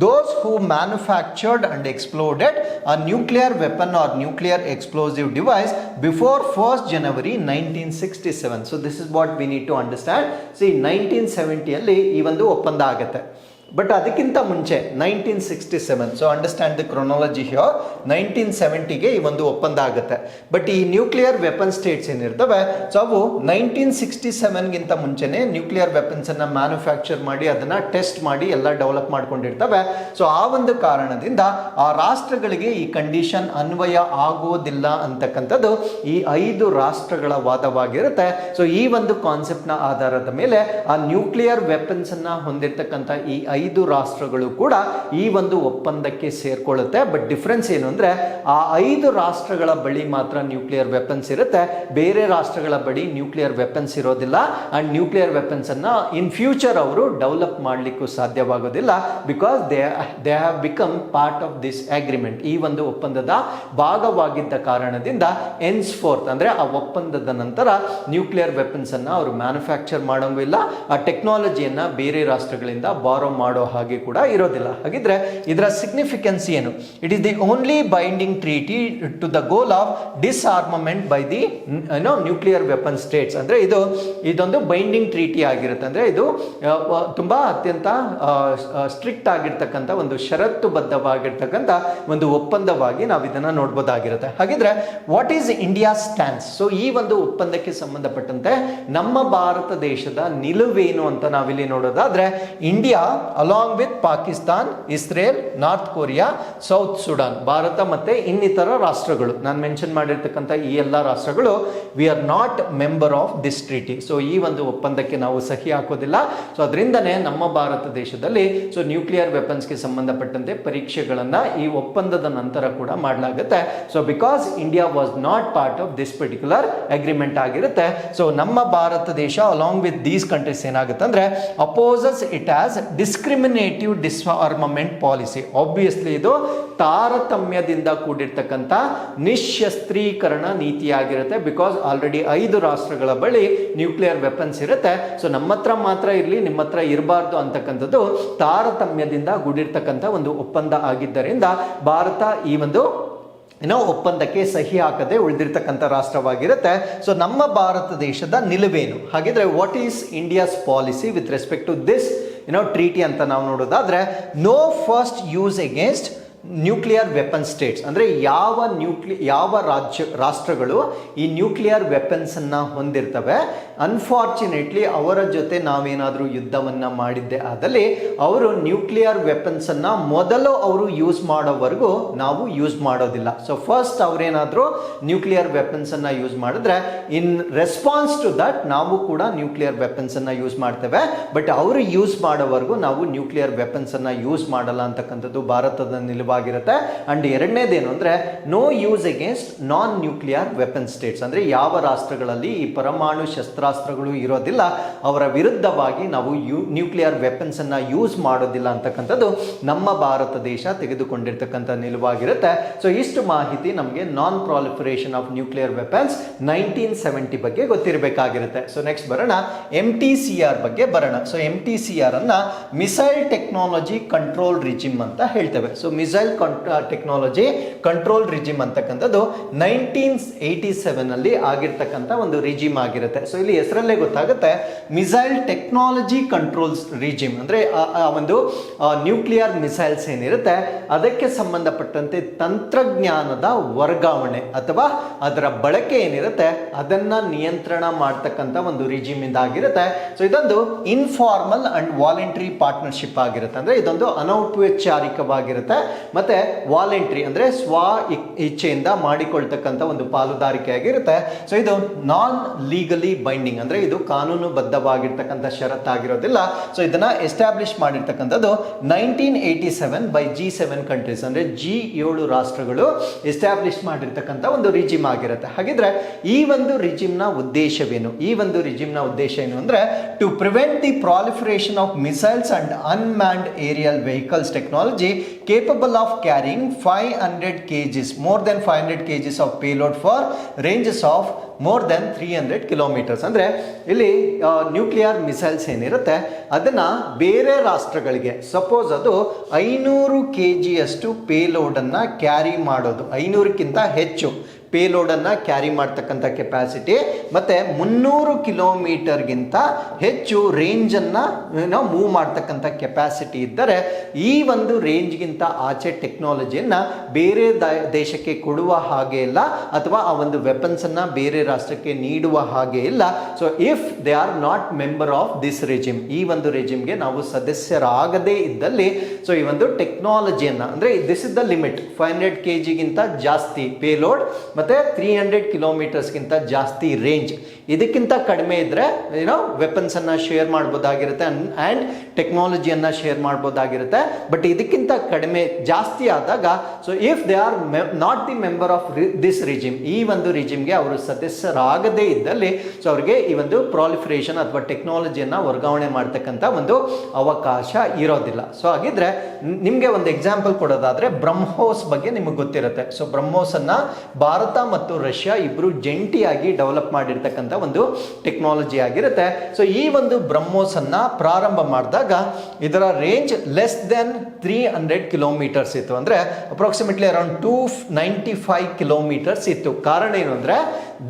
[SPEAKER 1] Those who manufactured and exploded a nuclear weapon or nuclear explosive device before 1st January 1967. So this is what we need to understand. See 1970ಯಲ್ಲಿ ಈ ಒಂದು ಒಪ್ಪಂದ ಆಗುತ್ತೆ. ಬಟ್ ಅದಕ್ಕಿಂತ ಮುಂಚೆ 1967, so understand the chronology here, 1970ಗೆ ಈ ಒಂದು ಒಪ್ಪಂದ ಆಗುತ್ತೆ. ಬಟ್ ಈ ನ್ಯೂಕ್ಲಿಯರ್ ವೆಪನ್ ಸ್ಟೇಟ್ಸ್ ಏನಿರ್ತವೆ ಸೊ ಅವು 1967ಗಿಂತ ಮುಂಚೆನೆ ನ್ಯೂಕ್ಲಿಯರ್ ವೆಪನ್ಸ್ ಅನ್ನ ಮ್ಯಾನುಫ್ಯಾಕ್ಚರ್ ಮಾಡಿ ಅದನ್ನ ಟೆಸ್ಟ್ ಮಾಡಿ ಎಲ್ಲ ಡೆವಲಪ್ ಮಾಡ್ಕೊಂಡಿರ್ತವೆ. ಸೊ ಆ ಒಂದು ಕಾರಣದಿಂದ ಆ ರಾಷ್ಟ್ರಗಳಿಗೆ ಈ ಕಂಡೀಷನ್ ಅನ್ವಯ ಆಗೋದಿಲ್ಲ ಅಂತಕ್ಕಂಥದ್ದು ಈ 5 ರಾಷ್ಟ್ರಗಳ ವಾದವಾಗಿರುತ್ತೆ. ಸೊ ಈ ಒಂದು ಕಾನ್ಸೆಪ್ಟ್ ನ ಆಧಾರದ ಮೇಲೆ ಆ ನ್ಯೂಕ್ಲಿಯರ್ ವೆಪನ್ಸ್ ಅನ್ನ ಹೊಂದಿರತಕ್ಕಂಥ ಈ 5 ರಾಷ್ಟ್ರಗಳು ಕೂಡ ಈ ಒಂದು ಒಪ್ಪಂದಕ್ಕೆ ಸೇರ್ಕೊಳ್ಳುತ್ತೆ. ಬಟ್ ಡಿಫ್ರೆನ್ಸ್ ಏನು ಅಂದ್ರೆ ಆ 5 ರಾಷ್ಟ್ರಗಳ ಬಳಿ ಮಾತ್ರ ನ್ಯೂಕ್ಲಿಯರ್ ವೆಪನ್ಸ್ ಇರುತ್ತೆ, ಬೇರೆ ರಾಷ್ಟ್ರಗಳ ಬಳಿ ನ್ಯೂಕ್ಲಿಯರ್ ವೆಪನ್ಸ್ ಇರೋದಿಲ್ಲ. ಅಂಡ್ ನ್ಯೂಕ್ಲಿಯರ್ ವೆಪನ್ಸ್ ಅನ್ನ ಇನ್ ಫ್ಯೂಚರ್ ಅವರು ಡೆವಲಪ್ ಮಾಡಲಿಕ್ಕೂ ಸಾಧ್ಯವಾಗೋದಿಲ್ಲ because they have become part of this agreement. ಈ ಒಂದು ಒಪ್ಪಂದದ ಭಾಗವಾಗಿದ್ದ ಕಾರಣದಿಂದ ಎನ್ಸ್ ಫೋರ್ತ್ ಅಂದ್ರೆ ಆ ಒಪ್ಪಂದದ ನಂತರ ನ್ಯೂಕ್ಲಿಯರ್ ವೆಪನ್ಸ್ ಅನ್ನ ಅವರು ಮ್ಯಾನುಫ್ಯಾಕ್ಚರ್ ಮಾಡೋಂಗೂ ಇಲ್ಲ, ಆ ಟೆಕ್ನಾಲಜಿಯನ್ನ ಬೇರೆ ರಾಷ್ಟ್ರಗಳಿಂದ ಬಾರೋ ಮಾಡೋ ಹಾಗೆ ಕೂಡ ಇರೋದಿಲ್ಲ. ಹಾಗಿದ್ರೆ ಇದರ ಸಿಗ್ನಿಫಿಕೆನ್ಸ್ ಏನು? It is the only binding treaty to the goal of disarmament by the nuclear weapon states. ಅಂದ್ರೆ ಇದೊಂದು ಬೈಂಡಿಂಗ್ ಟ್ರೀಟಿ ಆಗಿರುತ್ತೆ. ಅಂದ್ರೆ ಇದು ತುಂಬಾ ಅತ್ಯಂತ ಸ್ಟ್ರಿಕ್ಟ್ ಆಗಿರ್ತಕ್ಕಂಥ ಒಂದು ಷರತ್ತುಬದ್ಧವಾಗಿರ್ತಕ್ಕಂಥ ಒಂದು ಒಪ್ಪಂದವಾಗಿ ನಾವು ಇದನ್ನ ನೋಡ್ಬೋದಾಗಿರುತ್ತೆ. ಹಾಗಿದ್ರೆ what is India stance? So ಈ ಒಂದು ಒಪ್ಪಂದಕ್ಕೆ ಸಂಬಂಧಪಟ್ಟಂತೆ ನಮ್ಮ ಭಾರತ ದೇಶದ ನಿಲುವೇನು ಅಂತ ನಾವಿಲ್ಲಿ ನೋಡೋದಾದ್ರೆ India along with Pakistan, Israel, north Korea, south Sudan, Bharat ಮತ್ತೆ ಇನ್ನಿತರ ರಾಷ್ಟ್ರಗಳು ನಾನು ಮೆನ್ಷನ್ ಮಾಡಿರ್ತಕ್ಕಂಥ ಈ ಎಲ್ಲ ರಾಷ್ಟ್ರಗಳು we are not member of this treaty. So ಈ ಒಂದು ಒಪ್ಪಂದಕ್ಕೆ ನಾವು ಸಹಿ ಹಾಕೋದಿಲ್ಲ. ಸೊ ಅದರಿಂದನೇ ನಮ್ಮ ಭಾರತ ದೇಶದಲ್ಲಿ ಸೊ ನ್ಯೂಕ್ಲಿಯರ್ ವೆಪನ್ಸ್ಗೆ ಸಂಬಂಧಪಟ್ಟಂತೆ ಪರೀಕ್ಷೆಗಳನ್ನ ಈ ಒಪ್ಪಂದದ ನಂತರ ಕೂಡ ಮಾಡಲಾಗುತ್ತೆ. So because India was not part of this particular agreement ಆಗಿರುತ್ತೆ. ಸೊ ನಮ್ಮ ಭಾರತ ದೇಶ ಅಲಾಂಗ್ ವಿತ್ ದೀಸ್ ಕಂಟ್ರೀಸ್ ಏನಾಗುತ್ತೆ ಅಂದ್ರೆ opposes it as discriminative disarmament policy. Obviously ಇದು ತಾರತಮ್ಯದಿಂದ ಕೂಡಿರ್ತಕ್ಕಂಥ ನಿಶಸ್ತ್ರೀಕರಣ ನೀತಿಯಾಗಿರುತ್ತೆ. ಬಿಕಾಸ್ ಆಲ್ರೆಡಿ 5 ರಾಷ್ಟ್ರಗಳ ಬಳಿ ನ್ಯೂಕ್ಲಿಯರ್ ವೆಪನ್ಸ್ ಇರುತ್ತೆ. ಸೊ ನಮ್ಮ ಹತ್ರ ಮಾತ್ರ ಇರಲಿ, ನಿಮ್ಮ ಹತ್ರ ಇರಬಾರ್ದು ಅಂತಕ್ಕಂಥದ್ದು ತಾರತಮ್ಯದಿಂದ ಕೂಡಿರ್ತಕ್ಕಂಥ ಒಂದು ಒಪ್ಪಂದ ಆಗಿದ್ದರಿಂದ ಭಾರತ ಈ ಒಂದು ಒಪ್ಪಂದಕ್ಕೆ ಸಹಿ ಹಾಕದೆ ಉಳಿದಿರ್ತಕ್ಕಂಥ ರಾಷ್ಟ್ರವಾಗಿರುತ್ತೆ. ಸೊ ನಮ್ಮ ಭಾರತ ದೇಶದ ನಿಲುವೇನು? ಹಾಗಿದ್ರೆ what is India's policy with respect to this treaty ಅಂತ ನಾವು ನೋಡೋದಾದ್ರೆ no first use against nuclear weapon states. ಅಂದರೆ ಯಾವ ರಾಷ್ಟ್ರಗಳು ಈ ನ್ಯೂಕ್ಲಿಯರ್ ವೆಪನ್ಸ್ ಅನ್ನ ಹೊಂದಿರ್ತವೆ, ಅನ್ಫಾರ್ಚುನೇಟ್ಲಿ ಅವರ ಜೊತೆ ನಾವೇನಾದರೂ ಯುದ್ಧವನ್ನ ಮಾಡಿದ್ದೆ ಆದಲ್ಲಿ ಅವರು ನ್ಯೂಕ್ಲಿಯರ್ ವೆಪನ್ಸ್ ಅನ್ನ ಮೊದಲು ಅವರು ಯೂಸ್ ಮಾಡೋವರೆಗೂ ನಾವು ಯೂಸ್ ಮಾಡೋದಿಲ್ಲ. ಸೊ ಫಸ್ಟ್ ಅವರೇನಾದರೂ ನ್ಯೂಕ್ಲಿಯರ್ ವೆಪನ್ಸ್ ಅನ್ನ ಯೂಸ್ ಮಾಡಿದ್ರೆ ಇನ್ ರೆಸ್ಪಾನ್ಸ್ ಟು ದಟ್ ನಾವು ಕೂಡ ನ್ಯೂಕ್ಲಿಯರ್ ವೆಪನ್ಸ್ ಅನ್ನ ಯೂಸ್ ಮಾಡ್ತೇವೆ. ಬಟ್ ಅವರು ಯೂಸ್ ಮಾಡೋವರೆಗೂ ನಾವು ನ್ಯೂಕ್ಲಿಯರ್ ವೆಪನ್ಸ್ ಅನ್ನ ಯೂಸ್ ಮಾಡಲ್ಲ ಅಂತಕ್ಕಂಥದ್ದು ಭಾರತದ ನಿಲುವು ನಿಲುವಾಗಿರುತ್ತೆ. ಅಂಡ್ ಎರಡನೇದೇನು ಅಂದರೆ ನೋ ಯೂಸ್ ಅಗೇನ್ಸ್ಟ್ ನಾನ್ ನ್ಯೂಕ್ಲಿಯರ್ ವೆಪನ್ ಸ್ಟೇಟ್ಸ್, ಅಂದರೆ ಯಾವ ರಾಷ್ಟ್ರಗಳಲ್ಲಿ ಈ ಪರಮಾಣು ಶಸ್ತ್ರಾಸ್ತ್ರಗಳು ಇರೋದಿಲ್ಲ ಅವರ ವಿರುದ್ಧವಾಗಿ ನಾವು ನ್ಯೂಕ್ಲಿಯರ್ ವೆಪನ್ಸ್ ಅನ್ನ ಯೂಸ್ ಮಾಡೋದಿಲ್ಲ ಅಂತಕ್ಕಂಥದ್ದು ನಮ್ಮ ಭಾರತ ದೇಶ ತೆಗೆದುಕೊಂಡಿರ್ತಕ್ಕಂಥ ನಿಲುವಾಗಿರುತ್ತೆ. ಸೊ ಇಷ್ಟು ಮಾಹಿತಿ ನಮಗೆ ನಾನ್ ಪ್ರಾಲಿಫರೇಷನ್ ಆಫ್ ನ್ಯೂಕ್ಲಿಯರ್ ವೆಪನ್ಸ್ 1970 ಬಗ್ಗೆ ಗೊತ್ತಿರಬೇಕಾಗಿರುತ್ತೆ. ಸೊ ನೆಕ್ಸ್ಟ್ ಬರೋಣ MTCR ಬಗ್ಗೆ ಬರೋಣ. ಸೊ MTCR ಅನ್ನ ಮಿಸೈಲ್ ಟೆಕ್ನಾಲಜಿ ಕಂಟ್ರೋಲ್ ರಿಜಿಮ್ ಅಂತ ಹೇಳ್ತೇವೆ. So missile technology control regime ಅಂತಕ್ಕಂಥದ್ದು 1987 ಅಲ್ಲಿ ಆಗಿರ್ತಕ್ಕಂಥ ಒಂದು ರಿಜಿಮ್ ಆಗಿರುತ್ತೆ. ಸೊ ಇಲ್ಲಿ ಹೆಸರಲ್ಲೇ ಗೊತ್ತಾಗುತ್ತೆ ಮಿಸೈಲ್ ಟೆಕ್ನಾಲಜಿ ಕಂಟ್ರೋಲ್ಸ್ ರಿಜಿಮ್ ಅಂದ್ರೆ ಆ ಒಂದು ನ್ಯೂಕ್ಲಿಯರ್ ಮಿಸೈಲ್ಸ್ ಏನಿರುತ್ತೆ ಅದಕ್ಕೆ ಸಂಬಂಧಪಟ್ಟಂತೆ ತಂತ್ರಜ್ಞಾನದ ವರ್ಗಾವಣೆ ಅಥವಾ ಅದರ ಬಳಕೆ ಏನಿರುತ್ತೆ ಅದನ್ನ ನಿಯಂತ್ರಣ ಮಾಡ್ತಕ್ಕಂಥ ಒಂದು ರಿಜಿಮ್ ಇದಾಗಿರುತ್ತೆ. ಸೊ ಇದೊಂದು ಇನ್ಫಾರ್ಮಲ್ ಅಂಡ್ ವಾಲಂಟರಿ ಪಾರ್ಟ್ನರ್ಶಿಪ್ ಆಗಿರುತ್ತೆ, ಅಂದ್ರೆ ಇದೊಂದು ಅನೌಪಚಾರಿಕವಾಗಿರುತ್ತೆ ಮತ್ತೆ ವಾಲಂಟರಿ ಅಂದ್ರೆ ಸ್ವ ಇಚ್ಛೆಯಿಂದ ಮಾಡಿಕೊಳ್ತಕ್ಕಂಥ ಒಂದು ಪಾಲುದಾರಿಕೆ ಆಗಿರುತ್ತೆ. ಸೊ ಇದು ನಾನ್ ಲೀಗಲಿ ಬೈಂಡಿಂಗ್ ಅಂದ್ರೆ ಇದು ಕಾನೂನುಬದ್ಧವಾಗಿರ್ತಕ್ಕಂಥ ಷರತ್ತಾಗಿರೋದಿಲ್ಲ. ಸೊ ಇದನ್ನ ಎಸ್ಟಾಬ್ಲಿಷ್ ಮಾಡಿರ್ತಕ್ಕಂಥದ್ದು 1987 ಬೈ G7 ಕಂಟ್ರೀಸ್ ಅಂದ್ರೆ G7 ರಾಷ್ಟ್ರಗಳು ಎಸ್ಟಾಬ್ಲಿಷ್ ಮಾಡಿರ್ತಕ್ಕಂಥ ಒಂದು ರಿಜಿಮ್ ಆಗಿರುತ್ತೆ. ಹಾಗಿದ್ರೆ ಈ ಒಂದು ರಿಜಿಮ್ ನ ಉದ್ದೇಶವೇನು? ಈ ಒಂದು ರಿಜಿಮ್ ನ ಉದ್ದೇಶ ಏನು ಅಂದ್ರೆ to prevent the proliferation of missiles and unmanned aerial vehicles technology capable of carrying 500 kgs more than 500 kgs of payload for ranges of more than 300 kilometres. ಅಂದ್ರೆ ಇಲ್ಲಿ ನ್ಯೂಕ್ಲಿಯರ್ ಮಿಸೈಲ್ಸ್ ಏನಿರುತ್ತೆ ಅದನ್ನ ಬೇರೆ ರಾಷ್ಟ್ರಗಳಿಗೆ ಸಪೋಸ್ ಅದು 500 kg ಅಷ್ಟು ಪೇಲೋಡ್ ಅನ್ನ carry ಮಾಡೋದು, 500ಕ್ಕಿಂತ ಹೆಚ್ಚು ಪೇಲೋಡ್ ಅನ್ನ ಕ್ಯಾರಿ ಮಾಡ್ತಕ್ಕಂಥ ಕೆಪಾಸಿಟಿ ಮತ್ತೆ 300 ಕಿಲೋಮೀಟರ್ಗಿಂತ ಹೆಚ್ಚು ರೇಂಜ್ ಅನ್ನ ಮೂವ್ ಮಾಡ್ತಕ್ಕಂಥ ಕೆಪಾಸಿಟಿ ಇದ್ದರೆ ಈ ಒಂದು ರೇಂಜ್ಗಿಂತ ಆಚೆ ಟೆಕ್ನಾಲಜಿಯನ್ನ ಬೇರೆ ದೇಶಕ್ಕೆ ಕೊಡುವ ಹಾಗೆ ಇಲ್ಲ ಅಥವಾ ಆ ಒಂದು ವೆಪನ್ಸ್ ಅನ್ನ ಬೇರೆ ರಾಷ್ಟ್ರಕ್ಕೆ ನೀಡುವ ಹಾಗೆ ಇಲ್ಲ. So if they are not member of this regime, ಈ ಒಂದು ರೆಜಿಮ್ಗೆ ನಾವು ಸದಸ್ಯರಾಗದೇ ಇದ್ದಲ್ಲಿ ಸೊ ಈ ಒಂದು ಟೆಕ್ನಾಲಜಿಯನ್ನ ಅಂದ್ರೆ ದಿಸ್ ಇಸ್ ದ ಲಿಮಿಟ್ 500 kgಗಿಂತ ಜಾಸ್ತಿ ಪೇಲೋಡ್ ಮತ್ತೆ 300 ಕಿಲೋಮೀಟರ್ಸ್ಗಿಂತ ಜಾಸ್ತಿ ರೇಂಜ್, ಇದಕ್ಕಿಂತ ಕಡಿಮೆ ಇದ್ರೆ ವೆಪನ್ಸ್ ಅನ್ನ ಶೇರ್ ಮಾಡ್ಬೋದಾಗಿರುತ್ತೆ ಅಂಡ್ ಟೆಕ್ನಾಲಜಿಯನ್ನ ಶೇರ್ ಮಾಡ್ಬೋದಾಗಿರುತ್ತೆ. ಬಟ್ ಇದಕ್ಕಿಂತ ಕಡಿಮೆ ಜಾಸ್ತಿ ಆದಾಗ so if they are not the member of this regime, ಈ ಒಂದು ರಿಜಿಮ್ಗೆ ಅವರು ಸದಸ್ಯರಾಗದೇ ಇದ್ದಲ್ಲಿ ಸೊ ಅವರಿಗೆ ಈ ಒಂದು ಪ್ರಾಲಿಫರೇಷನ್ ಅಥವಾ ಟೆಕ್ನಾಲಜಿಯನ್ನ ವರ್ಗಾವಣೆ ಮಾಡ್ತಕ್ಕಂಥ ಒಂದು ಅವಕಾಶ ಇರೋದಿಲ್ಲ. ಸೊ ಹಾಗಿದ್ರೆ ನಿಮ್ಗೆ ಒಂದು ಎಕ್ಸಾಂಪಲ್ ಕೊಡೋದಾದ್ರೆ ಬ್ರಹ್ಮೋಸ್ ಬಗ್ಗೆ ನಿಮಗೆ ಗೊತ್ತಿರುತ್ತೆ. ಸೊ ಬ್ರಹ್ಮೋಸ್ ಅನ್ನ ಭಾರತ ಮತ್ತು ರಷ್ಯಾ ಇಬ್ರು ಜಂಟಿಯಾಗಿ ಡೆವಲಪ್ ಮಾಡಿರ್ತಕ್ಕಂಥ ಒಂದು ಟೆಕ್ನಾಲಜಿ ಆಗಿರುತ್ತೆ. ಸೊ ಈ ಒಂದು ಬ್ರಹ್ಮೋಸ್ ಅನ್ನ ಪ್ರಾರಂಭ ಮಾಡಿದಾಗ ಇದರ ರೇಂಜ್ ಲೆಸ್ ದೆನ್ 300 ಕಿಲೋಮೀಟರ್ಸ್ ಇತ್ತು, ಅಂದ್ರೆ ಅಪ್ರಾಕ್ಸಿಮೇಟ್ಲಿ ಅರೌಂಡ್ 295 ಕಿಲೋಮೀಟರ್ಸ್ ಇತ್ತು. ಕಾರಣ ಏನು ಅಂದ್ರೆ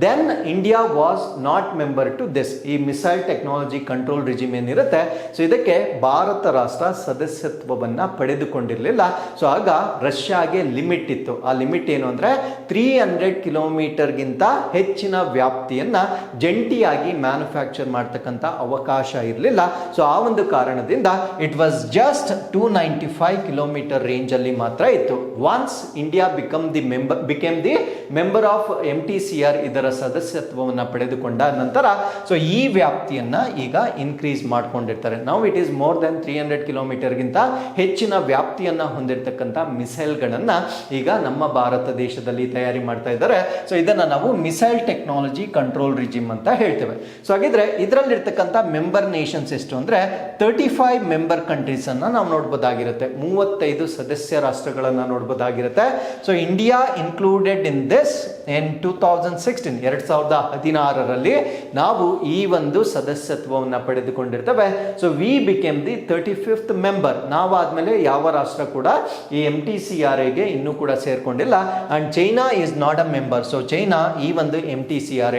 [SPEAKER 1] then India was not member to this, ಈ ಮಿಸೈಲ್ ಟೆಕ್ನಾಲಜಿ ಕಂಟ್ರೋಲ್ ರಿಜಿಮ್ ಏನಿರುತ್ತೆ ಸೊ ಇದಕ್ಕೆ ಭಾರತ ರಾಷ್ಟ್ರ ಸದಸ್ಯತ್ವವನ್ನ ಪಡೆದುಕೊಂಡಿರಲಿಲ್ಲ. ಸೊ ಆಗ ರಷ್ಯಾಗೆ ಲಿಮಿಟ್ ಇತ್ತು. ಆ ಲಿಮಿಟ್ ಏನು ಅಂದ್ರೆ 300 ಕಿಲೋಮೀಟರ್ಗಿಂತ ಹೆಚ್ಚಿನ ವ್ಯಾಪ್ತಿಯನ್ನ ಜಂಟಿಯಾಗಿ ಮ್ಯಾನುಫ್ಯಾಕ್ಚರ್ ಮಾಡ್ತಕ್ಕಂಥ ಅವಕಾಶ ಇರಲಿಲ್ಲ. ಸೊ ಆ ಒಂದು ಕಾರಣದಿಂದ it was just 295 kilometre range ಅಲ್ಲಿ ಮಾತ್ರ ಇತ್ತು. Once India became the member of MTCR ಇದರ ಸದಸ್ಯತ್ವವನ್ನು ಪಡೆದುಕೊಂಡ ನಂತರ ಸೊ ಈ ವ್ಯಾಪ್ತಿಯನ್ನ ಈಗ ಇನ್ಕ್ರೀಸ್ ಮಾಡ್ಕೊಂಡಿರ್ತಾರೆ. ನಾವು ಇಟ್ ಈಸ್ ಮೋರ್ ದೆನ್ 300 ಕಿಲೋಮೀಟರ್ಗಿಂತ ಹೆಚ್ಚಿನ ವ್ಯಾಪ್ತಿಯನ್ನ ಹೊಂದಿರತಕ್ಕಂಥ ಮಿಸೈಲ್ಗಳನ್ನ ಈಗ ನಮ್ಮ ಭಾರತ ದೇಶದಲ್ಲಿ ತಯಾರಿ ಮಾಡ್ತಾ ಇದ್ದಾರೆ. ಸೊ ಇದನ್ನ ನಾವು ಮಿಸೈಲ್ ಟೆಕ್ನಾಲಜಿ ಕಂಟ್ರೋಲ್ ರಿಜಿಮ್ ಅಂತ ಹೇಳ್ತೇವೆ. ಸೊ ಹಾಗಿದ್ರೆ ಇದರಲ್ಲಿರ್ತಕ್ಕಂಥ ಮೆಂಬರ್ ನೇಷನ್ಸ್ ಎಷ್ಟು ಅಂದ್ರೆ 35 ಮೆಂಬರ್ ಕಂಟ್ರೀಸ್ ಅನ್ನ ನಾವು ನೋಡ್ಬೋದಾಗಿರುತ್ತೆ, 35 ಸದಸ್ಯ ರಾಷ್ಟ್ರಗಳನ್ನ ನೋಡ್ಬೋದಾಗಿರುತ್ತೆ. So India included in this in 2016ರಲ್ಲಿ ನಾವು ಈ ಒಂದು ಸದಸ್ಯತ್ವವನ್ನು ಪಡೆದುಕೊಂಡಿರ್ತೇವೆ. So we became the 35th member. ನಾವಾದ್ಮೇಲೆ ಯಾವ ರಾಷ್ಟ್ರ ಕೂಡ ಈ MTCR ಗೆ ಇನ್ನೂ ಕೂಡ ಸೇರ್ಕೊಂಡಿಲ್ಲ. And China is not a member. So China ಈ ಒಂದು MTCR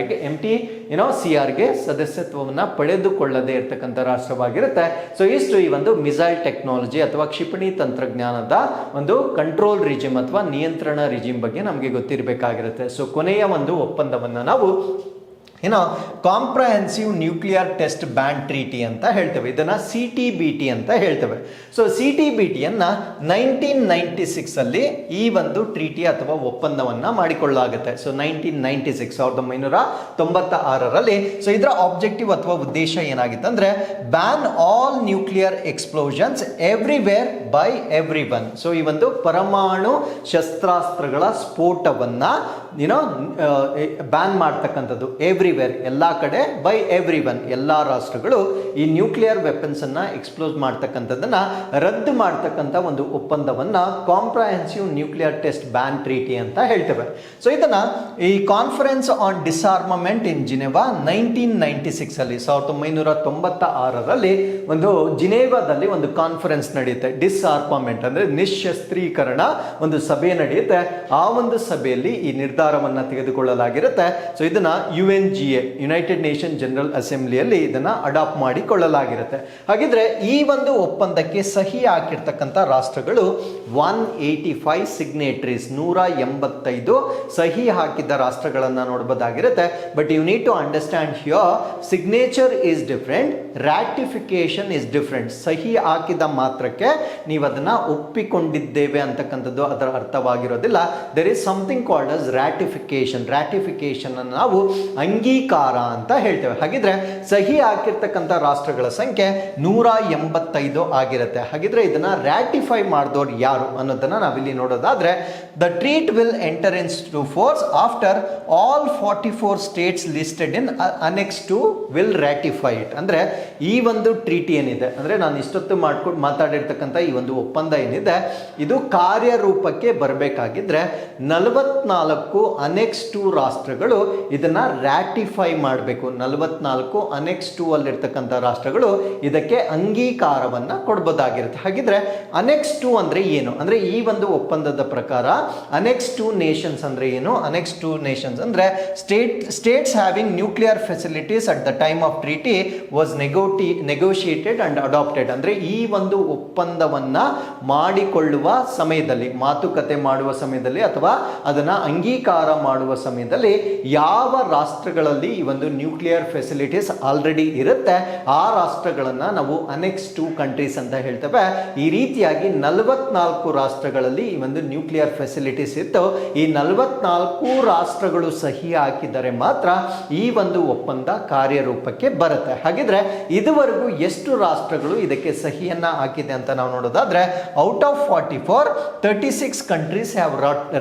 [SPEAKER 1] ಗೆ ಸದಸ್ಯತ್ವವನ್ನು ಪಡೆದುಕೊಳ್ಳದೆ ಇರತಕ್ಕಂಥ ರಾಷ್ಟ್ರವಾಗಿರುತ್ತೆ. ಸೊ ಇಷ್ಟು ಈ ಒಂದು ಮಿಸೈಲ್ ಟೆಕ್ನಾಲಜಿ ಅಥವಾ ಕ್ಷಿಪಣಿ ತಂತ್ರಜ್ಞಾನದ ಒಂದು ಕಂಟ್ರೋಲ್ ರಿಜಿಮ್ ಅಥವಾ ನಿಯಂತ್ರಣ ರಿಜಿಮ್ ಬಗ್ಗೆ ನಮಗೆ ಗೊತ್ತಿರಬೇಕಾಗಿರುತ್ತೆ. ಸೊ ಕೊನೆಯ ಒಂದು ಒಪ್ಪಂದವನ್ನು ನಾವು ಏನೋ comprehensive nuclear test ban treaty ಅಂತ ಹೇಳ್ತೇವೆ. ಇದನ್ನು CTBT ಅಂತ ಹೇಳ್ತೇವೆ. ಸೊ CTBTಯನ್ನು 1996 ಅಲ್ಲಿ ಈ ಒಂದು ಟ್ರೀಟಿ ಅಥವಾ ಒಪ್ಪಂದವನ್ನು ಮಾಡಿಕೊಳ್ಳಲಾಗುತ್ತೆ. ಸೊ 1996 1996ರಲ್ಲಿ. ಸೊ ಇದರ ಆಬ್ಜೆಕ್ಟಿವ್ ಅಥವಾ ಉದ್ದೇಶ ಏನಾಗಿತ್ತು ಅಂದರೆ ban all nuclear explosions everywhere by every one. So ಈ ಒಂದು ಪರಮಾಣು ಶಸ್ತ್ರಾಸ್ತ್ರಗಳ ಸ್ಫೋಟವನ್ನು ಬ್ಯಾನ್ ಮಾಡ್ತಕ್ಕಂಥದ್ದು ಎವ್ರಿವೇರ್, ಎಲ್ಲ ಕಡೆ, ಬೈ ಎವ್ರಿ ಒನ್, ಎಲ್ಲ ರಾಷ್ಟ್ರಗಳು ಈ ನ್ಯೂಕ್ಲಿಯರ್ ವೆಪನ್ಸ್ ಅನ್ನ ಎಕ್ಸ್ಪ್ಲೋಸ್ ಮಾಡ್ತಕ್ಕಂಥದ್ದನ್ನ ರದ್ದು ಮಾಡ್ತಕ್ಕಂಥ ಒಂದು ಒಪ್ಪಂದವನ್ನ comprehensive nuclear test ban treaty ಅಂತ ಹೇಳ್ತೇವೆ. ಸೊ ಇದನ್ನ ಈ conference on disarmament in Geneva 1996 ಅಲ್ಲಿ 1996ರಲ್ಲಿ ಒಂದು ಜಿನೇವಾದಲ್ಲಿ ಒಂದು ಕಾನ್ಫರೆನ್ಸ್ ನಡೆಯುತ್ತೆ. ಡಿಸ್ಆರ್ಮಮೆಂಟ್ ಅಂದ್ರೆ ನಿಶಸ್ತ್ರೀಕರಣ ಒಂದು ಸಭೆ ನಡೆಯುತ್ತೆ. ಆ ಒಂದು ಸಭೆಯಲ್ಲಿ ಈ ನಿರ್ಧಾರವನ್ನ ತೆಗೆದುಕೊಳ್ಳಲಾಗಿರುತ್ತೆ. ಸೊ ಇದನ್ನ UNGA ಯುನೈಟೆಡ್ ನೇಷನ್ ಜನರಲ್ ಅಸೆಂಬ್ಲಿಯಲ್ಲಿ ಇದನ್ನ ಅಡಾಪ್ಟ್ ಮಾಡಿಕೊಳ್ಳಲಾಗಿರುತ್ತೆ. ಹಾಗಿದ್ರೆ ಈ ಒಂದು ಒಪ್ಪಂದಕ್ಕೆ ಸಹಿ ಹಾಕಿರ್ತಕ್ಕಂಥ ರಾಷ್ಟ್ರಗಳು 185 ಸಿಗ್ನೇಟರೀಸ್, 185 ಸಹಿ ಹಾಕಿದ್ದ ರಾಷ್ಟ್ರಗಳನ್ನ ನೋಡಬಹುದಾಗಿರುತ್ತೆ. But you need to understand here signature is different, ratification is different. ಸಹಿ ಹಾಕಿದ ಮಾತ್ರಕ್ಕೆ ನೀವು ಅದನ್ನ ಒಪ್ಪಿಕೊಂಡಿದ್ದೇವೆ ಅಂತಕ್ಕಂಥದ್ದು ಅದರ ಅರ್ಥವಾಗಿರೋದಿಲ್ಲ. There is something called as ratification. Ratification ಅನ್ನು ನಾವು ಅಂಗೀಕಾರ ಅಂತ ಹೇಳ್ತೇವೆ. ಹಾಗಿದ್ರೆ ಸಹಿ ಹಾಕಿರ್ತಕ್ಕಂಥ ರಾಷ್ಟ್ರಗಳ ಸಂಖ್ಯೆ 185 ಆಗಿರುತ್ತೆ. ಹಾಗಿದ್ರೆ ಇದನ್ನ ರಾಟಿಫೈ ಮಾಡಿದವರು ಯಾರು ಅನ್ನೋದನ್ನ ನಾವಿಲ್ಲಿ ನೋಡೋದಾದ್ರೆ the treaty will enter into force after all 44 states listed in annex two will ratify it. ಅಂದ್ರೆ ಈ ಒಂದು ಟ್ರೀಟಿ ಏನಿದೆ ಅಂದ್ರೆ ನಾನು ಇಷ್ಟೊತ್ತು ಮಾತಾಡಿರ್ತಕ್ಕಂಥ ಈ ಒಂದು ಒಪ್ಪಂದ ಏನಿದೆ ಇದು ಕಾರ್ಯರೂಪಕ್ಕೆ ಬರಬೇಕಾಗಿದ್ರೆ 44 ಅನೆಕ್ಸ್ 2 ರಾಷ್ಟ್ರಗಳು ಇದನ್ನ ರಾಟಿಫೈ ಮಾಡಬೇಕು. 44 ಅನೆಕ್ಸ್ 2 ಅಲ್ಲಿರ್ತಕ್ಕಂಥ ರಾಷ್ಟ್ರಗಳು ಇದಕ್ಕೆ ಅಂಗೀಕಾರವನ್ನ ಕೊಡಬಹುದಾಗಿರುತ್ತೆ. ಹಾಗಿದ್ರೆ ಅನೆಕ್ಸ್ 2 ಅಂದ್ರೆ ಏನು ಅಂದ್ರೆ ಈ ಒಂದು ಒಪ್ಪಂದದ ಪ್ರಕಾರ ಅನೆಕ್ಸ್ 2 ನೇಷನ್ಸ್ ಅಂದ್ರೆ ಏನು? ಅನೆಕ್ಸ್ 2 ನೇಷನ್ಸ್ ಅಂದ್ರೆ states having nuclear facilities at the time of treaty was negotiated and adapted. ಅಂದ್ರೆ ಈ ಒಂದು ಒಪ್ಪಂದವನ್ನ ಮಾಡಿಕೊಳ್ಳುವ ಸಮಯದಲ್ಲಿ, ಮಾತುಕತೆ ಮಾಡುವ ಸಮಯದಲ್ಲಿ ಅಥವಾ ಅದನ್ನ ಅಂಗೀಕಾರ ಮಾಡುವ ಸಮಯದಲ್ಲಿ ಯಾವ ರಾಷ್ಟ್ರಗಳಲ್ಲಿ ಈ ಒಂದು ನ್ಯೂಕ್ಲಿಯರ್ ಫೆಸಿಲಿಟೀಸ್ ಆಲ್ರೆಡಿ ಇರುತ್ತೆ ಆ ರಾಷ್ಟ್ರಗಳನ್ನ ನಾವು ಅನೆಕ್ಸ್ 2 ಕಂಟ್ರೀಸ್ ಅಂತ ಹೇಳ್ತೇವೆ. ಈ ರೀತಿಯಾಗಿ 44 ರಾಷ್ಟ್ರಗಳಲ್ಲಿ ಈ ಒಂದು ನ್ಯೂಕ್ಲಿಯರ್ ಫೆಸಿಲಿಟೀಸ್ ಇತ್ತು. ಈ 44 ರಾಷ್ಟ್ರಗಳು ಸಹಿ ಹಾಕಿದರೆ ಮಾತ್ರ ಈ ಒಂದು ಒಪ್ಪಂದ ಕಾರ್ಯರೂಪಕ್ಕೆ ಬರುತ್ತೆ. ಹಾಗಿದ್ರೆ ಇದುವರೆಗೂ ಎಷ್ಟು ರಾಷ್ಟ್ರಗಳು ಇದಕ್ಕೆ ಸಹಿಯನ್ನ ಹಾಕಿದೆ ಅಂತ ನಾವು ನೋಡೋದಾದ್ರೆ ಔಟ್ ಆಫ್ 44 36 ಕಂಟ್ರೀಸ್ ಹ್ಯಾವ್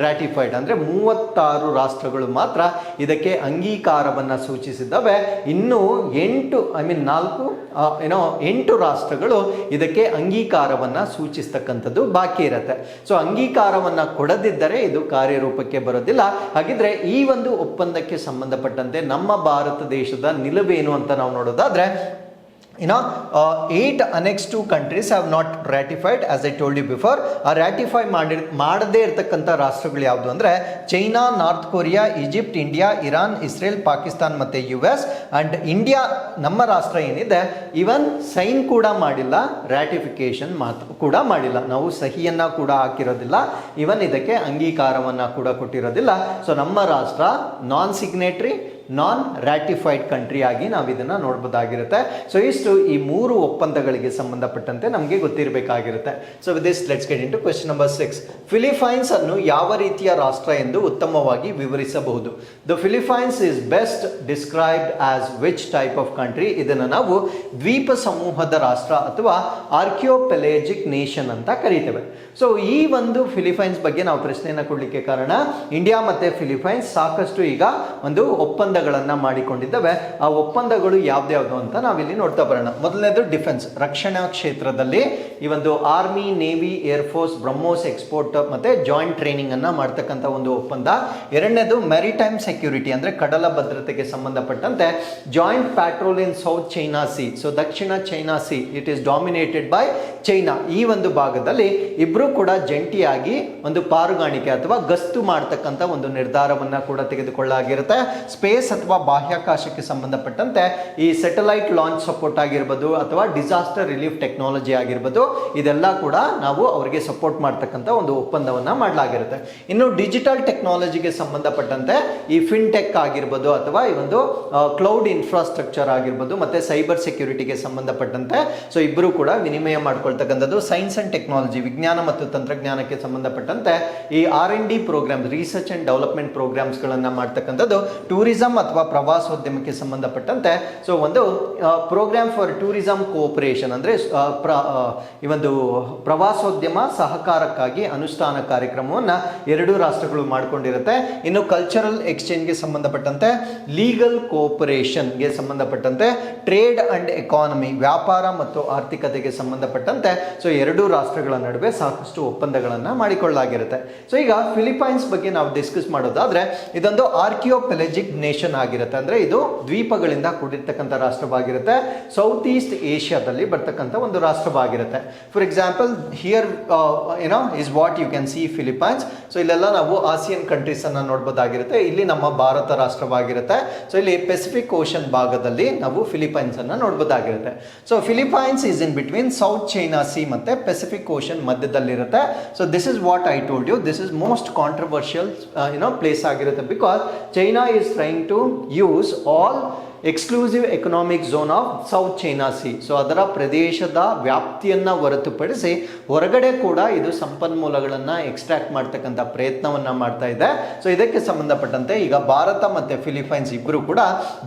[SPEAKER 1] ರಾಟಿಫೈಡ್. ಅಂದ್ರೆ 36 ರಾಷ್ಟ್ರಗಳು ಮಾತ್ರ ಇದಕ್ಕೆ ಅಂಗೀಕಾರವನ್ನ ಸೂಚಿಸಿದ್ದಾವೆ. ಇನ್ನು 8 ರಾಷ್ಟ್ರಗಳು ಇದಕ್ಕೆ ಅಂಗೀಕಾರವನ್ನ ಸೂಚಿಸ್ತಕ್ಕಂಥದ್ದು ಬಾಕಿ ಇರುತ್ತೆ. ಸೊ ಅಂಗೀಕಾರವನ್ನ ಕೊಡದಿದ್ದರೆ ಇದು ಕಾರ್ಯರೂಪಕ್ಕೆ ಬರೋದಿಲ್ಲ. ಹಾಗಿದ್ರೆ ಈ ಒಂದು ಒಪ್ಪಂದಕ್ಕೆ ಸಂಬಂಧಪಟ್ಟಂತೆ ನಮ್ಮ ಭಾರತ ದೇಶದ ನಿಲುವೇನು ಅಂತ ನಾವು ನೋಡೋದಾದ್ರೆ 8 Annex 2 countries have not ratified, as I told you before. ರಾಟಿಫೈ ಮಾಡದೇ ಇರತಕ್ಕಂಥ ರಾಷ್ಟ್ರಗಳು ಯಾವುದು ಅಂದರೆ China, north Korea, Egypt, India, Iran, Israel, Pakistan ಮತ್ತು US. ಆ್ಯಂಡ್ ಇಂಡಿಯಾ ನಮ್ಮ ರಾಷ್ಟ್ರ ಏನಿದೆ ಇವನ್ ಸೈನ್ ಕೂಡ ಮಾಡಿಲ್ಲ, ರಾಟಿಫಿಕೇಶನ್ ಕೂಡ ಮಾಡಿಲ್ಲ. ನಾವು ಸಹಿಯನ್ನು ಕೂಡ ಹಾಕಿರೋದಿಲ್ಲ, ಇವನ್ ಇದಕ್ಕೆ ಅಂಗೀಕಾರವನ್ನು ಕೂಡ ಕೊಟ್ಟಿರೋದಿಲ್ಲ. ಸೊ ನಮ್ಮ ರಾಷ್ಟ್ರ ನಾನ್ ಸಿಗ್ನೇಟರಿ, ನಾನ್ ರಾಟಿಫೈಡ್ ಕಂಟ್ರಿ ಆಗಿ ನಾವು ಇದನ್ನು ನೋಡ್ಬೋದಾಗಿರುತ್ತೆ. ಸೊ ಇಷ್ಟು ಈ 3 ಒಪ್ಪಂದಗಳಿಗೆ ಸಂಬಂಧಪಟ್ಟಂತೆ ನಮಗೆ ಗೊತ್ತಿರಬೇಕಾಗಿರುತ್ತೆ. So with this let's get into question number 6. Philippines ಅನ್ನು ಯಾವ ರೀತಿಯ ರಾಷ್ಟ್ರ ಎಂದು ಉತ್ತಮವಾಗಿ ವಿವರಿಸಬಹುದು? The Philippines is best described as which type of country? ಇದನ್ನು ನಾವು ದ್ವೀಪ ಸಮೂಹದ ರಾಷ್ಟ್ರ ಅಥವಾ ಆರ್ಕಿಯೋಪೆಲೇಜಿಕ್ ನೇಷನ್ ಅಂತ ಕರೀತೇವೆ. ಸೊ ಈ ಒಂದು ಫಿಲಿಪೈನ್ಸ್ ಬಗ್ಗೆ ನಾವು ಪ್ರಶ್ನೆಯನ್ನು ಕೊಡಲಿಕ್ಕೆ ಕಾರಣ ಇಂಡಿಯಾ ಮತ್ತು ಫಿಲಿಪೈನ್ಸ್ ಸಾಕಷ್ಟು ಈಗ ಒಂದು ಒಪ್ಪಂದಗಳನ್ನು ಮಾಡಿಕೊಂಡಿದ್ದಾವೆ. ಆ ಒಪ್ಪಂದಗಳು ಯಾವ್ದ್ಯಾವ್ದು ಅಂತ ನಾವಿಲ್ಲಿ ನೋಡ್ತಾ ಬರೋಣ. ಮೊದಲನೇದು ಡಿಫೆನ್ಸ್, ರಕ್ಷಣಾ ಕ್ಷೇತ್ರದಲ್ಲಿ ಈ ಒಂದು army, navy, air force, BrahMos export ಮತ್ತೆ ಜಾಯಿಂಟ್ ಟ್ರೈನಿಂಗ್ ಅನ್ನ ಮಾಡ್ತಕ್ಕಂಥ ಒಂದು ಒಪ್ಪಂದ. ಎರಡನೇದು ಮ್ಯಾರಿಟೈಮ್ ಸೆಕ್ಯೂರಿಟಿ, ಅಂದ್ರೆ ಕಡಲ ಭದ್ರತೆಗೆ ಸಂಬಂಧಪಟ್ಟಂತೆ joint patrol in south China C. So Dakshina China C it is dominated by China. ಈ ಒಂದು ಭಾಗದಲ್ಲಿ ಇಬ್ರು ಕೂಡ ಜಂಟಿಯಾಗಿ ಒಂದು ಪಾರುಗಾಣಿಕೆ ಅಥವಾ ಗಸ್ತು ಮಾಡ್ತಕ್ಕಂಥ ಒಂದು ನಿರ್ಧಾರವನ್ನ ಕೂಡ ತೆಗೆದುಕೊಳ್ಳಲಾಗಿರುತ್ತೆ. ಸ್ಪೇಸ್ ಸ್ಪೇಸ್ ಅಥವಾ ಬಾಹ್ಯಾಕಾಶಕ್ಕೆ ಸಂಬಂಧಪಟ್ಟಂತೆ ಈ ಸೆಟಲೈಟ್ ಲಾಂಚ್ ಸಪೋರ್ಟ್ ಆಗಿರ್ಬೋದು ಅಥವಾ ಡಿಸಾಸ್ಟರ್ ರಿಲೀಫ್ ಟೆಕ್ನಾಲಜಿ ಆಗಿರ್ಬೋದು, ಇದೆಲ್ಲ ಕೂಡ ನಾವು ಅವರಿಗೆ ಸಪೋರ್ಟ್ ಮಾಡ್ತಕ್ಕಂಥ ಒಂದು ಒಪ್ಪಂದವನ್ನ ಮಾಡಲಾಗಿರುತ್ತೆ. ಇನ್ನು ಡಿಜಿಟಲ್ ಟೆಕ್ನಾಲಜಿಗೆ ಸಂಬಂಧಪಟ್ಟಂತೆ ಈ ಫಿನ್ಟೆಕ್ ಆಗಿರ್ಬೋದು ಅಥವಾ ಈ ಒಂದು ಕ್ಲೌಡ್ ಇನ್ಫ್ರಾಸ್ಟ್ರಕ್ಚರ್ ಆಗಿರ್ಬೋದು ಮತ್ತೆ ಸೈಬರ್ ಸೆಕ್ಯೂರಿಟಿಗೆ ಸಂಬಂಧಪಟ್ಟಂತೆ ಸೊ ಇಬ್ಬರು ಕೂಡ ವಿನಿಮಯ ಮಾಡ್ಕೊಳ್ತಕ್ಕಂಥದ್ದು. ಸೈನ್ಸ್ ಅಂಡ್ ಟೆಕ್ನಾಲಜಿ, ವಿಜ್ಞಾನ ಮತ್ತು ತಂತ್ರಜ್ಞಾನಕ್ಕೆ ಸಂಬಂಧಪಟ್ಟಂತೆ ಈ R&D programme, research and development programmes ಗಳನ್ನ ಮಾಡ್ತಕ್ಕಂಥದ್ದು. ಟೂರಿಸಂ ಅಥವಾ ಪ್ರವಾಸೋದ್ಯಮಕ್ಕೆ ಸಂಬಂಧಪಟ್ಟಂತೆ ಸೊ ಒಂದು ಪ್ರೋಗ್ರಾಮ್ ಫಾರ್ ಟೂರಿಸಂ ಕೋಆಪರೇಷನ್ ಅಂದ್ರೆ ಈ ಒಂದು ಪ್ರವಾಸೋದ್ಯಮ ಸಹಕಾರಕ್ಕಾಗಿ ಅನುಷ್ಠಾನ ಕಾರ್ಯಕ್ರಮವನ್ನು ಎರಡೂ ರಾಷ್ಟ್ರಗಳು ಮಾಡಿಕೊಂಡಿರುತ್ತೆ. ಇನ್ನು ಕಲ್ಚರಲ್ ಎಕ್ಸ್ಚೇಂಜ್ಗೆ ಸಂಬಂಧಪಟ್ಟಂತೆ ಲೀಗಲ್ ಕೋಆಪರೇಷನ್ಗೆ ಸಂಬಂಧಪಟ್ಟಂತೆ ಟ್ರೇಡ್ ಅಂಡ್ ಎಕಾನಮಿ, ವ್ಯಾಪಾರ ಮತ್ತು ಆರ್ಥಿಕತೆಗೆ ಸಂಬಂಧಪಟ್ಟಂತೆ ಸೊ ಎರಡೂ ರಾಷ್ಟ್ರಗಳ ನಡುವೆ ಸಾಕಷ್ಟು ಒಪ್ಪಂದಗಳನ್ನು ಮಾಡಿಕೊಳ್ಳಲಾಗಿರುತ್ತೆ. ಸೊ ಈಗ ಫಿಲಿಪೈನ್ಸ್ ಬಗ್ಗೆ ನಾವು ಡಿಸ್ಕಸ್ ಮಾಡೋದಾದ್ರೆ ಇದೊಂದು ಆರ್ಕಿಯೋಪೆಲಜಿಕ್ ನೇಷನ್ ಆಗಿರುತ್ತೆ. ಅಂದ್ರೆ ಇದು ದ್ವೀಪಗಳಿಂದ ಕೂಡಿರ್ತಕ್ಕಂಥ ರಾಷ್ಟ್ರವಾಗಿರುತ್ತೆ. ಸೌತ್ ಈಸ್ಟ್ ಏಷ್ಯಾದಲ್ಲಿ ಬರ್ತಕ್ಕಂಥ ಒಂದು ರಾಷ್ಟ್ರವಾಗಿರುತ್ತೆ. For example here is what you can see Philippines. So ಇಲ್ಲೆಲ್ಲ ನಾವು ಆಸಿಯನ್ ಕಂಟ್ರೀಸ್ ಅನ್ನ ನೋಡ್ಬೋದಾಗಿರುತ್ತೆ. ಇಲ್ಲಿ ನಮ್ಮ ಭಾರತ ರಾಷ್ಟ್ರವಾಗಿರುತ್ತೆ. ಸೊ ಇಲ್ಲಿ ಪೆಸಿಫಿಕ್ ಓಷನ್ ಭಾಗದಲ್ಲಿ ನಾವು ಫಿಲಿಪೈನ್ಸ್ ಅನ್ನ ನೋಡ್ಬೋದಾಗಿರುತ್ತೆ. So Philippines is in between South China sea ಮತ್ತೆ ಪೆಸಿಫಿಕ್ ಓಷನ್ ಮಧ್ಯದಲ್ಲಿರುತ್ತೆ. So this is what I told you, this is most controversial place ಆಗಿರುತ್ತೆ. Because China is trying to use all exclusive economic zone of south China C. So ಅದರ ಪ್ರದೇಶದ ವ್ಯಾಪ್ತಿಯನ್ನು ಹೊರತುಪಡಿಸಿ ಹೊರಗಡೆ ಕೂಡ ಇದು ಸಂಪನ್ಮೂಲಗಳನ್ನು ಎಕ್ಸ್ಟ್ರಾಕ್ಟ್ ಮಾಡ್ತಕ್ಕಂಥ ಪ್ರಯತ್ನವನ್ನು ಮಾಡ್ತಾ ಇದೆ. ಸೊ ಇದಕ್ಕೆ ಸಂಬಂಧಪಟ್ಟಂತೆ ಈಗ ಭಾರತ ಮತ್ತು ಫಿಲಿಪೈನ್ಸ್ ಇಬ್ಬರು ಕೂಡ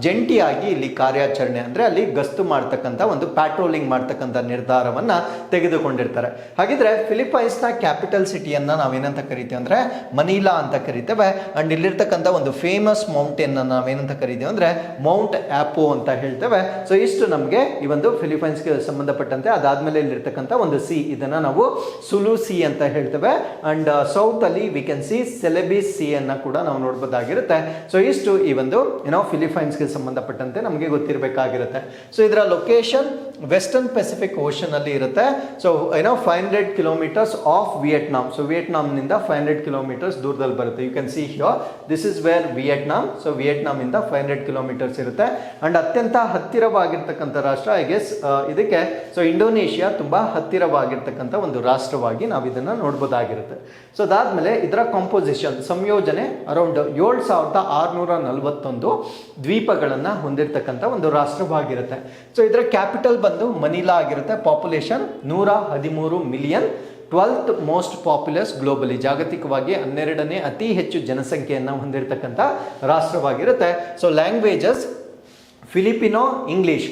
[SPEAKER 1] ಜಂಟಿಯಾಗಿ ಇಲ್ಲಿ ಕಾರ್ಯಾಚರಣೆ ಅಂದರೆ ಅಲ್ಲಿ ಗಸ್ತು ಮಾಡ್ತಕ್ಕಂಥ ಒಂದು ಪ್ಯಾಟ್ರೋಲಿಂಗ್ ಮಾಡ್ತಕ್ಕಂಥ ನಿರ್ಧಾರವನ್ನು ತೆಗೆದುಕೊಂಡಿರ್ತಾರೆ. ಹಾಗಿದ್ರೆ ಫಿಲಿಪೈನ್ಸ್ನ ಕ್ಯಾಪಿಟಲ್ ಸಿಟಿಯನ್ನು ನಾವೇನಂತ ಕರಿತೇವೆ ಅಂದರೆ ಮನೀಲಾ ಅಂತ ಕರಿತೇವೆ. ಅಂಡ್ ಇಲ್ಲಿರ್ತಕ್ಕಂಥ ಒಂದು ಫೇಮಸ್ ಮೌಂಟೇನ್ ನಾವೇನಂತ ಕರಿತೇವೆ ಅಂದರೆ ಮೌಂಟ್ ಆಪೋ ಅಂತ ಹೇಳ್ತೇವೆ. ಸೊ ಇಷ್ಟು ನಮಗೆ ಈ ಒಂದು ಫಿಲಿಪೈನ್ಸ್ಗೆ ಸಂಬಂಧಪಟ್ಟಂತೆ. ಅದಾದ್ಮೇಲೆ ಇಲ್ಲಿರ್ತಕ್ಕಂಥ ಒಂದು ಸಿ, ಇದನ್ನ ನಾವು ಸುಲು ಸಿ ಅಂತ ಹೇಳ್ತೇವೆ. ಅಂಡ್ ಸೌತ್ ಅಲ್ಲಿ ವಿ ಕ್ಯಾನ್ ಸಿ ಸೆಲೆಬಿಸ್ ಸಿ ಅನ್ನ ಕೂಡ ನಾವು ನೋಡಬಹುದಾಗಿರುತ್ತೆ. ಸೊ ಇಷ್ಟು ಈ ಒಂದು ಫಿಲಿಪೈನ್ಸ್ಗೆ ಸಂಬಂಧಪಟ್ಟಂತೆ ನಮಗೆ ಗೊತ್ತಿರಬೇಕಾಗಿರುತ್ತೆ. ಸೊ ಇದರ ಲೊಕೇಶನ್ ವೆಸ್ಟರ್ನ್ ಪೆಸಿಫಿಕ್ ಓಷನ್ ಅಲ್ಲಿ ಇರುತ್ತೆ. So 500 kilometres of Vietnam. So ವಿಯೆಟ್ನಾಂನಿಂದ 500 ಕಿಲೋಮೀಟರ್ಸ್ ದೂರದಲ್ಲಿ ಬರುತ್ತೆ. You can see here this is where Vietnam. So Vietnam ಇಂದ 500 ಕಿಲೋಮೀಟರ್ಸ್ ಇರುತ್ತೆ. ಅಂಡ್ ಅತ್ಯಂತ ಹತ್ತಿರವಾಗಿರ್ತಕ್ಕಂಥ ರಾಷ್ಟ್ರ ಐ ಗೆಸ್ ಇದಕ್ಕೆ ಸೊ ಇಂಡೋನೇಷಿಯಾ ತುಂಬಾ ಹತ್ತಿರವಾಗಿರ್ತಕ್ಕಂಥ ಒಂದು ರಾಷ್ಟ್ರವಾಗಿ ನಾವು ಇದನ್ನ ನೋಡಬಹುದಾಗಿರುತ್ತೆ. ಸೊ ಅದಾದ್ಮೇಲೆ ಇದರ ಕಾಂಪೋಸಿಷನ್ ಸಂಯೋಜನೆ ಅರೌಂಡ್ 7641 ದ್ವೀಪಗಳನ್ನ ಹೊಂದಿರತಕ್ಕಂಥ ಒಂದು ರಾಷ್ಟ್ರವಾಗಿರುತ್ತೆ. ಸೊ ಇದರ ಕ್ಯಾಪಿಟಲ್ ಬಂದು ಮನಿಲಾ ಆಗಿರುತ್ತೆ. Population 113 million, 12th most populous globally, ಜಾಗತಿಕವಾಗಿ 12ನೇ ಅತಿ ಹೆಚ್ಚು ಜನಸಂಖ್ಯೆಯನ್ನು ಹೊಂದಿರತಕ್ಕಂಥ ರಾಷ್ಟ್ರವಾಗಿರುತ್ತೆ. ಸೊ ಲ್ಯಾಂಗ್ವೇಜಸ್ ಫಿಲಿಪಿನೋ,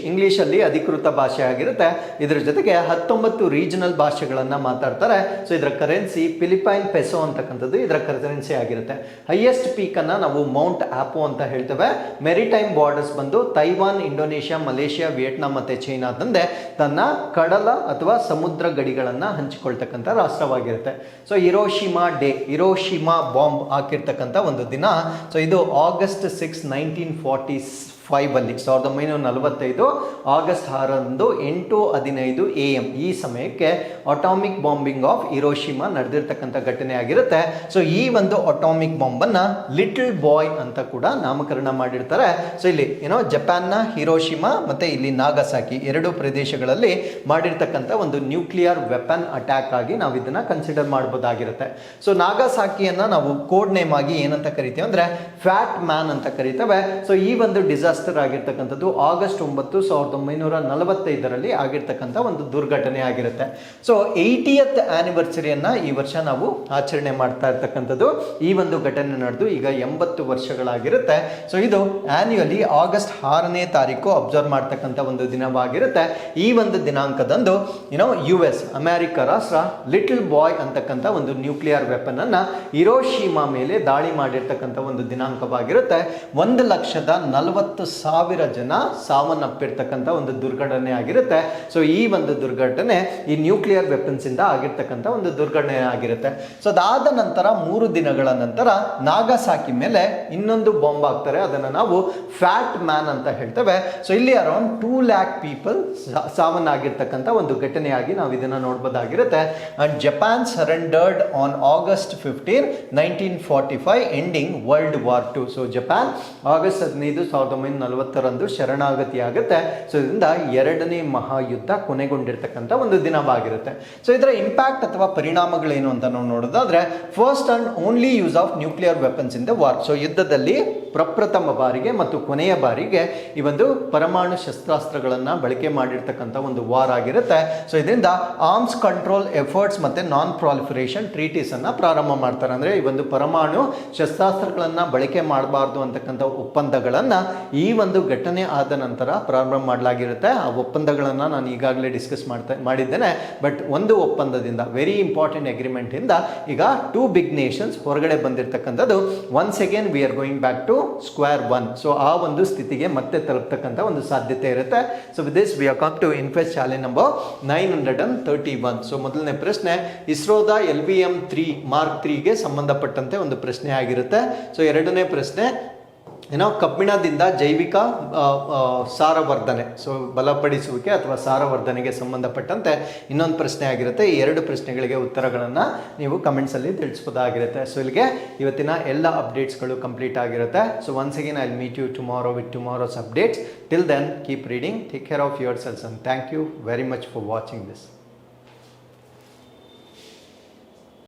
[SPEAKER 1] ಇಂಗ್ಲೀಷಲ್ಲಿ ಅಧಿಕೃತ ಭಾಷೆ ಆಗಿರುತ್ತೆ. ಇದರ ಜೊತೆಗೆ 19 ರೀಜನಲ್ ಭಾಷೆಗಳನ್ನು ಮಾತಾಡ್ತಾರೆ. ಸೊ ಇದರ ಕರೆನ್ಸಿ ಫಿಲಿಪೈನ್ ಪೆಸೋ ಅಂತಕ್ಕಂಥದ್ದು ಇದರ ಕರೆನ್ಸಿ ಆಗಿರುತ್ತೆ. ಹೈಯೆಸ್ಟ್ ಪೀಕನ್ನು ನಾವು ಮೌಂಟ್ ಆಪೋ ಅಂತ ಹೇಳ್ತೇವೆ. ಮೆರಿಟೈಮ್ ಬಾರ್ಡರ್ಸ್ ಬಂದು ತೈವಾನ್, ಇಂಡೋನೇಷ್ಯಾ, ಮಲೇಷಿಯಾ, ವಿಯೆಟ್ನಾಂ ಮತ್ತು ಚೈನಾದಂದೆ ತನ್ನ ಕಡಲ ಅಥವಾ ಸಮುದ್ರ ಗಡಿಗಳನ್ನು ಹಂಚಿಕೊಳ್ತಕ್ಕಂಥ ರಾಷ್ಟ್ರವಾಗಿರುತ್ತೆ. ಸೊ ಹಿರೋಶಿಮಾ ಬಾಂಬ್ ಹಾಕಿರ್ತಕ್ಕಂಥ ಒಂದು ದಿನ. ಸೊ ಇದು August 6, 1945 ಅಲ್ಲಿ 1945 ಆಗಸ್ಟ್ 6ರಂದು 8:15 AM ಈ ಸಮಯಕ್ಕೆ ಅಟಾಮಿಕ್ ಬಾಂಬಿಂಗ್ ಆಫ್ ಹಿರೋಶಿಮಾ ನಡೆದಿರ್ತಕ್ಕಂಥ ಘಟನೆ ಆಗಿರುತ್ತೆ. ಸೊ ಈ ಒಂದು ಅಟಾಮಿಕ್ ಬಾಂಬನ್ನ ಲಿಟಲ್ ಬಾಯ್ ಅಂತ ಕೂಡ ನಾಮಕರಣ ಮಾಡಿರ್ತಾರೆ. ಸೊ ಇಲ್ಲಿ ಜಪಾನ್ನ ಹಿರೋಶಿಮಾ ಮತ್ತೆ ಇಲ್ಲಿ ನಾಗಸಾಕಿ ಎರಡು ಪ್ರದೇಶಗಳಲ್ಲಿ ಮಾಡಿರ್ತಕ್ಕಂಥ ಒಂದು ನ್ಯೂಕ್ಲಿಯರ್ ವೆಪನ್ ಅಟ್ಯಾಕ್ ಆಗಿ ನಾವು ಇದನ್ನ ಕನ್ಸಿಡರ್ ಮಾಡಬಹುದಾಗಿರುತ್ತೆ. ಸೊ ನಾಗಸಾಕಿಯನ್ನ ನಾವು ಕೋಡ್ ನೇಮ್ ಆಗಿ ಏನಂತ ಕರಿತೇವೆ ಅಂದ್ರೆ ಫ್ಯಾಟ್ ಮ್ಯಾನ್ ಅಂತ ಕರಿತೇವೆ. ಸೊ ಈ ಒಂದು ಡಿಸಾಸ್ಟರ್ ಆಗಿರ್ತಕ್ಕಂಥದ್ದು August 9, 1945 ಆಗಿರ್ತಕ್ಕಂಥ ಒಂದು ದುರ್ಘಟನೆ ಆಗಿರುತ್ತೆ. ಸೊ 80th ಆನಿವರ್ಸರಿಯನ್ನ ಈ ವರ್ಷ ನಾವು ಆಚರಣೆ ಮಾಡ್ತಾ ಇರ್ತಕ್ಕಂಥದ್ದು. ಈ ಒಂದು ಘಟನೆ ನಡೆದು ಈಗ 80 ವರ್ಷಗಳಾಗಿರುತ್ತೆ. ಸೊ ಇದು ಆನ್ಯುಯಲಿ August 6ನೇ ತಾರೀಕು ಅಬ್ಸರ್ವ್ ಮಾಡ್ತಕ್ಕಂಥ ಒಂದು ದಿನವಾಗಿರುತ್ತೆ. ಈ ಒಂದು ದಿನಾಂಕದಂದು US ಅಮೆರಿಕ ರಾಷ್ಟ್ರ ಲಿಟಲ್ ಬಾಯ್ ಅಂತಕ್ಕಂಥ ಒಂದು ನ್ಯೂಕ್ಲಿಯರ್ ವೆಪನ್ ಅನ್ನ ಹಿರೋಶಿಮಾ ಮೇಲೆ ದಾಳಿ ಮಾಡಿರ್ತಕ್ಕಂಥ ಒಂದು ದಿನಾಂಕವಾಗಿರುತ್ತೆ. 1,40,000 70,000 ಜನ ಸಾವನ್ನಪ್ಪಿರ್ತಕ್ಕಂಥ ಒಂದು ದುರ್ಘಟನೆ ಆಗಿರುತ್ತೆ. ಸೊ ಈ ಒಂದು ದುರ್ಘಟನೆ ಈ ನ್ಯೂಕ್ಲಿಯರ್ ವೆಪನ್ಸ್ ಇಂದ ಆಗಿರ್ತಕ್ಕಂಥ ಒಂದು ದುರ್ಘಟನೆ ಆಗಿರುತ್ತೆ. ಸೊ ಅದಾದ ನಂತರ 3 ದಿನಗಳ ನಂತರ ನಾಗಸಾಕಿ ಮೇಲೆ ಇನ್ನೊಂದು ಬಾಂಬ್ ಹಾಕ್ತಾರೆ, ಅದನ್ನು ನಾವು ಫ್ಯಾಟ್ ಮ್ಯಾನ್ ಅಂತ ಹೇಳ್ತೇವೆ. ಸೊ ಇಲ್ಲಿ ಅರೌಂಡ್ 2 lakh ಪೀಪಲ್ ಸಾವನ್ನಾಗಿರ್ತಕ್ಕಂಥ ಒಂದು ಘಟನೆಯಾಗಿ ನಾವು ಇದನ್ನು ನೋಡ್ಬೋದಾಗಿರುತ್ತೆ. And Japan surrendered on August 15, 1945 ending world war 2. So Japan August 15, 1940 ಶರಣಾಗತಿ ಆಗುತ್ತೆ. ಸೊ ಇದರಿಂದ 2ನೇ ಮಹಾಯುದ್ಧ ಕೊನೆಗೊಂಡಿರ್ತಕ್ಕಂಥ ಒಂದು ದಿನವಾಗಿರುತ್ತೆ. ಸೊ ಇದರ ಇಂಪ್ಯಾಕ್ಟ್ ಅಥವಾ ಪರಿಣಾಮಗಳೇನು ಅಂತ ನಾವು ನೋಡೋದಾದ್ರೆ, first and only use of nuclear weapons in the war. So ಯುದ್ಧದಲ್ಲಿ ಪ್ರಪ್ರಥಮ ಬಾರಿಗೆ ಮತ್ತು ಕೊನೆಯ ಬಾರಿಗೆ ಈ ಒಂದು ಪರಮಾಣು ಶಸ್ತ್ರಾಸ್ತ್ರಗಳನ್ನು ಬಳಕೆ ಮಾಡಿರ್ತಕ್ಕಂಥ ಒಂದು ವಾರ್ ಆಗಿರುತ್ತೆ. ಸೊ ಇದರಿಂದ ಆರ್ಮ್ಸ್ ಕಂಟ್ರೋಲ್ ಎಫರ್ಟ್ಸ್ ಮತ್ತೆ ನಾನ್ ಪ್ರಾಲಿಫರೇಷನ್ ಟ್ರೀಟೀಸ್ ಅನ್ನ ಪ್ರಾರಂಭ ಮಾಡ್ತಾರೆ. ಅಂದ್ರೆ ಈ ಒಂದು ಪರಮಾಣು ಶಸ್ತ್ರಾಸ್ತ್ರಗಳನ್ನ ಬಳಕೆ ಮಾಡಬಾರ್ದು ಅಂತಕ್ಕಂಥ ಒಪ್ಪಂದಗಳನ್ನ ಈ ಒಂದು ಘಟನೆ ಆದ ನಂತರ ಪ್ರಾರಂಭ ಮಾಡಲಾಗಿರುತ್ತೆ. ಆ ಒಪ್ಪಂದಗಳನ್ನ ನಾನು ಈಗಾಗಲೇ ಡಿಸ್ಕಸ್ ಮಾಡಿದ್ದೇನೆ. ಬಟ್ ಒಂದು ಒಪ್ಪಂದದಿಂದ, ವೆರಿ ಇಂಪಾರ್ಟೆಂಟ್ ಅಗ್ರಿಮೆಂಟ್ ಇಂದ ಈಗ 2 big nations ಹೊರಗಡೆ ಬಂದಿರತಕ್ಕಂಥದ್ದು. Once again we are going back to square one. So ಆ ಒಂದು ಸ್ಥಿತಿಗೆ ಮತ್ತೆ ತಲುಪತಕ್ಕಂಥ ಒಂದು ಸಾಧ್ಯತೆ ಇರುತ್ತೆ. So with this we are come to infest challenge number 931. ಸೊ ಮೊದಲನೇ ಪ್ರಶ್ನೆ ಇಸ್ರೋದ LVM-3 Mark 3ಗೆ ಸಂಬಂಧಪಟ್ಟಂತೆ ಒಂದು ಪ್ರಶ್ನೆ ಆಗಿರುತ್ತೆ. ಸೊ ಎರಡನೇ ಪ್ರಶ್ನೆ ಕಬ್ಬಿಣದಿಂದ ಜೈವಿಕ ಸಾರವರ್ಧನೆ, ಸೊ ಬಲಪಡಿಸುವಿಕೆ ಅಥವಾ ಸಾರವರ್ಧನೆಗೆ ಸಂಬಂಧಪಟ್ಟಂತೆ ಇನ್ನೊಂದು ಪ್ರಶ್ನೆ ಆಗಿರುತ್ತೆ. ಈ 2 ಪ್ರಶ್ನೆಗಳಿಗೆ ಉತ್ತರಗಳನ್ನು ನೀವು ಕಮೆಂಟ್ಸಲ್ಲಿ ತಿಳಿಸ್ಬೋದಾಗಿರುತ್ತೆ. ಸೊ ಇಲ್ಲಿಗೆ ಇವತ್ತಿನ ಎಲ್ಲ ಅಪ್ಡೇಟ್ಸ್ಗಳು ಕಂಪ್ಲೀಟ್ ಆಗಿರುತ್ತೆ. So once again I will meet you tomorrow with tomorrow's updates. Till then keep reading, take care of yourselves and thank you very much for watching this.